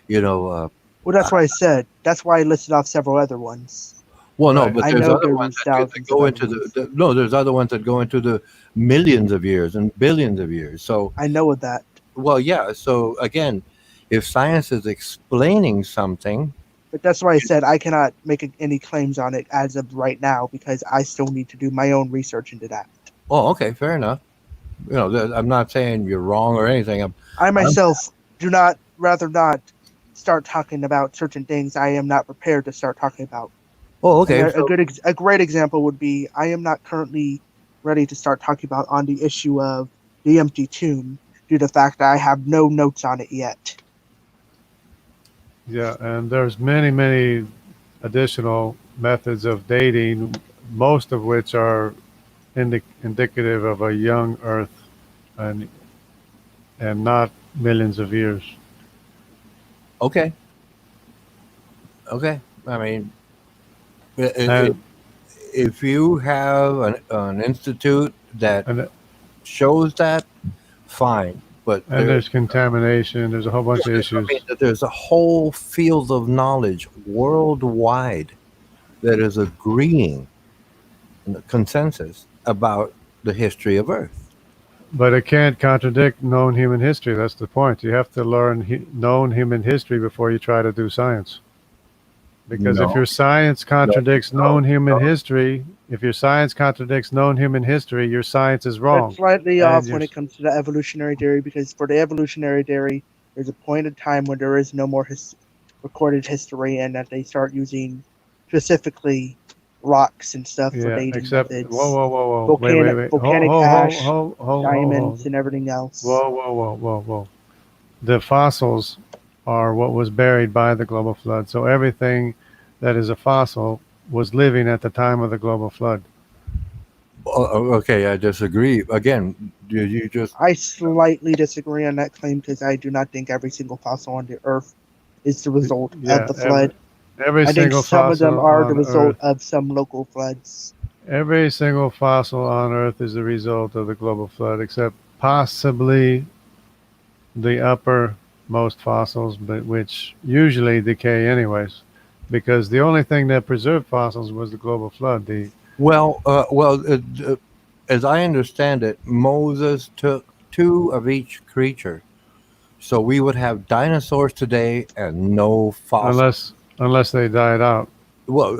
you know. Well, that's why I said. That's why I listed off several other ones. Well, no, Right. but I there's know other there ones was that thousands go of into other ones. no, there's other ones that go into the millions of years and billions of years. So, I know of that. well, yeah. So again, if science is explaining something, But that's why I said I cannot make any claims on it as of right now because I still need to do my own research into that. oh, okay, fair enough. You know, I'm not saying you're wrong or anything. I myself do not, rather not start talking about certain things I am not prepared to start talking about. Oh, okay. And So, a great example would be I am not currently ready to start talking about on the issue of the empty tomb due to the fact that I have no notes on it yet. Yeah, and there's many additional methods of dating, most of which are indicative of a young Earth and not millions of years. okay, okay. I mean, And if you have an institute that and shows that, fine. But there's contamination. There's a whole bunch of I issues. mean, there's a whole field of knowledge worldwide that is agreeing, consensus about the history of Earth. But it can't contradict known human history. That's the point. You have to learn known human history before you try to do science. Because if No, your science contradicts no, known human history, if your science contradicts known human history, your science is wrong. That's slightly And off you're when it comes to the evolutionary theory because for the evolutionary theory, there's a point in time when there is no more recorded history and that they start using specifically rocks and stuff for yeah, dating except methods. whoa. Wait. Volcanic ash, diamonds, Hold. and everything else. Whoa. The fossils are what was buried by the global flood. So everything that is a fossil was living at the time of the global flood. okay, I disagree. Again, you just I slightly disagree on that claim because I do not think every single fossil on the Earth is the result of the flood. Every I think single some of them fossil are the on result Earth, of some local floods. every single fossil on Earth is the result of the global flood, except possibly the uppermost fossils, but which usually decay anyways, because the only thing that preserved fossils was the global flood. as I understand it, Moses took two of each creature. So we would have dinosaurs today and no fossils. Unless they died out, Well,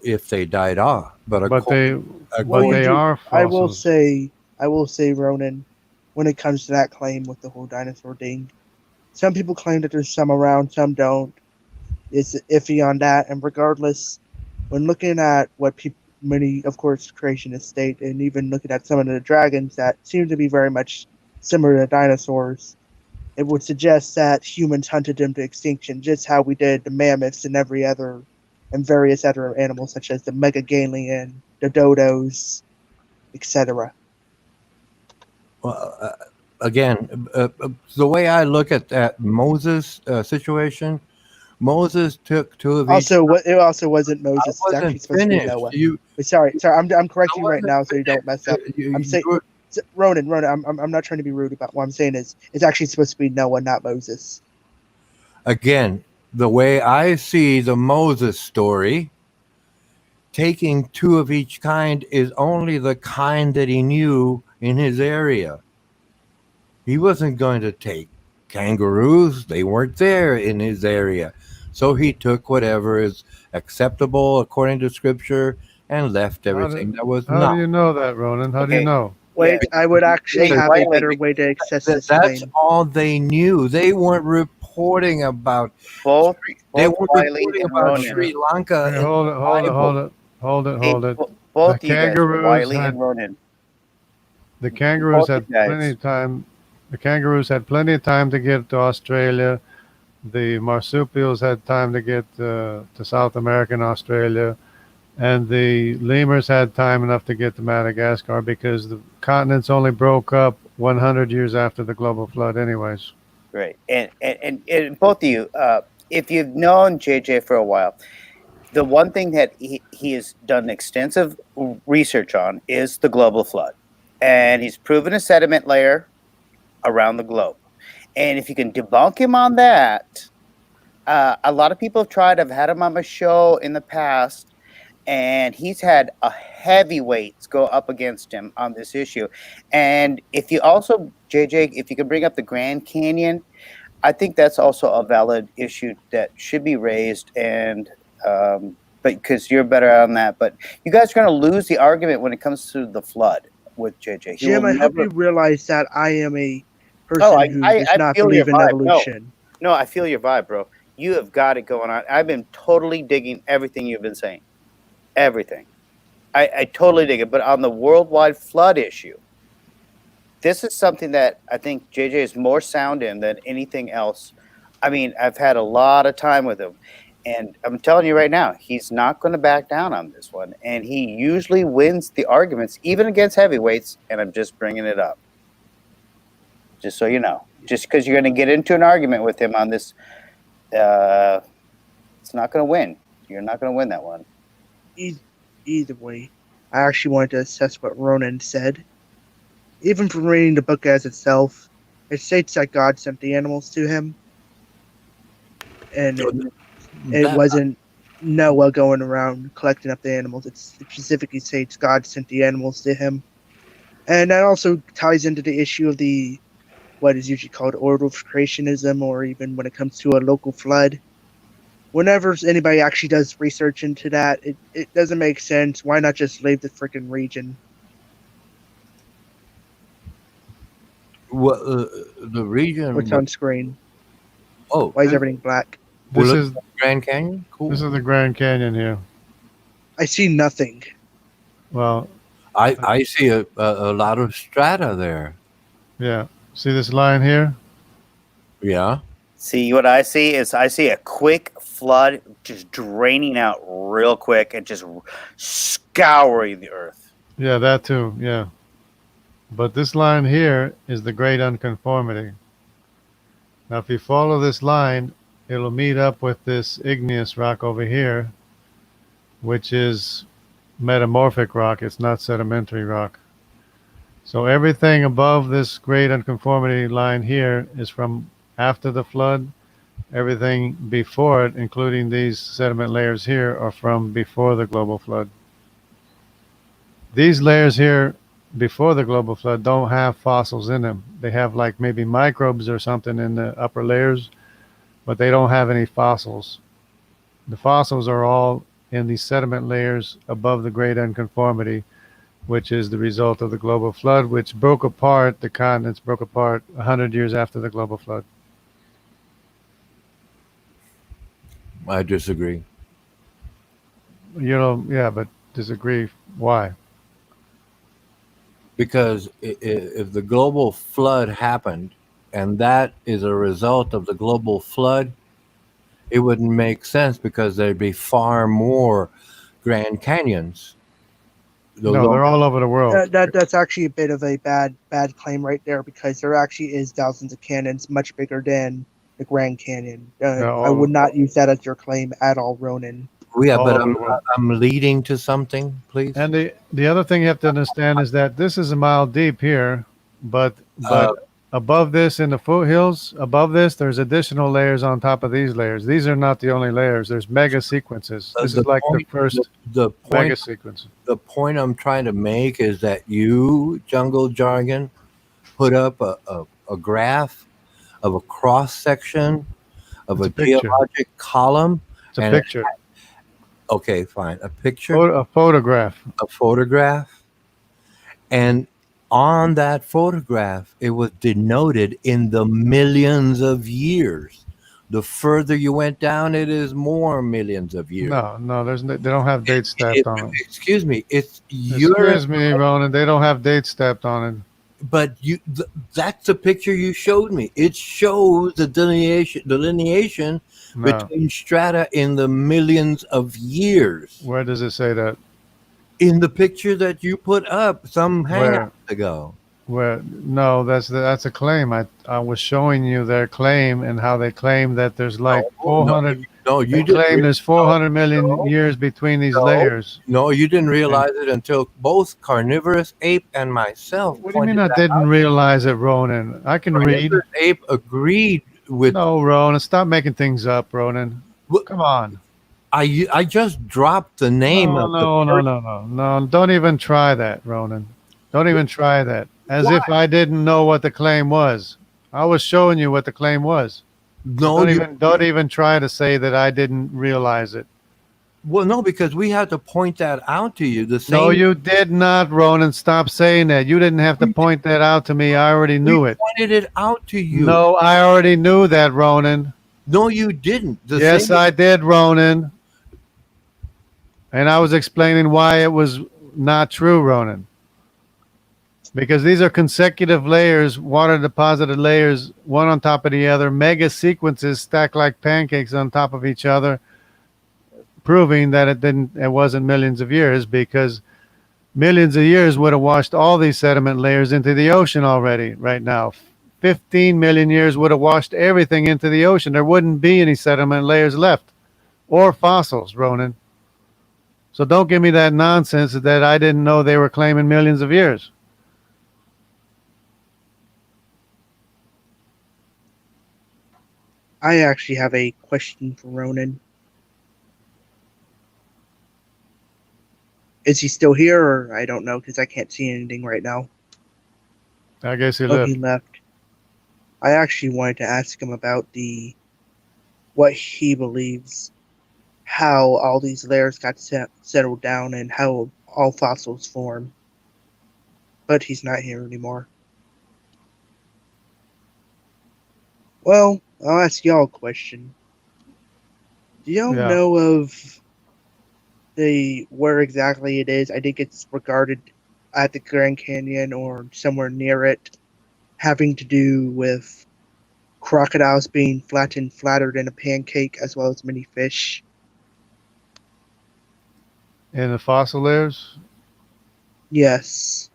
if they died off, but but they according, are I will fossils. say, Ronan, when it comes to that claim with the whole dinosaur thing, some people claim that there's some around, some don't. It's iffy on that, and regardless, when looking at what many, of course, creationists state, and even looking at some of the dragons that seem to be very much similar to dinosaurs, it would suggest that humans hunted them to extinction, just how we did the mammoths and various other animals such as the megagallian, the dodos, etc. well, again, the way I look at that Moses situation, Moses took two of each. It also wasn't Moses. It's wasn't actually supposed to be finished. Noah. Sorry, I'm correcting I you right wasn't now so you don't mess up. I'm saying, Ronan, I'm not trying to be rude about what I'm saying is it's actually supposed to be Noah, not Moses. Again, the way I see the Moses story, taking two of each kind is only the kind that he knew in his area. He wasn't going to take kangaroos. They weren't there in his area. So he took whatever is acceptable according to scripture and left everything that was How do not. you know that, Ronan? How do you Okay. know? Wait, I would actually Wait, have wait, a wait. better way to access this That's claim. all they knew. They weren't reporting about. Both They both weren't Wiley reporting and about Ronan. Sri Lanka. Hey, in hold the it. Bible. Both The you guys, kangaroos Wiley had and Ronan. the kangaroos Both had you guys. plenty of time. The kangaroos had plenty of time to get to Australia. The marsupials had time to get to South America and Australia. And the lemurs had time enough to get to Madagascar because the continents only broke up 100 years after the global flood anyways. Right. And both of you, if you've known JJ for a while, the one thing that he has done extensive research on is the global flood. And he's proven a sediment layer around the globe. And if you can debunk him on that, a lot of people have tried. I've had him on my show in the past, and he's had a heavyweights go up against him on this issue. And if you also, JJ, if you can bring up the Grand Canyon, I think that's also a valid issue that should be raised. And but because you're better on that, but you guys are going to lose the argument when it comes to the flood with JJ. Jim, I hope you realize that I am a person Oh, who does not feel your believe in vibe. evolution. No, I feel your vibe, bro. You have got it going on. I've been totally digging everything you've been saying. Everything. I totally dig it. But on the worldwide flood issue, this is something that I think JJ is more sound in than anything else. I mean, I've had a lot of time with him. And I'm telling you right now, he's not going to back down on this one. And he usually wins the arguments, even against heavyweights. And I'm just bringing it up. Just so you know. Just because you're going to get into an argument with him on this, it's not going to win. You're not going to win that one. Either way, I actually wanted to assess what Ronan said. Even from reading the book as itself, it states that God sent the animals to him. And it wasn't Noah going around collecting up the animals. It specifically states God sent the animals to him. And that also ties into the issue of what is usually called order of creationism, or even when it comes to a local flood. Whenever anybody actually does research into that, it doesn't make sense. Why not just leave the freaking region? What the region? What's on screen? Oh, why is everything black? This is Grand Canyon. Cool. This is the Grand Canyon here. I see nothing. Well, I see a lot of strata there. Yeah. See this line here? Yeah. See, what I see is I see a quick flood just draining out real quick and just scouring the earth. Yeah, that too. Yeah. But this line here is the great unconformity. Now, if you follow this line, it'll meet up with this igneous rock over here, which is metamorphic rock. It's not sedimentary rock. So everything above this great unconformity line here is from after the flood. Everything before it, including these sediment layers here, are from before the global flood. These layers here before the global flood don't have fossils in them. They have like maybe microbes or something in the upper layers, but they don't have any fossils. The fossils are all in the sediment layers above the great unconformity, which is the result of the global flood, which broke apart, the continents broke apart 100 years after the global flood. I disagree. You know, yeah, but disagree. Why? Because if the global flood happened, and that is a result of the global flood, it wouldn't make sense because there'd be far more Grand Canyons. No, they're all over the world. That's actually a bit of a bad claim right there, because there actually is thousands of canyons much bigger than the Grand Canyon. I would not use that as your claim at all, Ronan. Yeah, but I'm leading to something, please. And the other thing you have to understand is that this is a mile deep here, but above this in the foothills, above this, there's additional layers on top of these layers. These are not the only layers. There's mega sequences. This is like the first mega sequence. The point I'm trying to make is that you, Jungle Jargon, put up a graph of a cross section of a geologic column. It's a picture. Okay, fine. A picture? A photograph. A photograph. And on that photograph, it was denoted in the millions of years. The further you went down, it is more millions of years. No, they don't have dates stamped on it. Excuse me. Excuse me, Ronan. They don't have dates stamped on it. But that's the picture you showed me. It shows the delineation between strata in the millions of years. Where does it say that? In the picture that you put up some hangouts ago. Well, no, that's a claim. I was showing you their claim and how they claim that there's like No, 400. no, They you didn't. claim there's 400 million No, years between these no, layers. no, you didn't And realize it until both carnivorous ape and myself what do you mean pointed I that didn't out. realize it, Ronan? I can read. Carnivorous ape agreed with. No, Ronan, stop making things up, Ronan. What- Come on. I just dropped the name No, of the no, no, person. no, no, no. Don't even try that, Ronan. Don't even try that. As Why? if I didn't know what the claim was. I was showing you what the claim was. So No, you. don't even try to say that I didn't realize it. Well, no, because we had to point that out to you. The No, same. you did not, Ronan. Stop saying that. You didn't have to point that out to me. I already We knew it. pointed it out to you. No, I already knew that, Ronan. No, you didn't. The Yes, same. I did, Ronan. And I was explaining why it was not true, Ronan. Because these are consecutive layers, water deposited layers, one on top of the other, mega sequences stacked like pancakes on top of each other, proving that it wasn't millions of years, because millions of years would have washed all these sediment layers into the ocean already right now. 15 million years would have washed everything into the ocean. There wouldn't be any sediment layers left or fossils, Ronan. So don't give me that nonsense that I didn't know they were claiming millions of years. I actually have a question for Ronan. Is he still here, or I don't know, because I can't see anything right now. I guess he Oh, left. he left. I actually wanted to ask him about what he believes, how all these layers got settled down, and how all fossils form. But he's not here anymore. Well, I'll ask y'all a question. Do y'all Yeah. know of where exactly it is? I think it's regarded at the Grand Canyon or somewhere near it, having to do with crocodiles being flattered in a pancake, as well as many fish. In the fossil layers? Yes,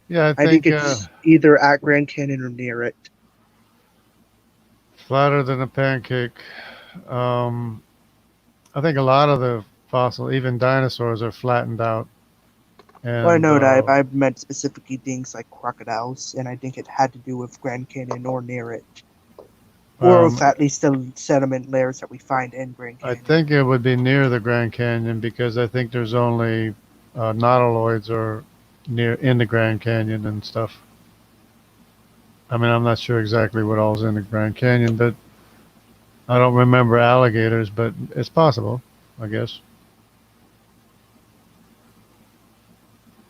Yeah, I I think think it's either at Grand Canyon or near it. flatter than a pancake. I think a lot of the fossil, even dinosaurs, are flattened out. Well, I And know that I meant specifically things like crocodiles, and I think it had to do with Grand Canyon or near it. Or with at least the sediment layers that we find in Grand I Canyon. think it would be near the Grand Canyon because I think there's only nautiloids are near in the Grand Canyon and stuff. I mean, I'm not sure exactly what all's in the Grand Canyon, but I don't remember alligators, but it's possible, I guess.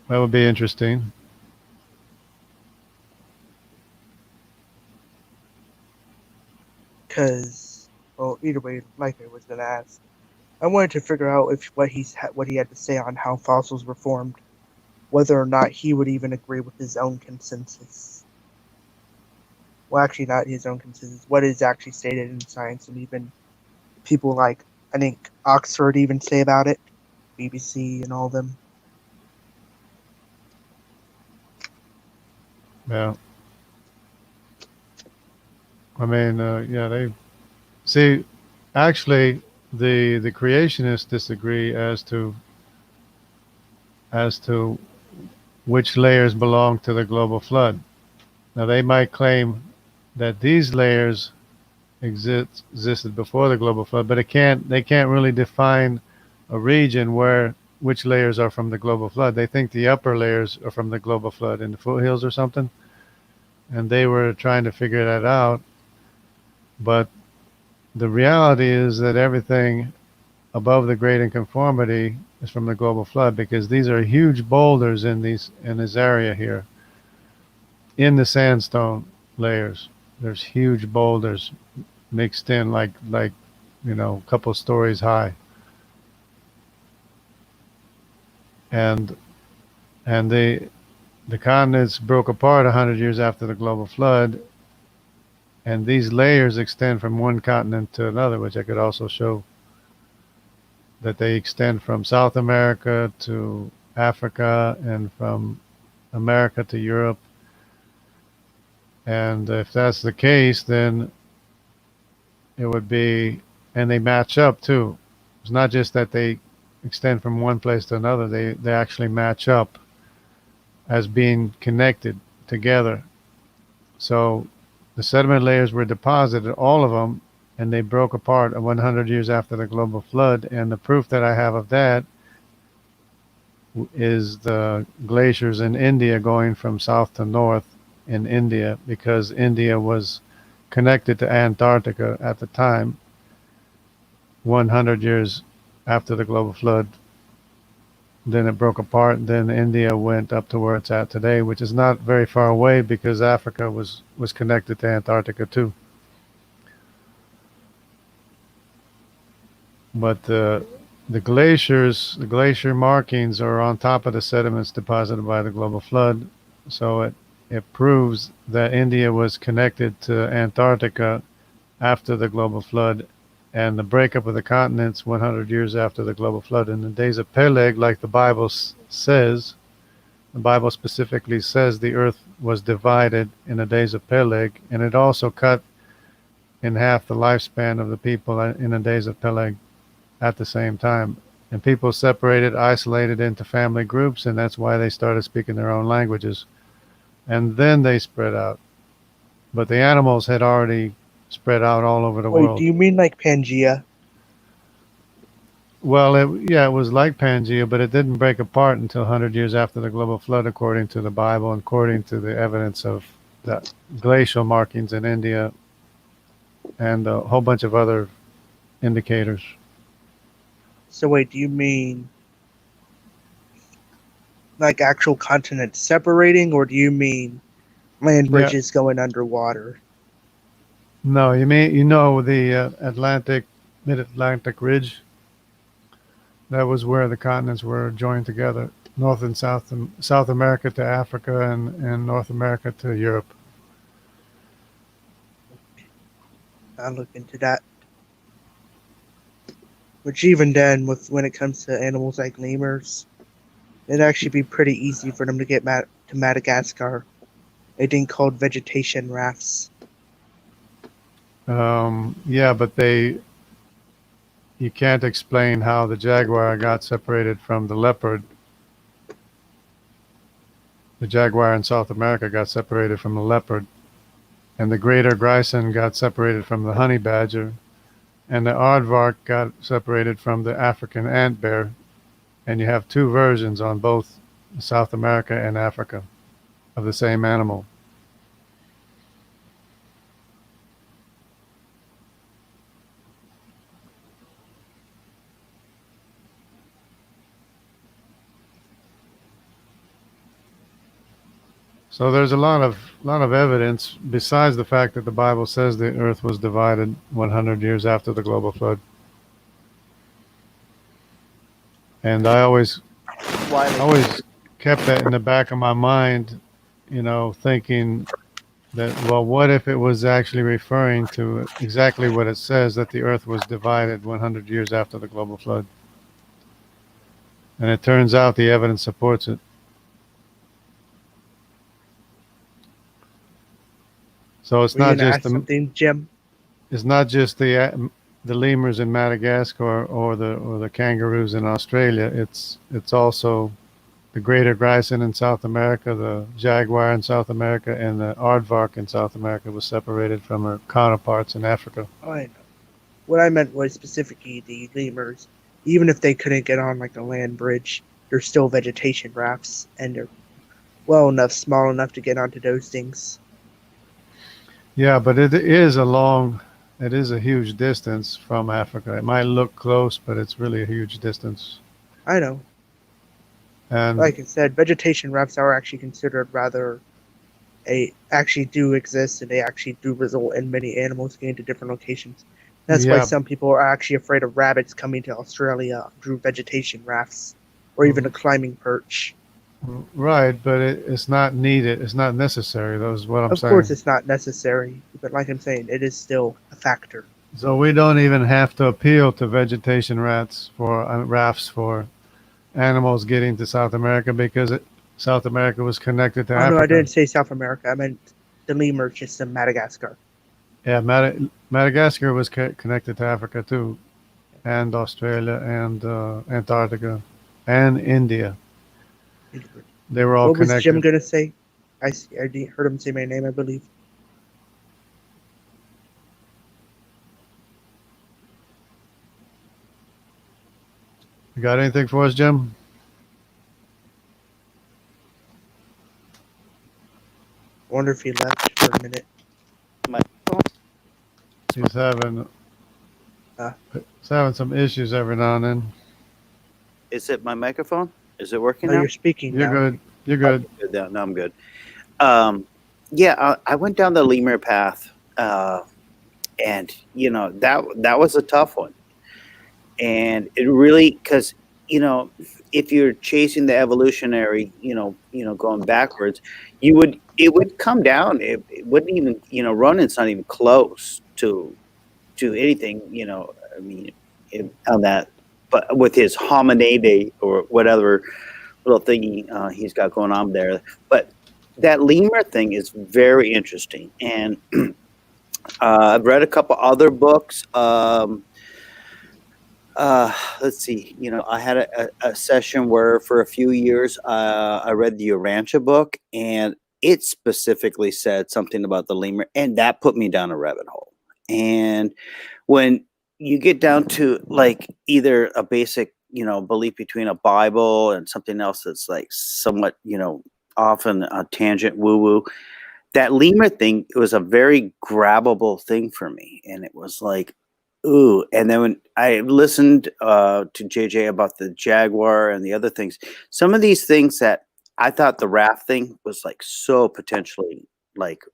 That would be interesting. Because, well, either way, like I was gonna ask, I wanted to figure out if what he had to say on how fossils were formed, whether or not he would even agree with his own consensus. Well, actually, not his own consensus. What is actually stated in science, and even people like I think Oxford even say about it, BBC and all of them. Yeah. I mean, yeah, they see. Actually, the creationists disagree as to which layers belong to the global flood. Now, they might claim that these layers existed before the global flood, but they can't really define a region where which layers are from the global flood. They think the upper layers are from the global flood in the foothills or something, and they were trying to figure that out. But the reality is that everything above the grade in conformity is from the global flood because these are huge boulders in this area here in the sandstone layers. There's huge boulders mixed in like a couple stories high, and the continents broke apart 100 years after the global flood, and these layers extend from one continent to another, which I could also show that they extend from South America to Africa and from America to Europe. And if that's the case, then it would be, and they match up too. It's not just that they extend from one place to another, they actually match up as being connected together. So the sediment layers were deposited, all of them, and they broke apart 100 years after the global flood. And the proof that I have of that is the glaciers in India going from south to north in India, because India was connected to Antarctica at the time, 100 years after the global flood. Then it broke apart. Then India went up to where it's at today, which is not very far away because Africa was connected to Antarctica too. But the glaciers, the glacier markings are on top of the sediments deposited by the global flood. So it proves that India was connected to Antarctica after the global flood, and the breakup of the continents 100 years after the global flood. In the days of Peleg, like the Bible says, the Bible specifically says the earth was divided in the days of Peleg, and it also cut in half the lifespan of the people in the days of Peleg at the same time. And people separated, isolated into family groups, and that's why they started speaking their own languages. And then they spread out. But the animals had already spread out all over the Wait, world. do you mean like Pangea? Well, it was like Pangea, but it didn't break apart until 100 years after the global flood, according to the Bible and according to the evidence of the glacial markings in India and a whole bunch of other indicators. So wait, do you mean like actual continents separating, or do you mean land Yeah. bridges going underwater? No, you mean the mid-Atlantic ridge? That was where the continents were joined together, North and South America to Africa, and North America to Europe. I'll look into that. Which even then, when it comes to animals like lemurs, it'd actually be pretty easy for them to get to Madagascar. A thing called vegetation rafts. Yeah, but you can't explain how the jaguar got separated from the leopard. The jaguar in South America got separated from the leopard, and the greater grison got separated from the honey badger, and the aardvark got separated from the African ant bear. And you have two versions on both South America and Africa of the same animal. So there's a lot of evidence besides the fact that the Bible says the earth was divided 100 years after the global flood. And I always kept that in the back of my mind, thinking that, well, what if it was actually referring to exactly what it says, that the earth was divided 100 years after the global flood? And it turns out the evidence supports it. So it's not just something, Jim. It's not just the lemurs in Madagascar or the kangaroos in Australia. It's also the greater grison in South America, the jaguar in South America, and the aardvark in South America was separated from her counterparts in Africa. Oh, I know. What I meant was specifically the lemurs. Even if they couldn't get on like a land bridge, they're still vegetation rafts, and they're small enough to get onto those things. Yeah, but it is a huge distance from Africa. It might look close, but it's really a huge distance. I know. And like I said, vegetation rafts are actually considered actually do exist, and they actually do result in many animals getting to different locations. That's why some people are actually afraid of rabbits coming to Australia through vegetation rafts, or even a climbing perch. Right, but it's not needed. It's not necessary. That's what I'm saying. Of course, it's not necessary, but like I'm saying, it is still a factor. So we don't even have to appeal to vegetation rafts for animals getting to South America, because South America was connected to Africa. No, I didn't say South America. I meant the lemur just in Madagascar. Yeah, Madagascar was connected to Africa too, and Australia, and Antarctica, and India. They were all What was connected. Jim gonna say? I heard him say my name, I believe. You got anything for us, Jim? I wonder if he left for a minute. He's having some issues every now and then. Is it my microphone? Is it working No, now? you're speaking You're now. good. You're good. Good now. No, I'm good. Yeah, I went down the lemur path, and you know that was a tough one, and it really because if you're chasing the evolutionary, going backwards, it would come down. It wouldn't even Ronan's not even close to anything. I mean, on that, but with his hominide or whatever little thing he's got going on there, but that lemur thing is very interesting, and I've read a couple other books. Let's see. I had a session where for a few years I read the Urantia book, and it specifically said something about the lemur, and that put me down a rabbit hole. And when you get down to like either a basic, belief between a Bible and something else that's like somewhat, often a tangent woo-woo, that lemur thing, it was a very grabbable thing for me. And it was like, ooh. And then when I listened to JJ about the jaguar and the other things, some of these things that I thought the raft thing was like so potentially, like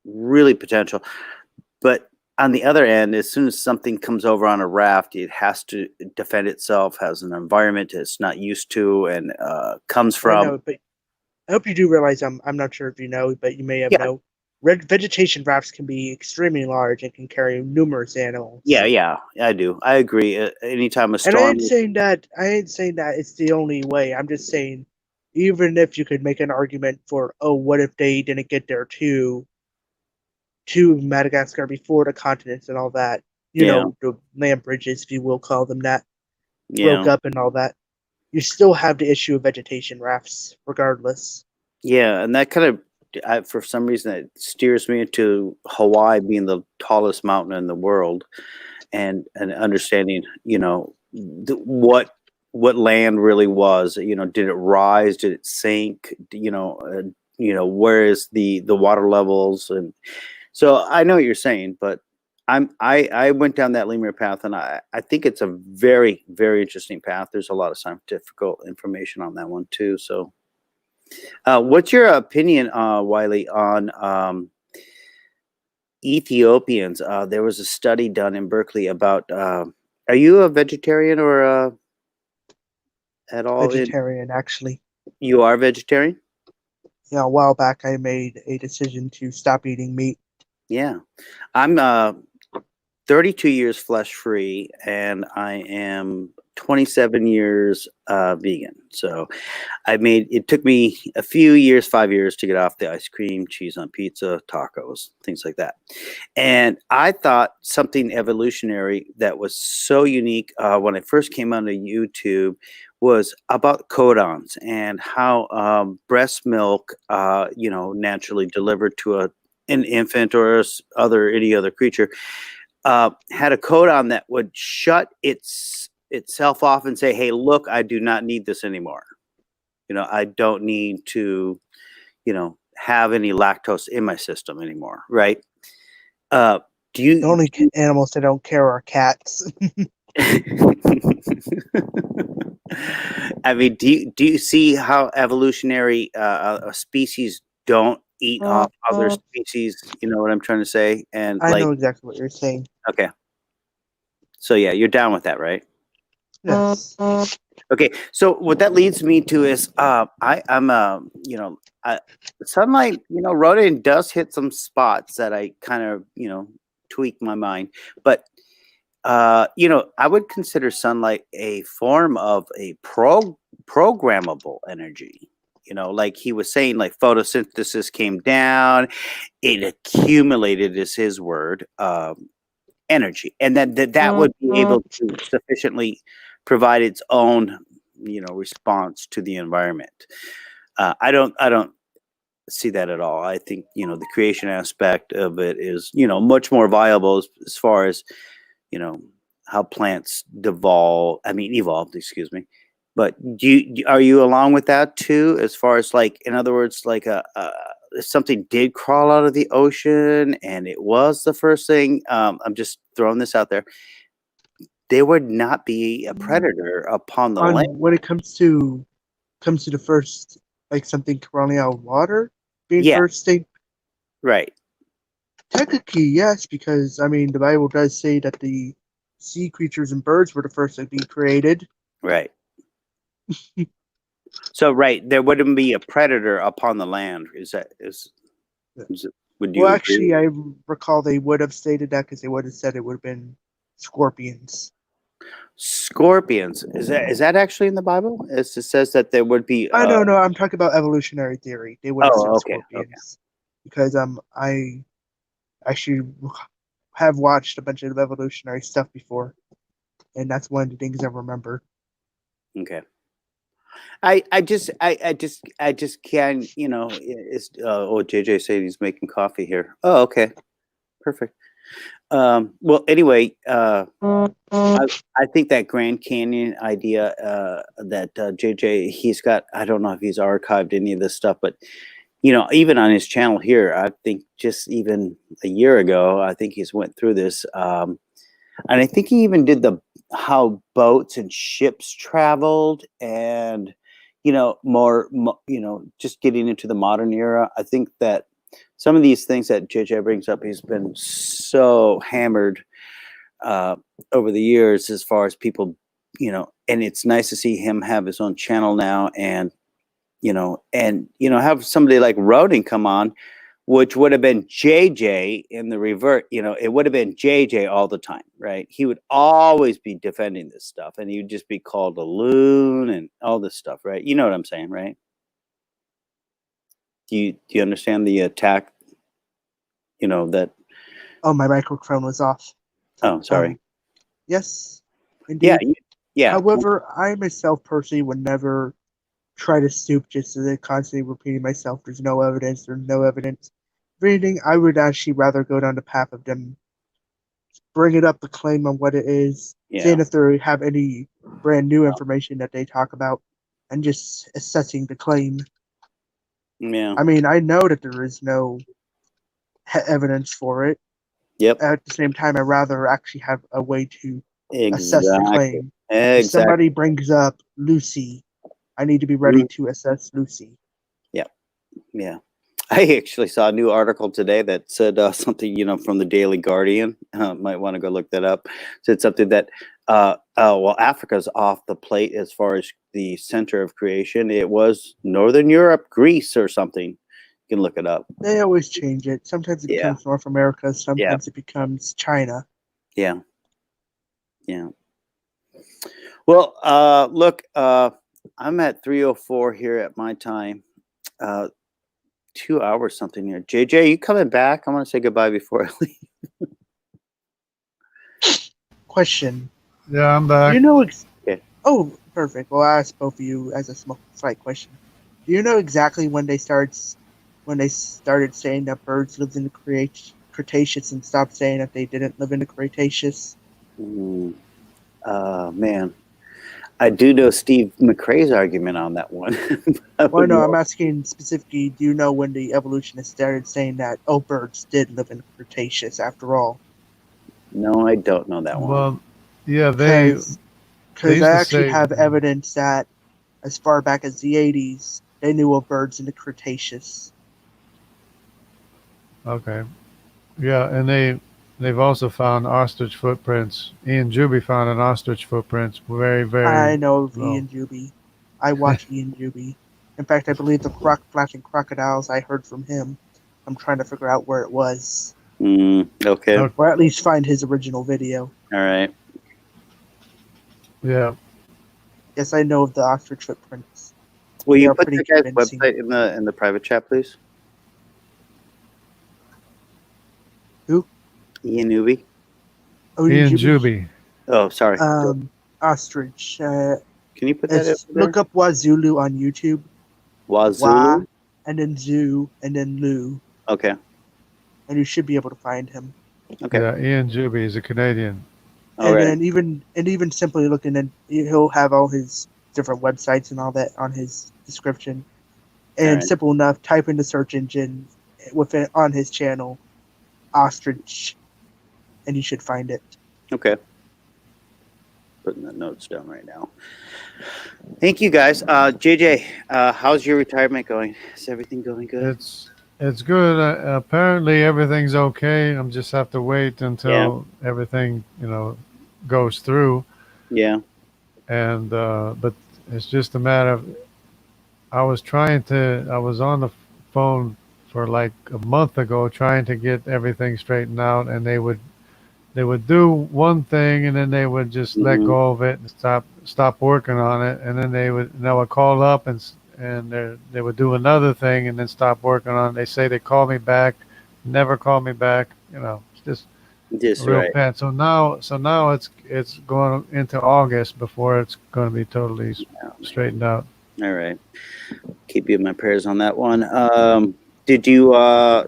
really potential. But on the other end, as soon as something comes over on a raft, it has to defend itself, has an environment it's not used to, and comes from. I know, but I hope you do realize I'm not sure if you know, but you may have know. Vegetation rafts can be extremely large and can carry numerous animals. Yeah, I do. I agree. Anytime a storm. And I ain't saying that it's the only way. I'm just saying, even if you could make an argument for, what if they didn't get there to Madagascar before the continents and all that, the land bridges, if you will call them that, broke up and all that, you still have the issue of vegetation rafts regardless. Yeah, and that kind of, for some reason, it steers me into Hawaii being the tallest mountain in the world, and understanding, what land really was. Did it rise? Did it sink? Where is the water levels? And so I know what you're saying, but I went down that lemur path, and I think it's a very, very interesting path. There's a lot of scientific information on that one too. So, what's your opinion, Wiley, on Ethiopians? There was a study done in Berkeley about. Are you a vegetarian or at all? Vegetarian, actually. You are vegetarian? Yeah, a while back I made a decision to stop eating meat. Yeah, I'm 32 years flesh free, and I am 27 years vegan. So it took me a few years, 5 years to get off the ice cream, cheese on pizza, tacos, things like that. And I thought something evolutionary that was so unique when I first came onto YouTube was about codons and how breast milk, naturally delivered to an infant or any other creature, had a codon that would shut itself off and say, hey, look, I do not need this anymore. I don't need to, have any lactose in my system anymore. Right. The only animals that don't care are cats. I mean, do you see how evolutionary species don't eat off other species? You know what I'm trying to say? And I know exactly what you're saying. Okay. So yeah, you're down with that, right? Yes. Okay. So what that leads me to is I'm sunlight, Rodan does hit some spots that I kind of, tweak my mind. But I would consider sunlight a form of a programmable energy. You know, like he was saying, like photosynthesis came down, it accumulated, is his word, energy, and that would be able to sufficiently provide its own, you know, response to the environment. I don't see that at all. I think, you know, the creation aspect of it is, you know, much more viable as far as, you know, how plants evolved, excuse me. But are you along with that too, as far as, like, in other words, like if something did crawl out of the ocean and it was the first thing, I'm just throwing this out there, there would not be a predator upon the land. When it comes to the first, like something crawling out of water being Yeah. first thing, Right. technically yes, because I mean the Bible does say that the sea creatures and birds were the first to be created. Right. So right, there wouldn't be a predator upon the land. Would you Well, agree? actually, I recall they would have stated that because they would have said it would have been scorpions. Scorpions, is that actually in the Bible? It says that there would be. No, I'm talking about evolutionary theory. They would have said scorpions because I actually have watched a bunch of evolutionary stuff before, and that's one of the things I remember. Okay. I just can't, you know. It's JJ said he's making coffee here. Oh, okay, perfect. Well, anyway, I think that Grand Canyon idea that JJ, he's got, I don't know if he's archived any of this stuff, but, you know, even on his channel here, I think just even a year ago, I think he's went through this. And I think he even did how boats and ships traveled, and, you know, you know, just getting into the modern era. I think that some of these things that JJ brings up, he's been so hammered over the years as far as people, you know, and it's nice to see him have his own channel now, and, you know, have somebody like Rodin come on, which would have been JJ in the revert. You know, it would have been JJ all the time, right? He would always be defending this stuff, and he would just be called a loon and all this stuff, right? You know what I'm saying, right? Do you understand the attack? You know that. Oh, my microphone was off. Oh, sorry. Yes, indeed. Yeah. However, I myself personally would never try to stoop just to constantly repeating myself. There's no evidence. There's no evidence. If anything, I would actually rather go down the path of them bringing up the claim on what it is, seeing if they have any brand new information that they talk about, and just assessing the claim. Yeah. I mean, I know that there is no evidence for it. Yep. At the same time, I'd rather actually have a way to assess the claim. Exactly. If somebody brings up Lucy, I need to be ready to assess Lucy. Yeah. Yeah. I actually saw a new article today that said something, you know, from the Daily Guardian. Might want to go look that up. Said something that, well, Africa's off the plate as far as the center of creation. It was Northern Europe, Greece, or something. You can look it up. They always change it. Sometimes it becomes North America. Sometimes it becomes China. Yeah. Yeah. Well, look, I'm at 3:04 here at my time. 2 hours something here. JJ, you coming back? I want to say goodbye before I leave. Question. Yeah, I'm back. Do you know? Oh, perfect. Well, I asked both of you as a slight question. Do you know exactly when they started saying that birds lived in the Cretaceous and stopped saying that they didn't live in the Cretaceous? Man, I do know Steve McRae's argument on that one. Well, no, I'm asking specifically, do you know when the evolutionists started saying that, oh, birds did live in the Cretaceous after all? No, I don't know that one. Well, yeah, Because I actually have say, evidence that as far back as the 80s, they knew of birds in the Cretaceous. Okay. Yeah, and they've also found ostrich footprints. Ian Juby found an ostrich footprints very, very I know of low. Ian Juby. I watch Ian Juby. In fact, I believe the flashing crocodiles I heard from him. I'm trying to figure out where it was. Okay. Or at least find his original video. All right. Yeah. Yes, I know of the ostrich footprints. Will They you are put pretty the guy's convincing. website in the private chat, please? Who? Ian Newby. Oh, Ian Juby. Juby. Oh, sorry. Ostrich. Can you put that over there? Look up Wazulu on YouTube. Wazulu. Wa, and then Zoo, and then Lu, Okay. and you should be able to find him. Okay. Yeah, Ian Juby is a Canadian. All And right. then even simply looking, and he'll have all his different websites and all that on his description. And All right. simple enough, type in the search engine with it on his channel, Ostrich, and you should find it. Okay. Putting the notes down right now. Thank you, guys. JJ, how's your retirement going? Is everything going good? It's good. Apparently everything's okay. I'm just have to wait until everything goes through. Yeah. And but it's just a matter of I was on the phone for like a month ago trying to get everything straightened out, and they would do one thing and then they would just let go of it and stop working on it, and then they would call up and they would do another thing and then stop working on it. They say they call me back, never call me back. It's just a real pain. So now it's going into August before it's going to be totally straightened out. All right. Keep you in my prayers on that one. Did you are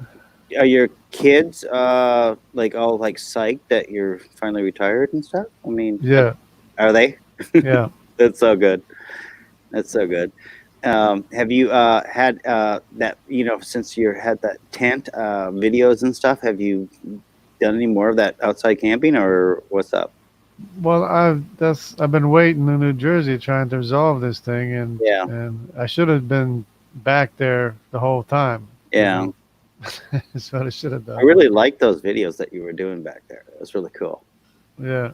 your kids like all like psyched that you're finally retired and stuff? I mean, yeah. Are they? Yeah. That's so good. That's so good. Have you had that, since you had that tent videos and stuff, have you done any more of that outside camping, or what's up? Well, I've been waiting in New Jersey trying to resolve this thing, and I should have been back there the whole time. Yeah. That's what I should have done. I really liked those videos that you were doing back there. That was really cool. Yeah.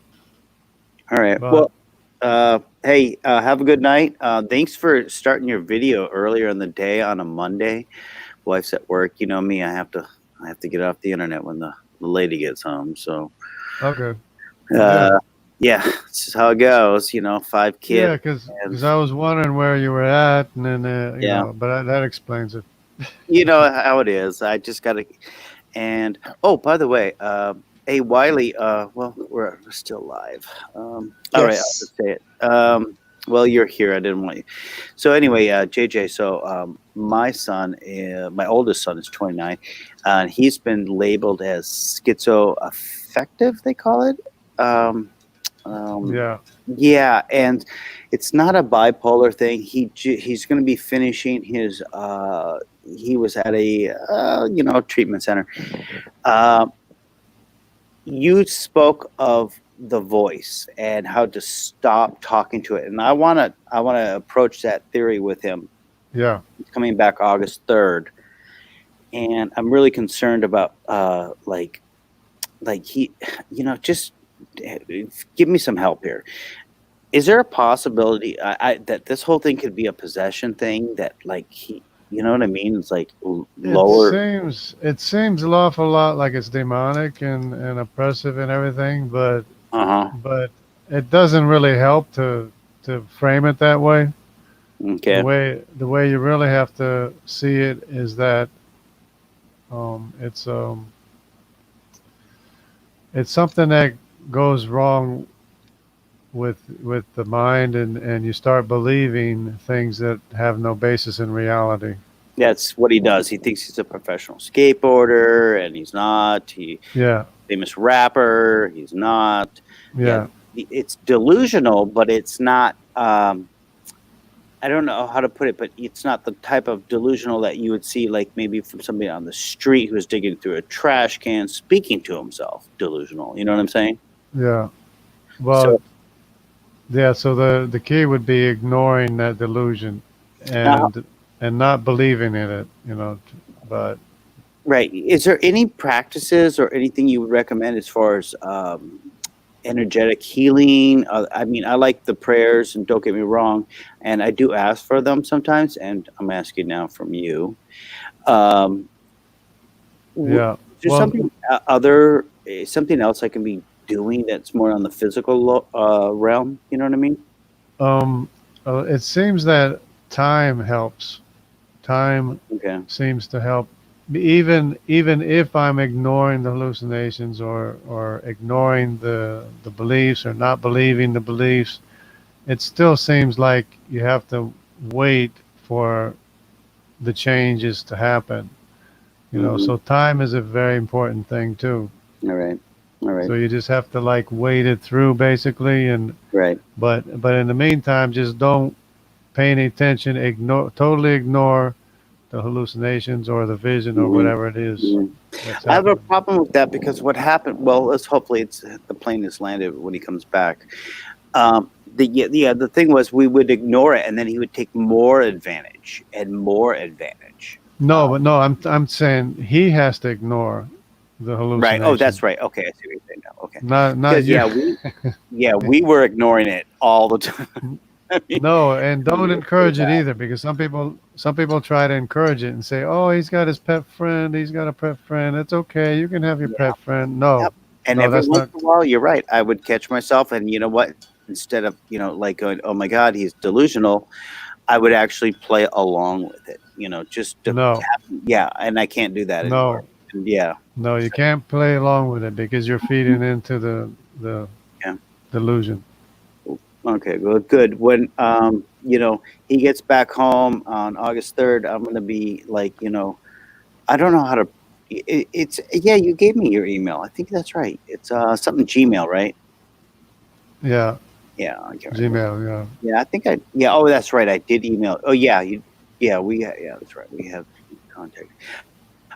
All right. But, well, hey, have a good night. Thanks for starting your video earlier in the day on a Monday. Wife's at work. You know me. I have to get off the internet when the lady gets home. So. Okay. Yeah, this is how it goes. 5 kids. Yeah, because I was wondering where you were at, and then but that explains it. You know how it is. I just got to. And by the way, hey Wiley, well, we're still live. All right, I'll just say it. Well, you're here. I didn't want you. So anyway, JJ. So my son, my oldest son, is 29, and he's been labeled as schizoaffective. They call it. Yeah, and it's not a bipolar thing. He's going to be finishing his. He was at a treatment center. You spoke of the voice and how to stop talking to it, and I want to approach that theory with him. Yeah, he's coming back August 3rd, and I'm really concerned about like he, just give me some help here. Is there a possibility that this whole thing could be a possession thing, that like he, you know what I mean? It's like lower. It seems an awful lot like it's demonic and oppressive and everything, but it doesn't really help to frame it that way. Okay. The way you really have to see it is that it's something that goes wrong with the mind, and you start believing things that have no basis in reality. That's what he does. He thinks he's a professional skateboarder, and he's not. Famous rapper, he's not. Yeah. It's delusional, but it's not. I don't know how to put it, but it's not the type of delusional that you would see, like maybe from somebody on the street who's digging through a trash can, speaking to himself. Delusional. You know what I'm saying? Yeah. Well. So the key would be ignoring that delusion and not believing in it, but. Right. Is there any practices or anything you would recommend as far as energetic healing? I mean, I like the prayers, and don't get me wrong, and I do ask for them sometimes, and I'm asking now from you. Is there something else I can be doing that's more on the physical realm? You know what I mean? It seems that time helps. Time Okay. seems to help. Even if I'm ignoring the hallucinations or ignoring the beliefs or not believing the beliefs, it still seems like you have to wait for the changes to happen. So time is a very important thing too. All right. All right. So you just have to like wait it through basically, and Right. but in the meantime, just don't pay any attention. Totally ignore the hallucinations or the vision or whatever it is that's I have a happening. problem with that because what happened? Well, let's hopefully the plane has landed when he comes back. The thing was we would ignore it, and then he would take more advantage and more advantage. No, but no, I'm saying he has to ignore the Right. hallucination. Oh, that's right. Okay, I see what you're saying now. Okay. Not Because you. we were ignoring it all the time. No, and don't encourage it either, because some people try to encourage it and say, "Oh, he's got his pet friend. He's got a pet friend. It's okay. You can have your pet friend." No, Yep. And no, every that's once not. in a while, you're right. I would catch myself, and you know what? Instead of like going, "Oh my God, he's delusional," I would actually play along with it. Just to No, and I can't do that anymore. no, And yeah. no. You can't play along with it because you're feeding into the delusion. Okay, well, good. When he gets back home on August 3rd, I'm gonna be like, I don't know how to. It's you gave me your email. I think that's right. It's something Gmail, right? Yeah, Yeah, I can't remember. Gmail. Yeah. Yeah, I think I. Yeah, oh, that's right. I did email. Oh, yeah, you. Yeah, that's right. We have contact.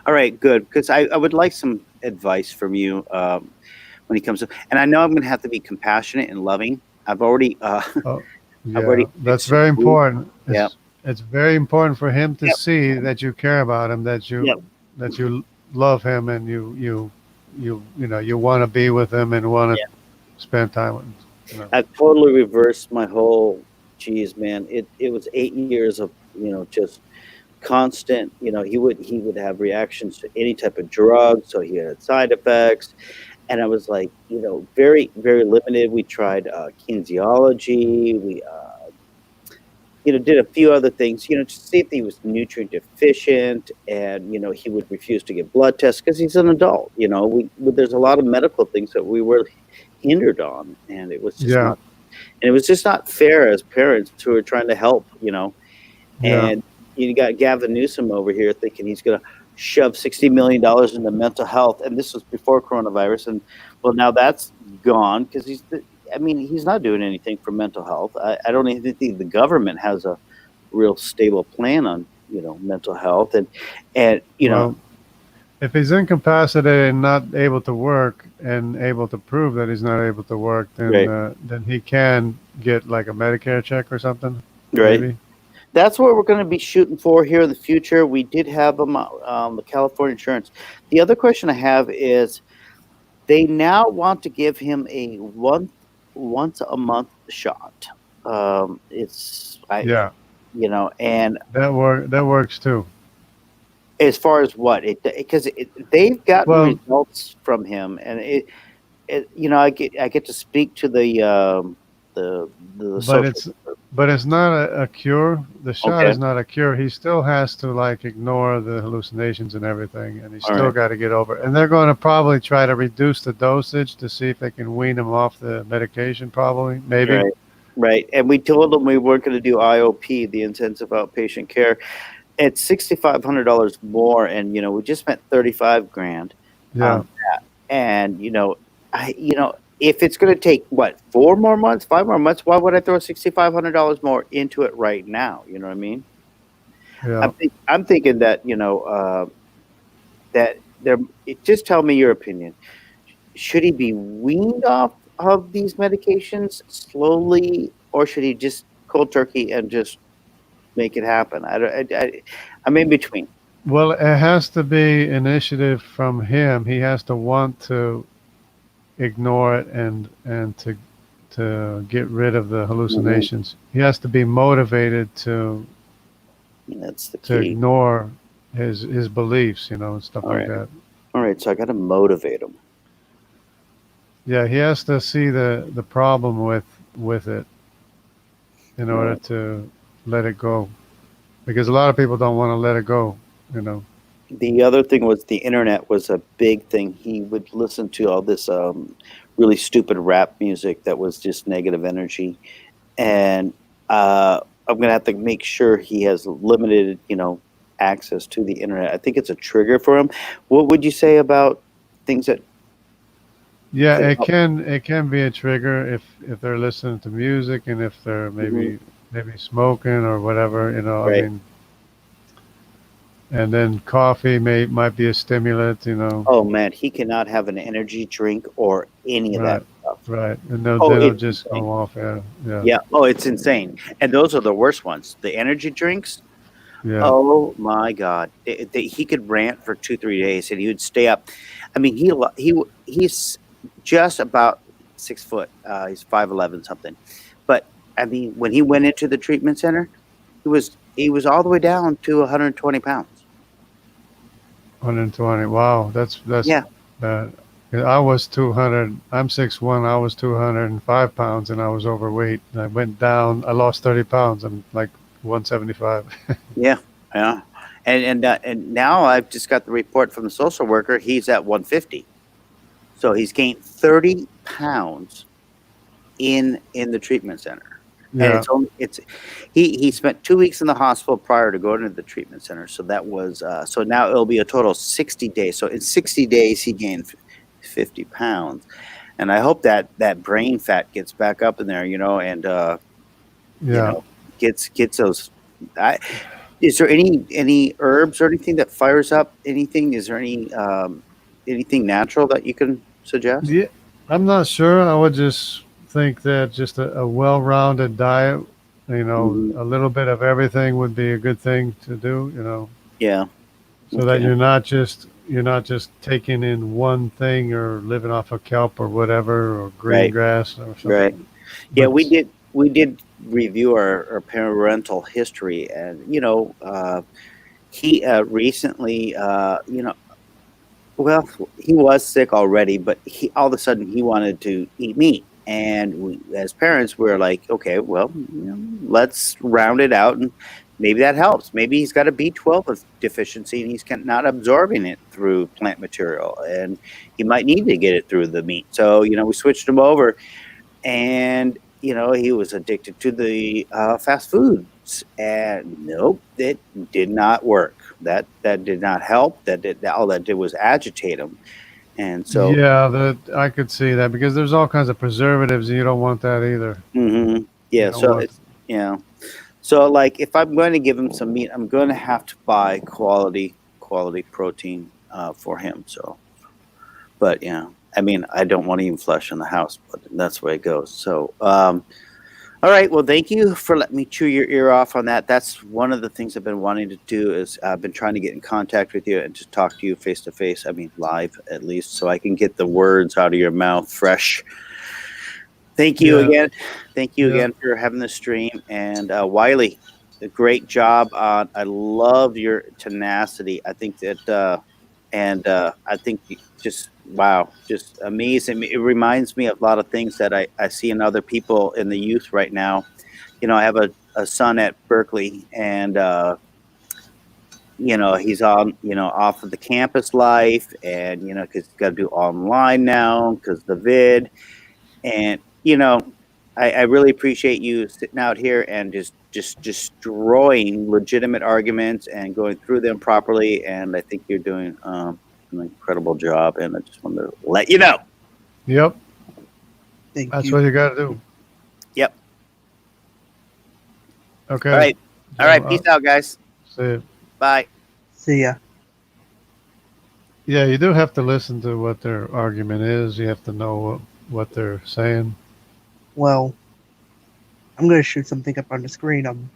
All right, good. Because I would like some advice from you when he comes. And I know I'm going to have to be compassionate and loving. I've already. Oh, I've yeah. already. That's very important. Yeah. It's very important for him to Yep. see that you care about him, that Yep. you love him, and you want to be with him and want to spend time with him. I've totally reversed my whole. Geez, man, it was 8 years of just constant. He would have reactions to any type of drug, so he had side effects, and I was like, very very limited. We tried kinesiology. We did a few other things, to see if he was nutrient deficient, and he would refuse to get blood tests because he's an adult. There's a lot of medical things that we were hindered on, and it was just not. And it was just not fair as parents who are trying to help, And you got Gavin Newsom over here thinking he's going to shove $60 million into mental health. And this was before coronavirus. And well, now that's gone because he's not doing anything for mental health. I don't even think the government has a real stable plan on, mental health. And if he's incapacitated and not able to work and able to prove that he's not able to work, then he can get like a Medicare check or something. Right. Maybe. That's what we're going to be shooting for here in the future. We did have the California insurance. The other question I have is, they now want to give him a once a month shot. And that works too. As far as what because they've gotten results from him, and I get to speak to the but it's not a cure. The shot is not a cure. He still has to like ignore the hallucinations and everything, and he's still got to get over it. And they're going to probably try to reduce the dosage to see if they can wean him off the medication. Probably, maybe. Right. And we told them we weren't going to do IOP, the intensive outpatient care. It's $6,500 more, and we just spent $35,000 on that. And if it's going to take 4 more months, 5 more months, why would I throw $6,500 more into it right now? You know what I mean? Yeah. I'm thinking that just tell me your opinion. Should he be weaned off of these medications slowly, or should he just cold turkey and just make it happen? I'm in between. Well, it has to be initiative from him. He has to want to ignore it and to get rid of the hallucinations. He has to be motivated to ignore his beliefs, and stuff like that. All right, so I got to motivate him. Yeah, he has to see the problem with it in order to let it go. because a lot of people don't want to let it go. The other thing was the internet was a big thing. He would listen to all this really stupid rap music that was just negative energy, and I'm gonna have to make sure he has limited, access to the internet. I think it's a trigger for him. What would you say about things that Yeah, could it help? can be a trigger if they're listening to music and if they're maybe smoking or whatever. I Right. mean, and then coffee might be a stimulant. Oh man, he cannot have an energy drink or any of that Right, stuff. right, and Oh, they'll it's just insane. go off. Yeah, yeah, Yeah. Oh, it's insane. And those are the worst ones. The energy drinks. yeah. Oh my God, he could rant for 2-3 days, and he would stay up. I mean, he's just about 6 foot. He's 5'11" something. But I mean, when he went into the treatment center, he was all the way down to 120 pounds. 120. Wow, that's Yeah. bad. Yeah, I was 200. I'm 6'1". I was 205 pounds, and I was overweight. And I went down. I lost 30 pounds. I'm like 175. Yeah, yeah. And now I've just got the report from the social worker. He's at 150, so he's gained 30 pounds in the treatment center. And Yeah. he spent 2 weeks in the hospital prior to going to the treatment center. So that was so now it'll be a total of 60 days. So in 60 days he gained 50 pounds, and I hope that brain fat gets back up in there, and Yeah. gets those. Is there any herbs or anything that fires up anything? Is there anything natural that you can suggest? Yeah. I'm not sure. I would just think that just a well-rounded diet, Mhm. a little bit of everything would be a good thing to do. Yeah. So that Okay. you're not just taking in one thing or living off of kelp or whatever or green Right. grass or something. Right. Yeah, But we did review our parental history, and he recently, well, he was sick already, but he all of a sudden he wanted to eat meat, and we, as parents, we're like, okay, well, let's round it out, and maybe that helps. Maybe he's got a B12 deficiency, and he's not absorbing it through plant material, and he might need to get it through the meat. So we switched him over, and he was addicted to the fast foods, and nope, it did not work. That did not help. All that did was agitate him, and so yeah, that I could see that because there's all kinds of preservatives and you don't want that either. You yeah. don't So want it's so like if I'm going to give him some meat, I'm going to have to buy quality protein for him. So, but I mean, I don't want to eat flesh in the house, but that's the way it goes. So, all right. Well, thank you for letting me chew your ear off on that. That's one of the things I've been wanting to do is I've been trying to get in contact with you and just talk to you face to face. I mean, live at least, so I can get the words out of your mouth fresh. Thank you again. Thank you again for having the stream. And Wiley, a great job on. I love your tenacity. I think that, I think just wow, just amazing. It reminds me of a lot of things that I see in other people in the youth right now. I have a son at Berkeley, and he's on off of the campus life, and because he's got to do online now because the vid, and I really appreciate you sitting out here and just destroying legitimate arguments and going through them properly, and I think you're doing an incredible job, and I just wanted to let you know. Yep. Thank That's you. what you got to do. Yep. Okay. All right. All right. Peace out, guys. See you. Bye. See ya. Yeah, you do have to listen to what their argument is. You have to know what they're saying. Well, I'm gonna shoot something up on the screen.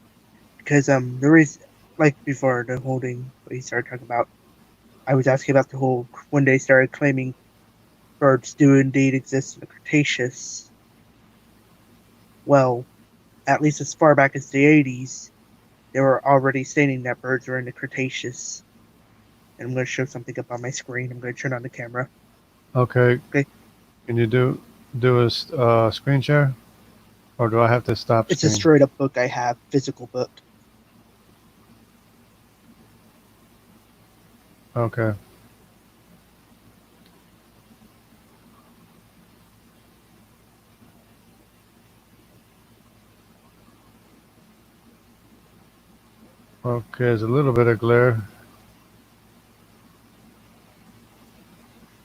Because the reason, like before the whole thing we started talking about, I was asking about the whole when they started claiming birds do indeed exist in the Cretaceous. Well, at least as far back as the 80s, they were already stating that birds were in the Cretaceous. And I'm going to show something up on my screen. I'm going to turn on the camera. Okay. Okay. Can you do a screen share, or do I have to stop? It's a straight up book I have, physical book. Okay. Okay, there's a little bit of glare.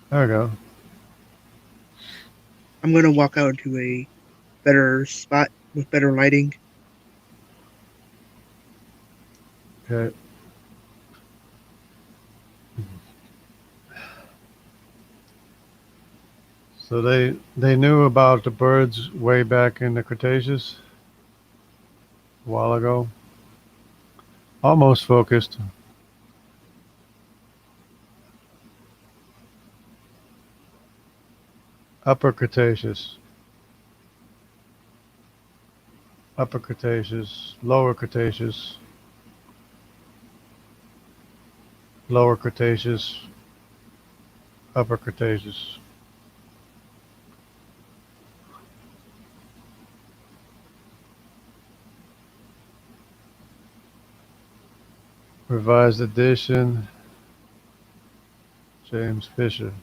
There we go. I'm gonna walk out into a better spot with better lighting. Okay. So they knew about the birds way back in the Cretaceous a while ago. Almost focused. Upper Cretaceous. Upper Cretaceous. Lower Cretaceous. Lower Cretaceous. Upper Cretaceous. Revised edition. James Fisher.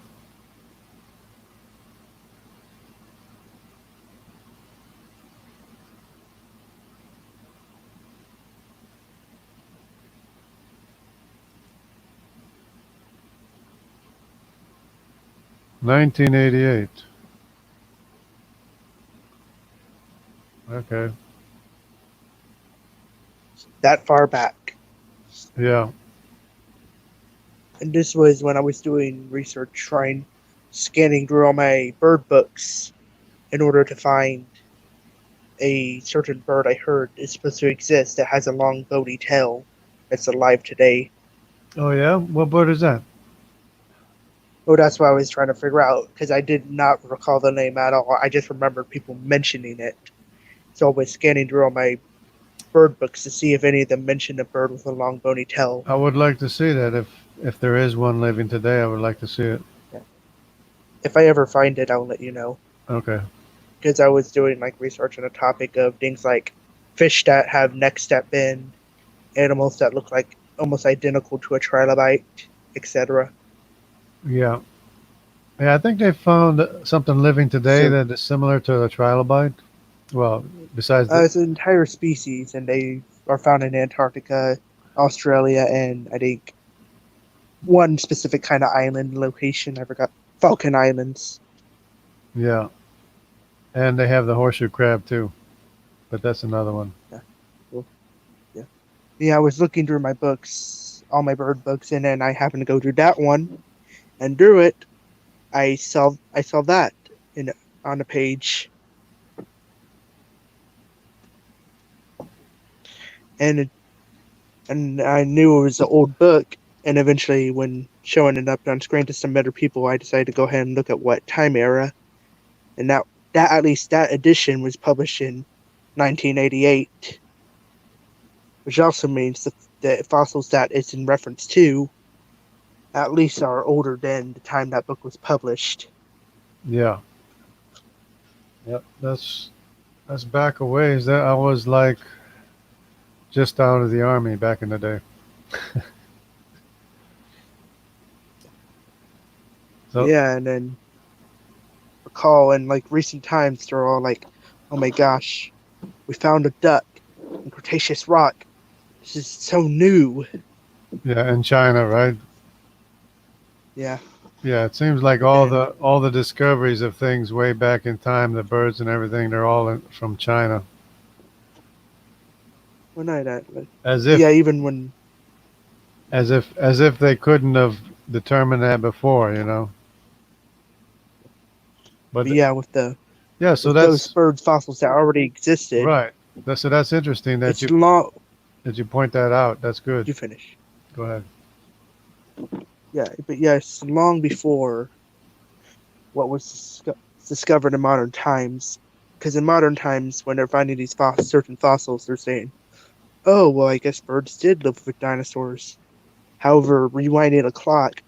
$1988. Okay. That far back. Yeah. And this was when I was doing research, scanning through all my bird books in order to find a certain bird I heard is supposed to exist that has a long bony tail that's alive today. Oh yeah? What bird is that? Oh, that's what I was trying to figure out, because I did not recall the name at all. I just remembered people mentioning it. So I was scanning through all my bird books to see if any of them mentioned a bird with a long bony tail. I would like to see that. If there is one living today, I would like to see it. If I ever find it, I'll let you know. Okay. Because I was doing like research on a topic of things like fish that have necks that bend, animals that look like almost identical to a trilobite, etc. Yeah. Yeah, I think they found something living today So- that is similar to a trilobite. Well, besides the, It's an entire species, and they are found in Antarctica, Australia, and I think one specific kind of island location. I forgot. Falkland Islands. yeah. And they have the horseshoe crab too. But that's another one. Yeah, I was looking through my books, all my bird books, and then I happened to go through that one, and through it, I saw that on the page, and I knew it was an old book. And eventually, when showing it up on screen to some better people, I decided to go ahead and look at what time era, and that at least that edition was published in 1988, which also means the fossils that it's in reference to at least are older than the time that book was published. Yeah. Yep. That's back a ways. That I was like just out of the army back in the day. So Yeah, and then recall in like recent times they're all like, oh my gosh, we found a duck in Cretaceous rock. This is so new. yeah, in China, right? Yeah. Yeah, it seems like all the discoveries of things way back in time, the birds and everything, they're all from China. Well, not that, but As if yeah, even when as if they couldn't have determined that before, you know. But yeah, with the yeah, so with those that's bird fossils that already existed. right. So that's interesting that It's long. you point that out. That's good. You finish. Go ahead. Yeah, but yes, long before what was discovered in modern times. Because in modern times, when they're finding these certain fossils, they're saying, "Oh, well, I guess birds did live with dinosaurs." However, rewinding the clock,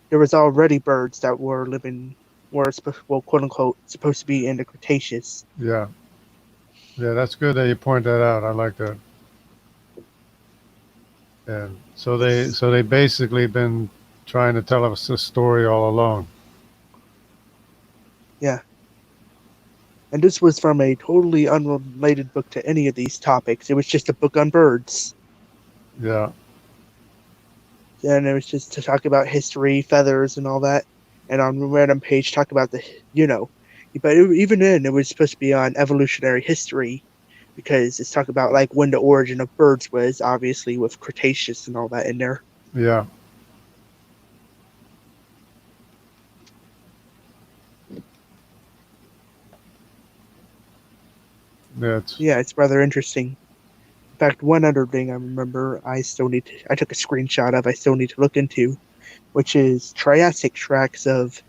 there was already birds that were living, well, quote unquote, supposed to be in the Cretaceous. Yeah. Yeah, that's good that you point that out. I like that. And so they basically been trying to tell us a story all along. Yeah. And this was from a totally unrelated book to any of these topics. It was just a book on birds. Yeah. And it was just to talk about history, feathers, and all that. And on a random page, talk about the, but even then, it was supposed to be on evolutionary history, because it's talking about like when the origin of birds was, obviously with Cretaceous and all that in there. Yeah. Yeah, it's rather interesting. In fact, one other thing I remember I took a screenshot of, I still need to look into, which is Triassic tracks of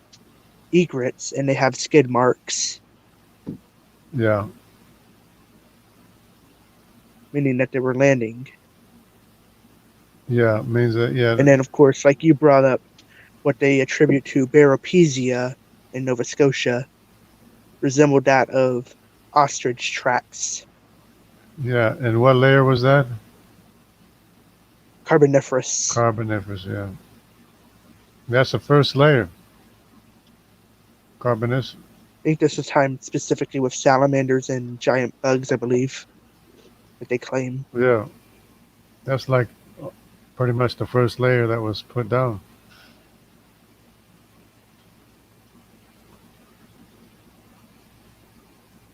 egrets, and they have skid marks. Yeah. Meaning that they were landing. Yeah, it means that, yeah. And then, of course, like you brought up, what they attribute to Baropezia in Nova Scotia resembled that of ostrich tracks. Yeah, and what layer was that? Carboniferous. Carboniferous, yeah. That's the first layer. Carboniferous. I think this was timed specifically with salamanders and giant bugs, I believe, that they claim. Yeah. That's like pretty much the first layer that was put down.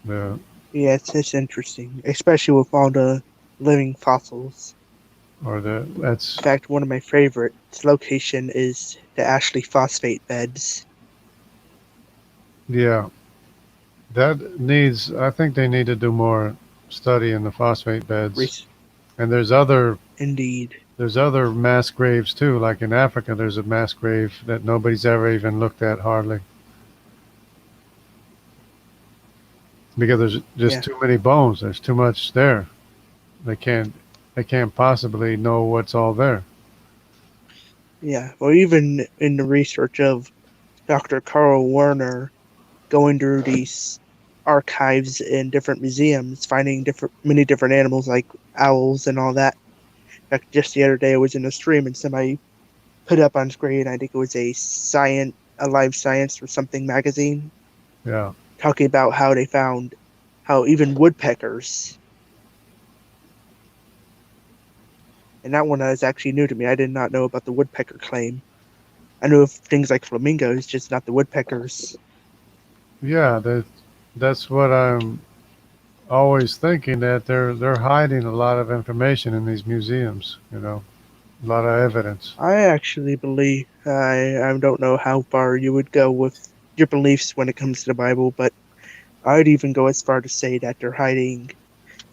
Yeah. Yeah, it's interesting, especially with all the living fossils. That's. In fact, one of my favorite location is the Ashley phosphate beds. Yeah. I think they need to do more study in the phosphate beds. And there's other mass graves too. Like in Africa, there's a mass grave that nobody's ever even looked at hardly. Because there's just too many bones. There's too much there. They can't possibly know what's all there. Yeah, well, even in the research of Dr. Carl Werner going through these archives in different museums, finding many different animals like owls and all that. In fact, just the other day I was in a stream and somebody put up on screen, I think it was a Live Science or something magazine. Yeah. Talking about how they found how even woodpeckers, and that one is actually new to me. I did not know about the woodpecker claim. I knew of things like flamingos, just not the woodpeckers. Yeah, that's what I'm always thinking, that they're hiding a lot of information in these museums, a lot of evidence. I actually believe, I don't know how far you would go with your beliefs when it comes to the Bible, but I'd even go as far to say that they're hiding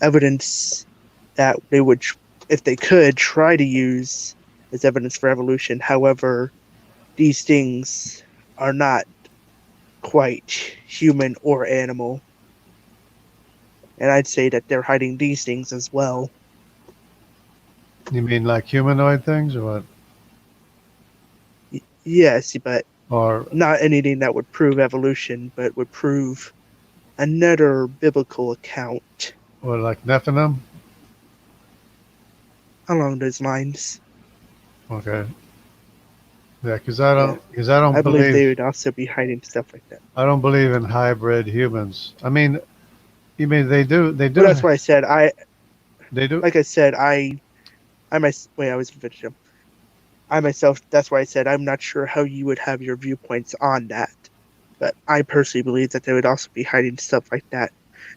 evidence that they would, if they could, try to use as evidence for evolution. However, these things are not quite human or animal. And I'd say that they're hiding these things as well. You mean like humanoid things or what? Yes, but not anything that would prove evolution, but would prove another biblical account. Or like Nephilim? Along those lines. Okay. Yeah, because I don't believe they would also be hiding stuff like that. I don't believe in hybrid humans. I mean, you mean they do? Well, that's why I said They do. Like I said, I was finished. I myself, that's why I said I'm not sure how you would have your viewpoints on that, but I personally believe that they would also be hiding stuff like that,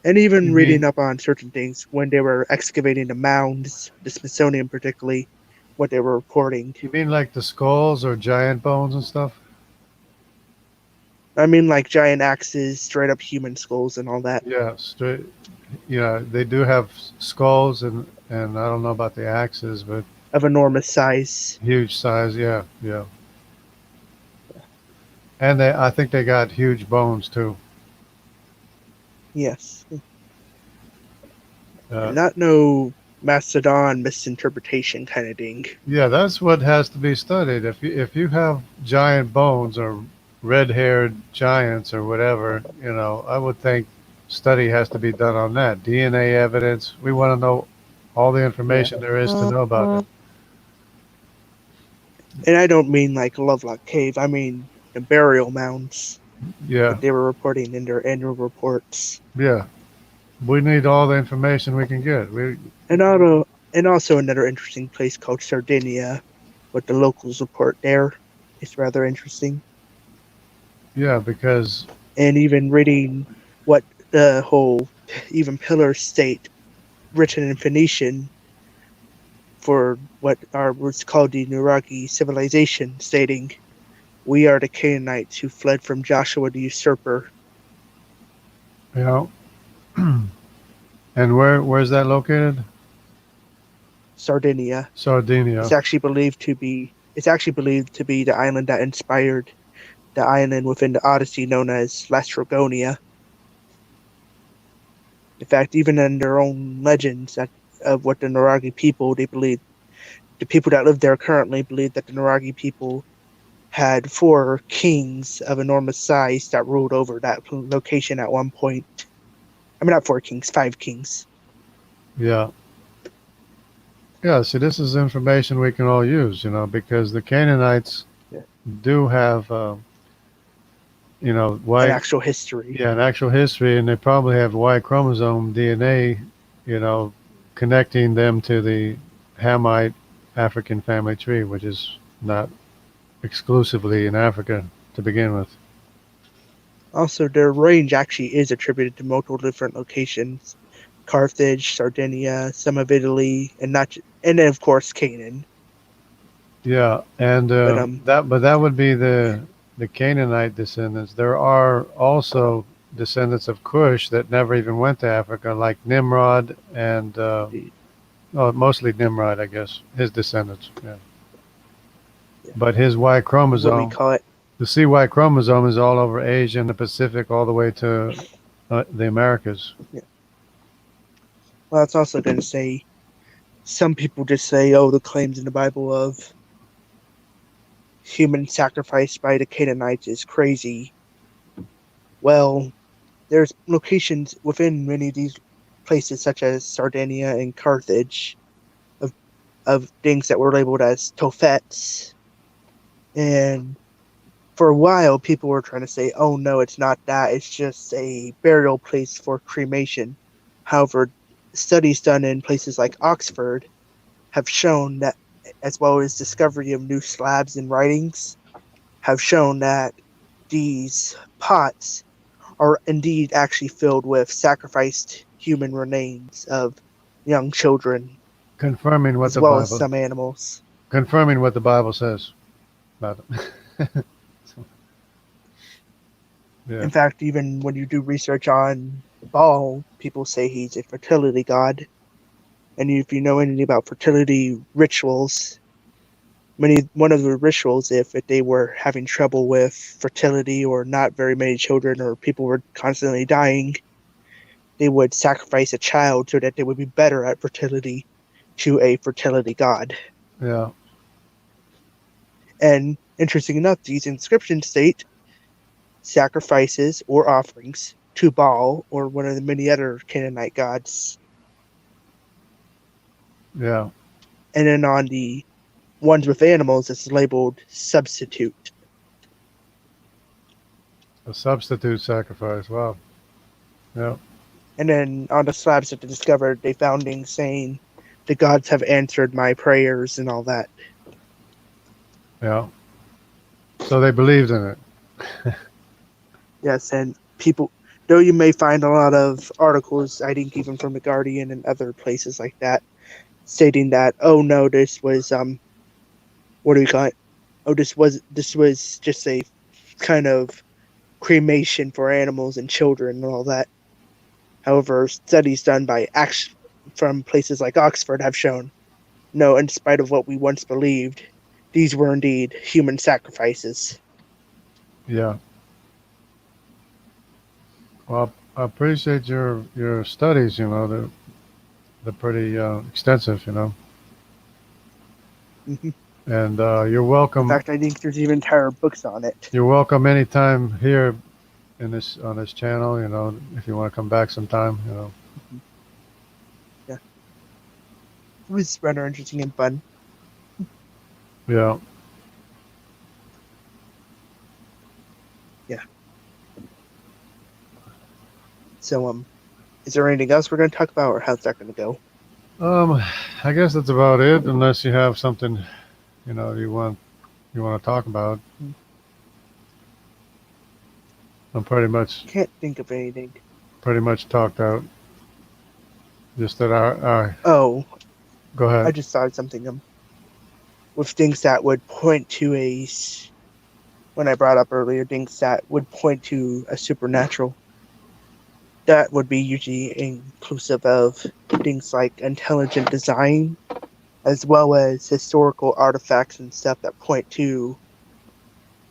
and even reading up on certain things when they were excavating the mounds, the Smithsonian particularly, what they were reporting. You mean like the skulls or giant bones and stuff? I mean like giant axes, straight up human skulls and all that. Yeah, straight. Yeah, they do have skulls and I don't know about the axes, but of enormous size. Huge size, yeah. And I think they got huge bones too. Yes. Not no Mastodon misinterpretation kind of thing. Yeah, that's what has to be studied. If you have giant bones or red-haired giants or whatever, I would think study has to be done on that. DNA evidence. We want to know all the information there is to know about it. And I don't mean like Lovelock Cave. I mean the burial mounds Yeah, that they were reporting in their annual reports. yeah. We need all the information we can get. And also another interesting place called Sardinia, what the locals report there is rather interesting. Yeah, because And even reading what the whole even pillar state written in Phoenician for what's called the Nuragi civilization, stating, "We are the Canaanites who fled from Joshua the usurper." you know, and where's that located? Sardinia. Sardinia. It's actually believed to be the island that inspired the island within the Odyssey known as Lastrogonia. In fact, even in their own legends of what the Nuragi people, they believe the people that live there currently believe that the Nuragi people had 4 kings of enormous size that ruled over that location at one point. I mean, not 4 kings, 5 kings. Yeah. Yeah, see, this is information we can all use, because the Canaanites Yeah. do have, An actual history. Yeah, an actual history, and they probably have Y chromosome DNA, connecting them to the Hamite African family tree, which is not exclusively in Africa to begin with. Also, their range actually is attributed to multiple different locations: Carthage, Sardinia, some of Italy, and then of course Canaan. Yeah, and that would be the Canaanite descendants. There are also descendants of Cush that never even went to Africa, like Nimrod and mostly Nimrod, I guess, his descendants. Yeah. But his Y What we chromosome, call it. the CY chromosome, is all over Asia and the Pacific, all the way to the Americas. Yeah. Well, it's also going to say some people just say, "Oh, the claims in the Bible of human sacrifice by the Canaanites is crazy." Well, there's locations within many of these places, such as Sardinia and Carthage, of things that were labeled as Tophets. And for a while, people were trying to say, "Oh no, it's not that. It's just a burial place for cremation." However, studies done in places like Oxford have shown that, as well as discovery of new slabs and writings, have shown that these pots are indeed actually filled with sacrificed human remains of young children, Confirming what as the well as Bible, some animals. confirming what the Bible says about it. Yeah. In fact, even when you do research on Baal, people say he's a fertility god. And if you know anything about fertility rituals, one of the rituals, if they were having trouble with fertility or not very many children or people were constantly dying, they would sacrifice a child so that they would be better at fertility to a fertility god. Yeah. And interesting enough, these inscriptions state sacrifices or offerings to Baal or one of the many other Canaanite gods. Yeah. And then on the ones with animals, it's labeled substitute. A substitute sacrifice. Wow. Yeah. And then on the slabs that they discovered, they found things saying, "The gods have answered my prayers," and all that. Yeah. So they believed in it. Yes, and people, though you may find a lot of articles, I think even from The Guardian and other places like that, stating that, "Oh no, this was what do we call it? Oh, this was just a kind of cremation for animals and children and all that." However, studies done from places like Oxford have shown, no, in spite of what we once believed, these were indeed human sacrifices. Yeah. Well, I appreciate your studies. They're pretty extensive. Mhm. And you're welcome. In fact, I think there's even entire books on it. You're welcome anytime here on this channel. If you want to come back sometime. Yeah, it was rather interesting and fun. Yeah. So, is there anything else we're going to talk about, or how's that going to go? I guess that's about it, unless you have something, you want to talk about. I'm Can't think of anything. pretty much talked out. Just that Oh, go I ahead. just thought of something. With things that would point to when I brought up earlier, things that would point to a supernatural, that would be usually inclusive of things like intelligent design, as well as historical artifacts and stuff that point to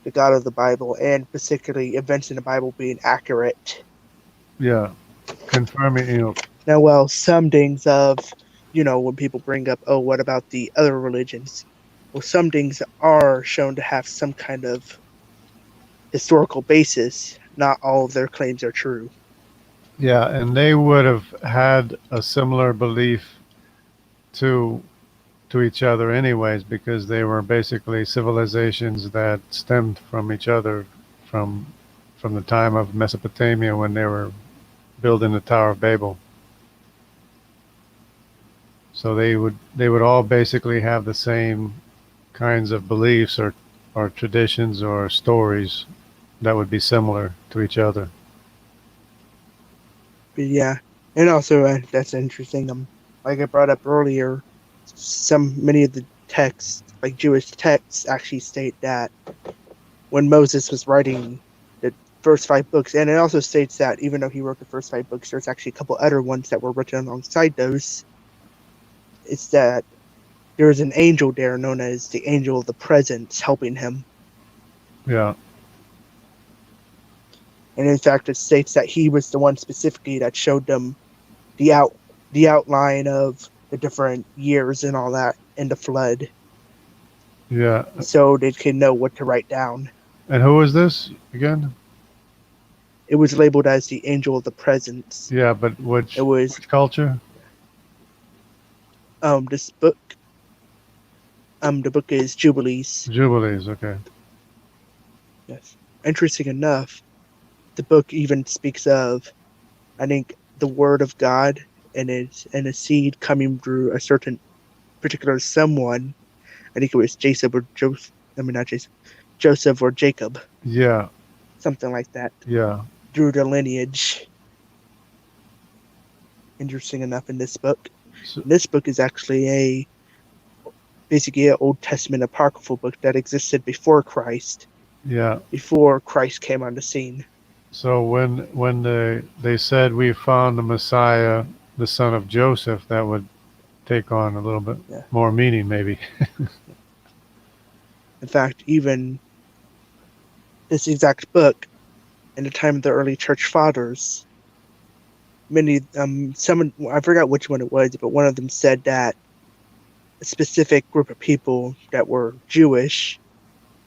the God of the Bible, and particularly events in the Bible being accurate. Yeah, confirming. Now, well, some things of, when people bring up, oh, what about the other religions? Well, some things are shown to have some kind of historical basis. Not all of their claims are true. Yeah, and they would have had a similar belief to each other anyways, because they were basically civilizations that stemmed from each other from the time of Mesopotamia, when they were building the Tower of Babel. So they would all basically have the same kinds of beliefs or traditions or stories that would be similar to each other. But yeah, and also that's interesting. Like I brought up earlier, many of the texts, like Jewish texts, actually state that when Moses was writing the first 5 books, and it also states that even though he wrote the first 5 books, there's actually a couple other ones that were written alongside those. It's that there is an angel there known as the Angel of the Presence helping him. Yeah. And in fact, it states that he was the one specifically that showed them the outline of the different years and all that in the flood. Yeah. So they can know what to write down. And who is this again? It was labeled as the Angel of the Presence. Yeah, but which culture? This book. The book is Jubilees. Jubilees, okay. Yes. Interesting enough, the book even speaks of, I think, the Word of God and a seed coming through a certain particular someone. I think it was Joseph or Joseph. I mean, not Joseph. Joseph or Jacob. Yeah. Something like that. Yeah. Through the lineage. Interesting enough in this book. This book is actually basically an Old Testament apocryphal book that existed before Christ. Yeah. Before Christ came on the scene. So when they said we found the Messiah, the son of Joseph, that would take on a little bit more meaning, maybe. In fact, even this exact book, in the time of the early church fathers, I forgot which one it was, but one of them said that a specific group of people that were Jewish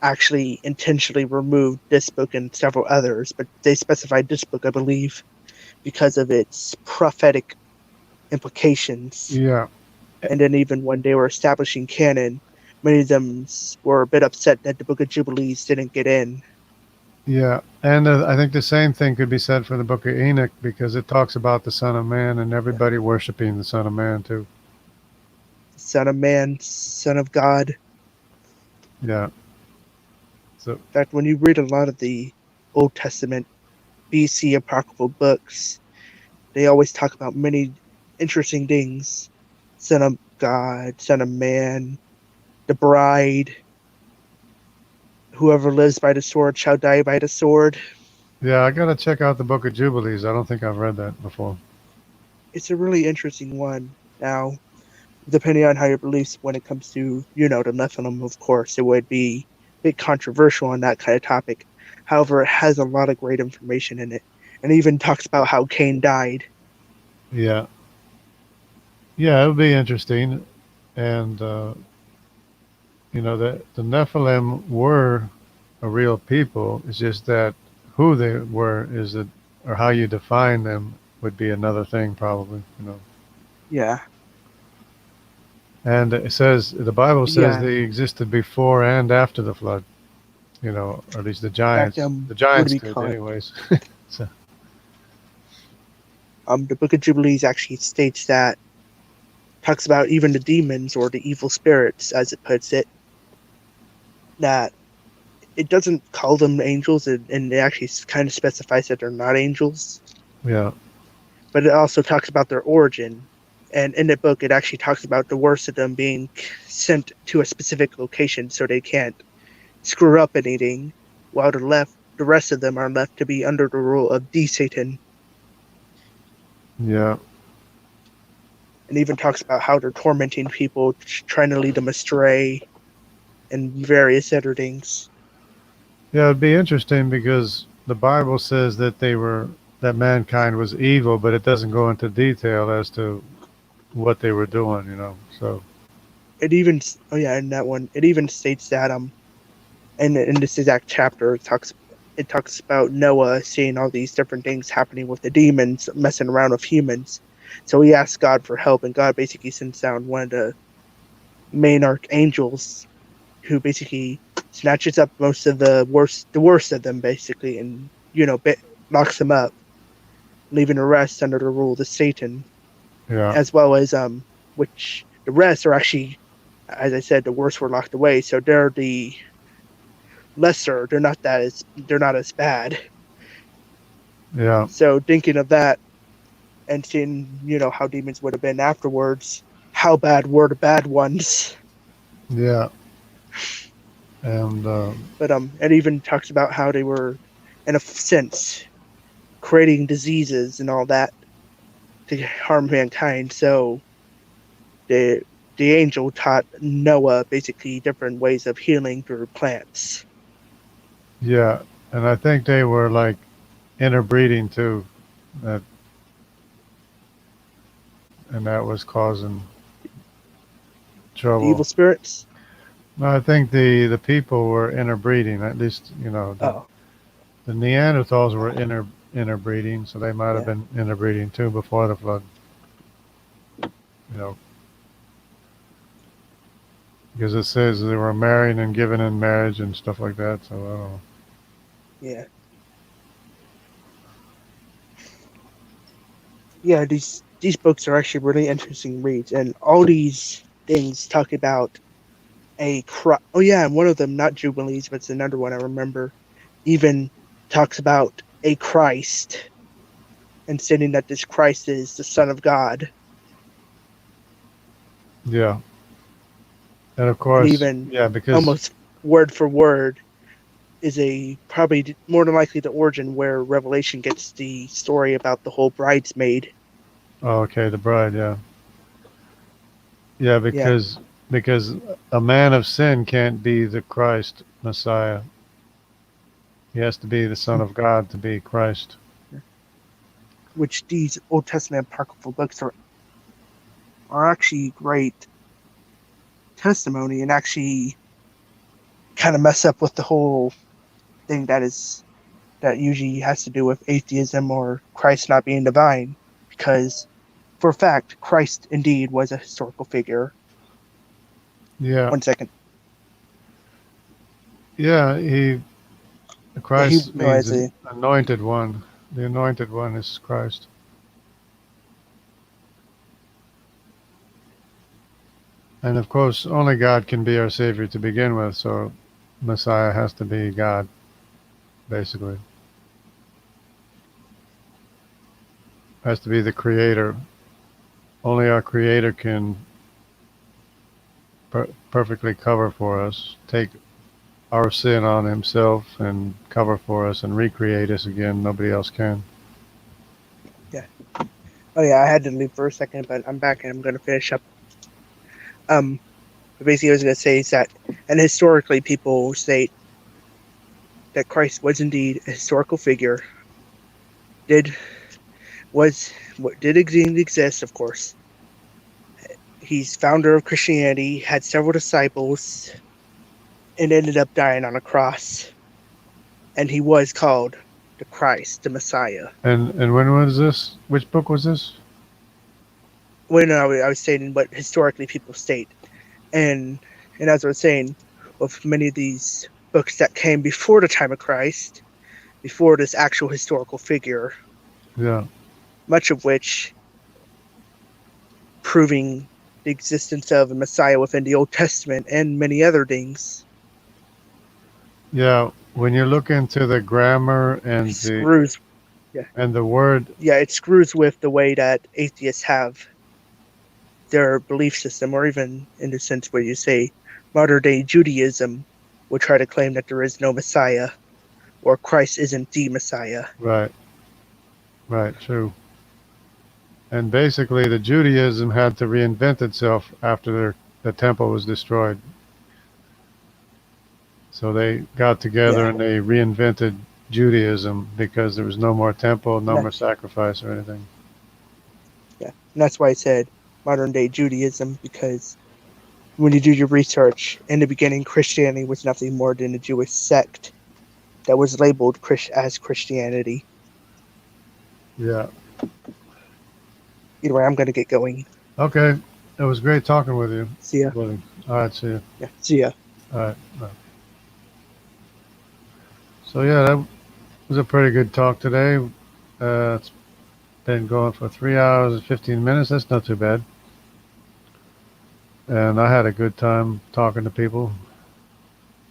actually intentionally removed this book and several others, but they specified this book, I believe, because of its prophetic implications. Yeah. And then even when they were establishing canon, many of them were a bit upset that the Book of Jubilees didn't get in. Yeah, and I think the same thing could be said for the Book of Enoch, because it talks about the Son of Man and everybody worshiping the Son of Man too. Son of Man, Son of God. Yeah. So, in fact, when you read a lot of the Old Testament BC apocryphal books, they always talk about many interesting things. Son of God, Son of Man, the bride. Whoever lives by the sword shall die by the sword. Yeah, I gotta check out the Book of Jubilees. I don't think I've read that before. It's a really interesting one. Now, depending on how your beliefs when it comes to, the Nephilim, of course, it would be a bit controversial on that kind of topic. However, it has a lot of great information in it. And it even talks about how Cain died. Yeah. Yeah, it would be interesting. And, the Nephilim were a real people. It's just that who they were or how you define them would be another thing, probably, Yeah. And it says, the Bible says they existed before and after the flood, or at least the giants. In fact, the giants what do we did, call it? anyways. So. The Book of Jubilees actually states that, talks about even the demons or the evil spirits, as it puts it, that it doesn't call them angels, and it actually kind of specifies that they're not angels. Yeah. But it also talks about their origin. And in the book, it actually talks about the worst of them being sent to a specific location so they can't screw up anything, while the rest of them are left to be under the rule of Satan. Yeah. And even talks about how they're tormenting people, trying to lead them astray, and various other things. Yeah, it'd be interesting because the Bible says that that mankind was evil, but it doesn't go into detail as to what they were doing, So It even, in that one, it even states that in this exact chapter, it talks about Noah seeing all these different things happening with the demons messing around with humans. So he asks God for help, and God basically sends down one of the main archangels, who basically snatches up most of the worst of them, basically, and locks them up, leaving the rest under the rule of Satan. yeah, As well as which the rest are actually, as I said, the worst were locked away, so they're the lesser. They're not as bad. yeah, So thinking of that and seeing how demons would have been afterwards, how bad were the bad ones? yeah, and But it even talks about how they were, in a sense, creating diseases and all that to harm mankind. So the angel taught Noah basically different ways of healing through plants. yeah, and I think they were like interbreeding too, that and that was causing The trouble. evil spirits. No, I think the people were interbreeding. At least Oh, the Neanderthals were interbreeding, so they might have yeah. been interbreeding too before the flood. You know, because it says they were married and given in marriage and stuff like that. So I don't know. Yeah. Yeah, these books are actually really interesting reads, and all these things talk about oh yeah, and one of them, not Jubilees, but it's another one I remember, even talks about a Christ, and stating that this Christ is the Son of God. Yeah, and of And course, even yeah, because almost word for word is probably more than likely the origin where Revelation gets the story about the whole bridesmaid. oh, okay, the bride, yeah, yeah, Yeah, because a man of sin can't be the Christ Messiah. He has to be the Son of God to be Christ. which these Old Testament apocryphal books are actually great testimony, and actually kind of mess up with the whole thing that usually has to do with atheism or Christ not being divine, because for a fact Christ indeed was a historical figure. Yeah, 1 second. yeah, Yeah, he Christ means was the anointed one. The anointed one is Christ. And of course, only God can be our Savior to begin with, so Messiah has to be God, basically. Has to be the Creator. Only our Creator can perfectly cover for us, take our sin on Himself and cover for us and recreate us again. Nobody else can. yeah. Oh yeah, I had to leave for a second, but I'm back and I'm going to finish up. Basically, I was going to say is that, and historically, people state that Christ was indeed a historical figure. Did exist, of course. He's founder of Christianity, had several disciples, and ended up dying on a cross. And he was called the Christ, the Messiah. And when was this? Which book was this? When I was stating what historically people state, and as I was saying, with many of these books that came before the time of Christ, before this actual historical figure, Yeah. much of which proving the existence of a Messiah within the Old Testament and many other things. Yeah, when you look into the grammar and Screws. Yeah. and the word, Yeah, it screws with the way that atheists have their belief system, or even in the sense where you say modern day Judaism would try to claim that there is no Messiah or Christ isn't the Messiah. right, true. And basically, the Judaism had to reinvent itself after the temple was destroyed. So they got together Yeah. and they reinvented Judaism because there was no more temple, no Yeah. more sacrifice or anything. Yeah, and that's why I said modern day Judaism, because when you do your research, in the beginning, Christianity was nothing more than a Jewish sect that was labeled as Christianity. Yeah. Either way, I'm going to get going. Okay. It was great talking with you. See ya. All right. See you. Yeah, see ya. All right. Bye. So yeah, that was a pretty good talk today. It's been going for 3 hours and 15 minutes. That's not too bad. And I had a good time talking to people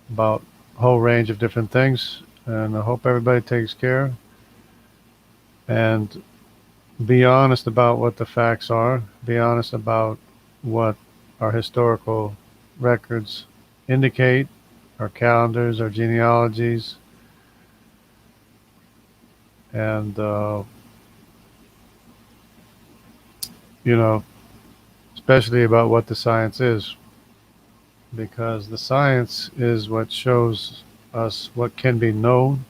about a whole range of different things. And I hope everybody takes care and be honest about what the facts are. Be honest about what our historical records indicate, our calendars, our genealogies, and especially about what the science is, because the science is what shows us what can be known.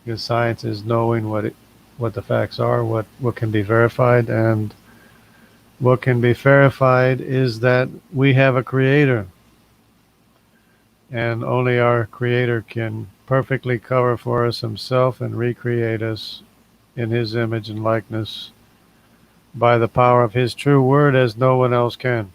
Because science is knowing what the facts are, what can be verified, and what can be verified is that we have a creator, and only our creator can perfectly cover for us himself and recreate us in his image and likeness by the power of his true word, as no one else can.